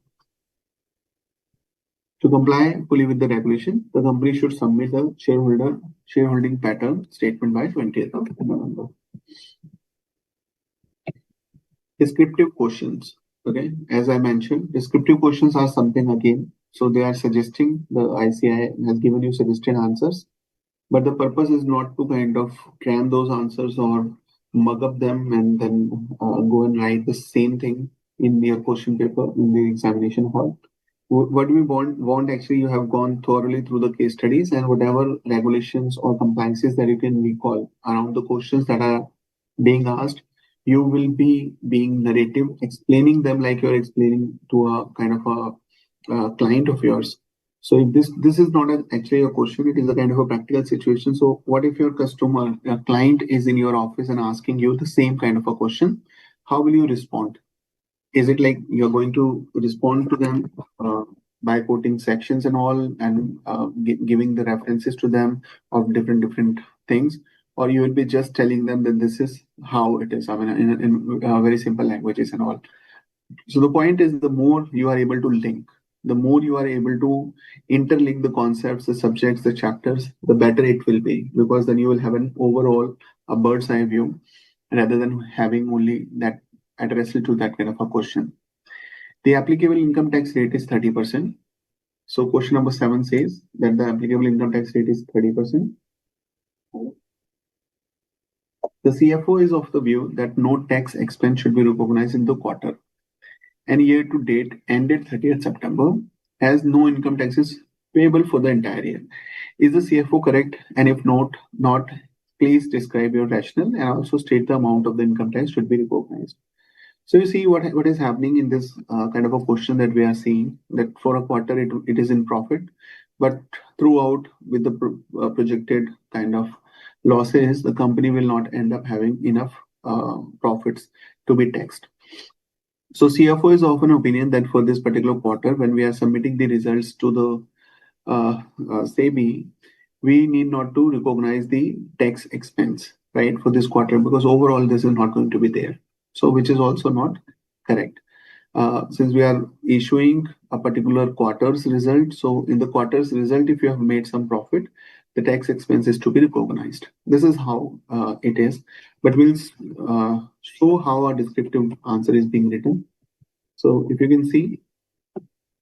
To comply fully with the regulation, the company should submit the shareholding pattern statement by 20th of November. Descriptive questions. Okay, as I mentioned, descriptive questions are something again. So they are suggesting, the ICAI has given you suggested answers, but the purpose is not to kind of cram those answers or mug up them and then go and write the same thing in your question paper in the examination hall. What we want actually, you have gone thoroughly through the case studies and whatever regulations or compliances that you can recall around the questions that are being asked, you will be being narrative, explaining them like you're explaining to a kind of a client of yours. So if this is not actually a question, it is a kind of a practical situation. So what if your customer, your client is in your office and asking you the same kind of a question? How will you respond? Is it like you're going to respond to them by quoting sections and all and giving the references to them of different things, or you will be just telling them that this is how it is, I mean, in very simple languages and all. So the point is, the more you are able to link, the more you are able to interlink the concepts, the subjects, the chapters, the better it will be, because then you will have an overall a bird's eye view rather than having only that addressed to that kind of a question. The applicable income tax rate is 30%. So question number 7 says that the applicable income tax rate is 30%. The CFO is of the view that no tax expense should be recognized in the quarter and year to date ended 30th September, as no income tax is payable for the entire year. Is the CFO correct? And if not, please describe your rationale and also state the amount of the income tax should be recognized. So you see what is happening in this kind of a question that we are seeing, that for a quarter it is in profit, but throughout with the projected kind of losses, the company will not end up having enough profits to be taxed. So CFO is of an opinion that for this particular quarter, when we are submitting the results to the SEBI, we need not to recognize the tax expense, right, for this quarter, because overall this is not going to be there. So which is also not correct. Since we are issuing a particular quarter's result, so in the quarter's result, if you have made some profit, the tax expense is to be recognized. This is how it is, but we'll show how a descriptive answer is being written. So if you can see,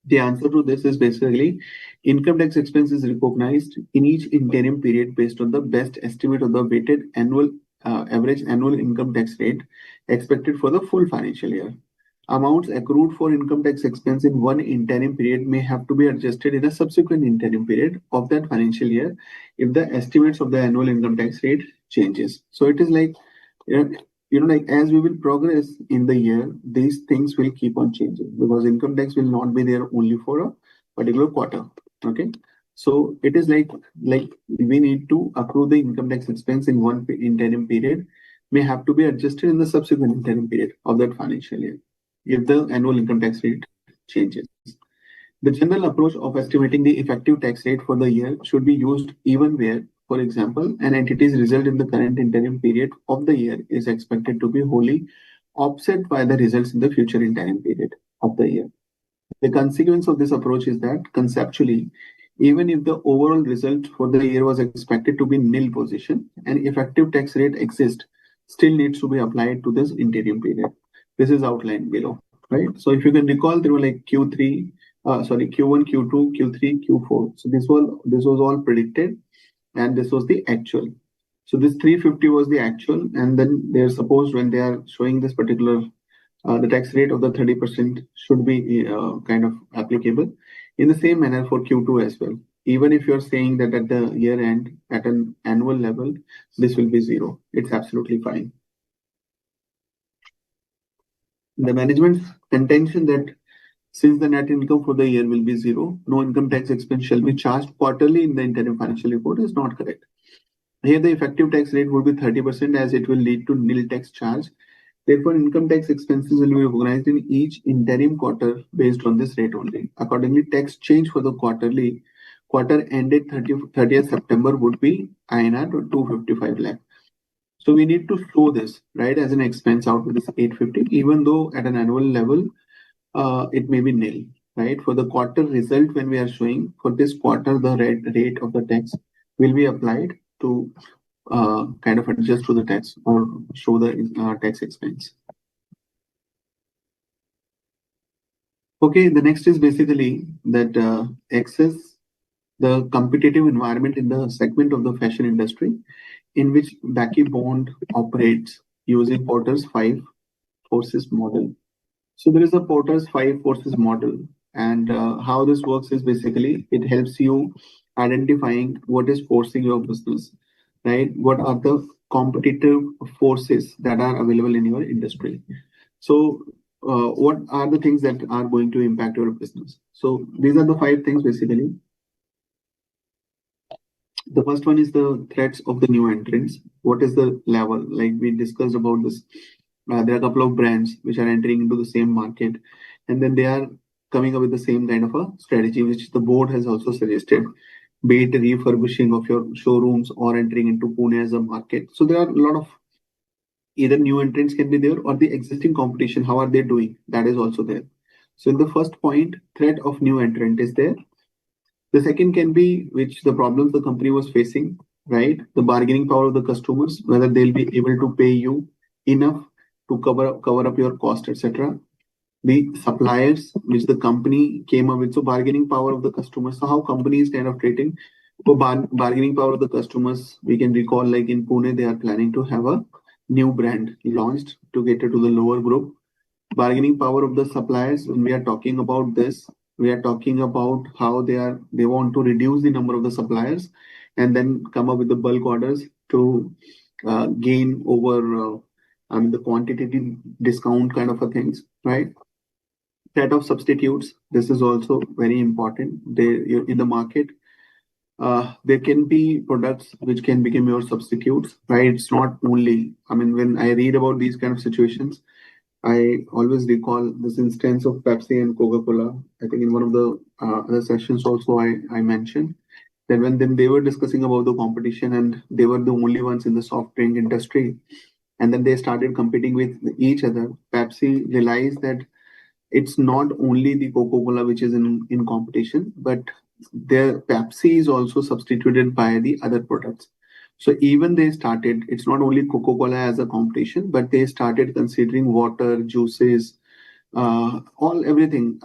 the answer to this is basically income tax expense is recognized in each interim period based on the best estimate of the weighted annual average annual income tax rate expected for the full financial year. Amounts accrued for income tax expense in one interim period may have to be adjusted in a subsequent interim period of that financial year if the estimates of the annual income tax rate changes. So it is like, like as we will progress in the year, these things will keep on changing because income tax will not be there only for a particular quarter. Okay. So it is like we need to accrue the income tax expense in one interim period may have to be adjusted in the subsequent interim period of that financial year if the annual income tax rate changes. The general approach of estimating the effective tax rate for the year should be used even where, for example, an entity's result in the current interim period of the year is expected to be wholly offset by the results in the future interim period of the year. The consequence of this approach is that conceptually, even if the overall result for the year was expected to be nil position, an effective tax rate exists, still needs to be applied to this interim period. This is outlined below, right? So if you can recall, there were like Q1, Q2, Q3, Q4. So this was all predicted, and this was the actual. So this 350 was the actual, and then they're supposed when they are showing this particular the tax rate of the 30% should be kind of applicable in the same manner for Q2 as well. Even if you're saying that at the year end, at an annual level, this will be zero. It's absolutely fine. The management's contention that since the net income for the year will be zero, no income tax expense shall be charged quarterly in the interim financial report is not correct. Here, the effective tax rate would be 30% as it will lead to nil tax charge. Therefore, income tax expenses will be recognized in each interim quarter based on this rate only. Accordingly, tax change for the quarter ended 30th September would be INR 255 lakh. So we need to show this, right, as an expense out with this 850, even though at an annual level, it may be nil, right? For the quarter result, when we are showing for this quarter, the rate of the tax will be applied to kind of adjust to the tax or show the tax expense. Okay, the next is basically that access the competitive environment in the segment of the fashion industry in which Baky Bond operates using Porter's 5 forces model. So there is a Porter's 5 forces model, and how this works is basically it helps you identifying what is forcing your business, right? What are the competitive forces that are available in your industry? So what are the things that are going to impact your business? So these are the 5 things basically. The first one is the threats of the new entrants. What is the level? Like we discussed about this. There are a couple of brands which are entering into the same market, and then they are coming up with the same kind of a strategy, which the board has also suggested, be it refurbishing of your showrooms or entering into Pune as a market. So there are a lot of either new entrants can be there or the existing competition. How are they doing? That is also there. So in the first point, threat of new entrant is there. The second can be which the problems the company was facing, right? The bargaining power of the customers, whether they'll be able to pay you enough to cover up your cost, etc. The suppliers which the company came up with, so bargaining power of the customers. So how company is kind of treating for bargaining power of the customers. We can recall like in Pune, they are planning to have a new brand launched to cater to the lower group. Bargaining power of the suppliers, when we are talking about this, we are talking about how they want to reduce the number of the suppliers and then come up with the bulk orders to gain over the quantitative discount kind of a things, right? Threat of substitutes, this is also very important. In the market, there can be products which can become your substitutes, right? It's not only, when I read about these kind of situations, I always recall this instance of Pepsi and Coca-Cola. I think in one of the other sessions also I mentioned that when then they were discussing about the competition and they were the only ones in the soft drink industry, and then they started competing with each other. Pepsi realized that it's not only the Coca-Cola which is in competition, but their Pepsi is also substituted by the other products. So even they started, it's not only Coca-Cola as a competition, but they started considering water, juices, everything.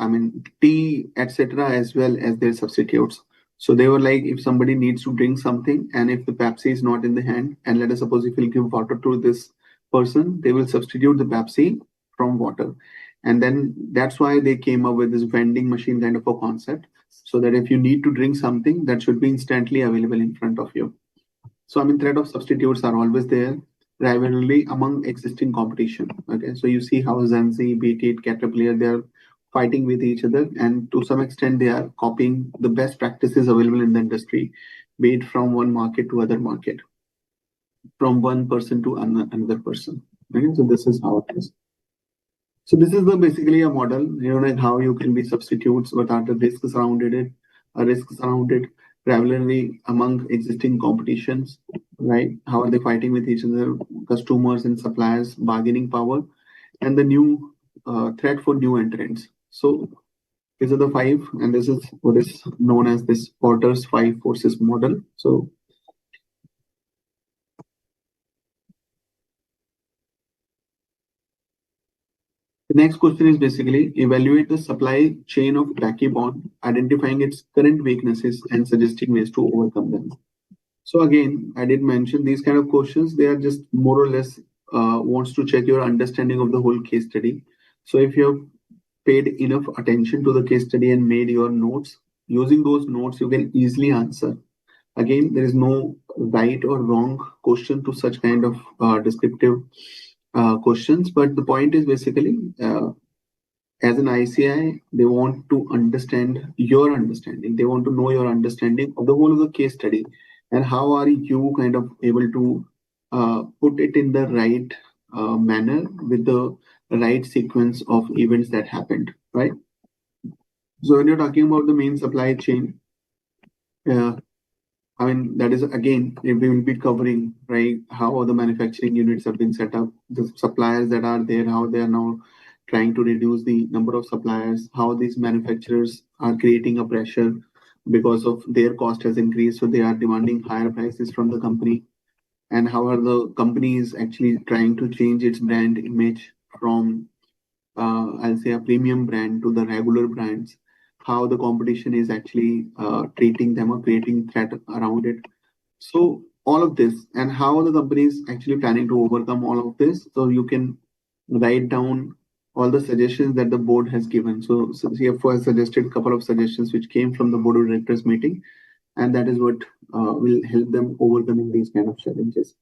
Tea, etc., as well as their substitutes. So they were like, if somebody needs to drink something, and if the Pepsi is not in the hand, and let us suppose if we'll give water to this person, they will substitute the Pepsi from water. And then that's why they came up with this vending machine kind of a concept, so that if you need to drink something, that should be instantly available in front of you. So threat of substitutes are always there, rivalry among existing competition. Okay, so you see how Zanzi, BT, Caterpillar, they're fighting with each other, and to some extent they are copying the best practices available in the industry, be it from one market to other market, from one person to another person. Okay, so this is how it is. So this is basically a model, like how you can be substitutes, what are the risks surrounded it, risks surrounded rivalry among existing competitions, right? How are they fighting with each other, customers and suppliers, bargaining power, and the new threat for new entrants. So these are the 5, and this is what is known as this Porter's 5 forces model. So the next question is basically evaluate the supply chain of Baky Bond, identifying its current weaknesses and suggesting ways to overcome them. So again, I did mention these kind of questions. They are just more or less wants to check your understanding of the whole case study. So if you have paid enough attention to the case study and made your notes, using those notes, you can easily answer. Again, there is no right or wrong question to such kind of descriptive questions. But the point is basically, as an ICI, they want to understand your understanding. They want to know your understanding of the whole of the case study, and how are you kind of able to put it in the right manner with the right sequence of events that happened, right? So when you're talking about the main supply chain, uh, I mean, that is again, we will be covering, right, how the manufacturing units have been set up, the suppliers that are there, how they are now trying to reduce the number of suppliers, how these manufacturers are creating a pressure because of their cost has increased, so they are demanding higher prices from the company, and how are the companies actually trying to change its brand image from, I'll say, a premium brand to the regular brands, how the competition is actually treating them or creating threat around it. So all of this, and how the company is actually planning to overcome all of this. So you can write down all the suggestions that the board has given. So CFO has suggested a couple of suggestions which came from the board of directors meeting, and that is what will help them overcoming these kind of challenges.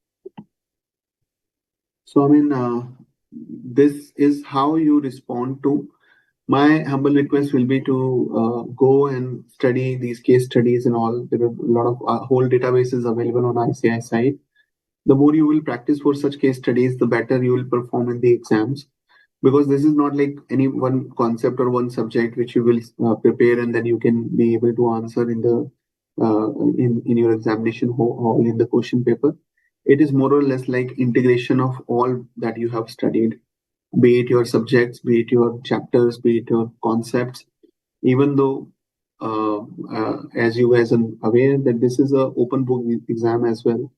So I mean, this is how you respond to. My humble request will be to go and study these case studies and all. There are a lot of whole databases available on ICAI site. The more you will practice for such case studies, the better you will perform in the exams. Because this is not like any one concept or one subject which you will prepare and then you can be able to answer in the in your examination hall in the question paper. It is more or less like integration of all that you have studied, be it your subjects, be it your chapters, be it your concepts. Even though, as you guys are aware, that this is a open book exam as well.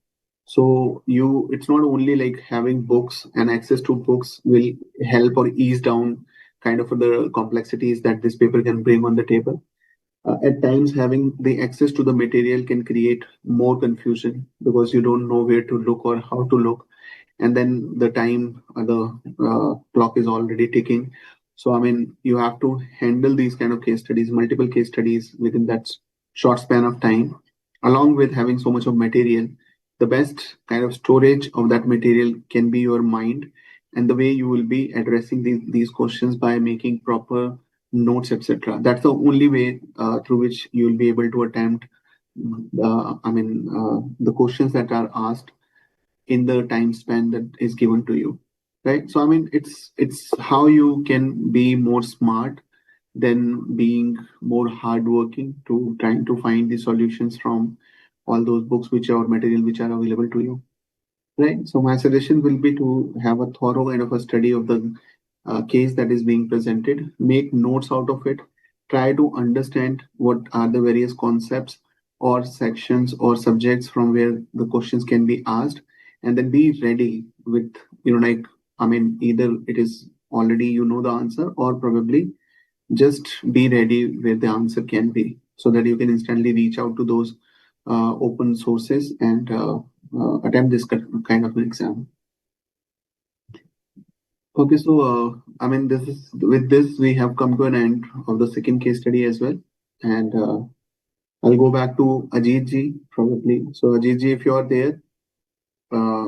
So it's not only like having books and access to books will help or ease down kind of the complexities that this paper can bring on the table. At times, having the access to the material can create more confusion because you don't know where to look or how to look, and then the time the clock is already ticking. So I mean, you have to handle these kind of case studies, multiple case studies within that short span of time, along with having so much of material. The best kind of storage of that material can be your mind, and the way you will be addressing these questions by making proper notes, etc. That's the only way through which you will be able to attempt the questions that are asked in the time span that is given to you, right? So I mean, it's how you can be more smart than being more hardworking to trying to find the solutions from all those books which are material which are available to you, right? So my suggestion will be to have a thorough kind of a study of the case that is being presented, make notes out of it, try to understand what are the various concepts or sections or subjects from where the questions can be asked, and then be ready with, like, I mean, either it is already the answer, or probably just be ready where the answer can be, so that you can instantly reach out to those open sources and attempt this kind of an exam. Okay, so I mean, this is with this we have come to an end of the second case study as well, and I'll go back to Ajit ji probably. So Ajit ji, if you are there,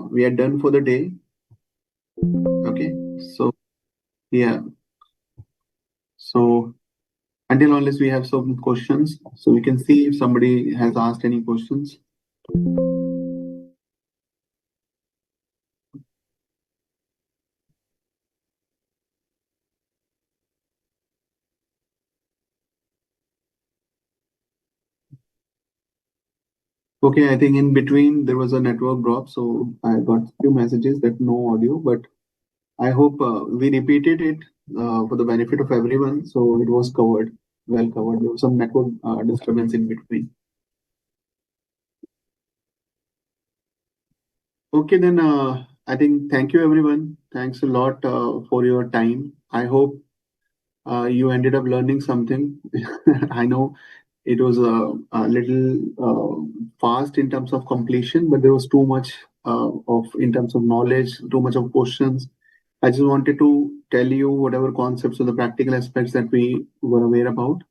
we are done for the day. Okay, so yeah, so until unless we have some questions, so we can see if somebody has asked any questions. Okay, I think in between there was a network drop, so I got few messages that no audio, but I hope we repeated it for the benefit of everyone, so it was covered, well covered. There was some network disturbance in between. Okay, then I think thank you everyone. Thanks a lot for your time. I hope you ended up learning something. I know it was a little fast in terms of completion, but there was too much of in terms of knowledge, too much of questions. I just wanted to tell you whatever concepts or the practical aspects that we were aware about.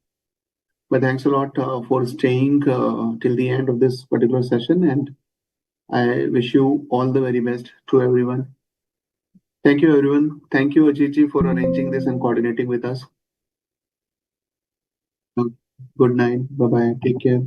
But thanks a lot for staying till the end of this particular session, and I wish you all the very best to everyone. Thank you, everyone. Thank you, Ajit for arranging this and coordinating with us. Good night. Bye bye. Take care.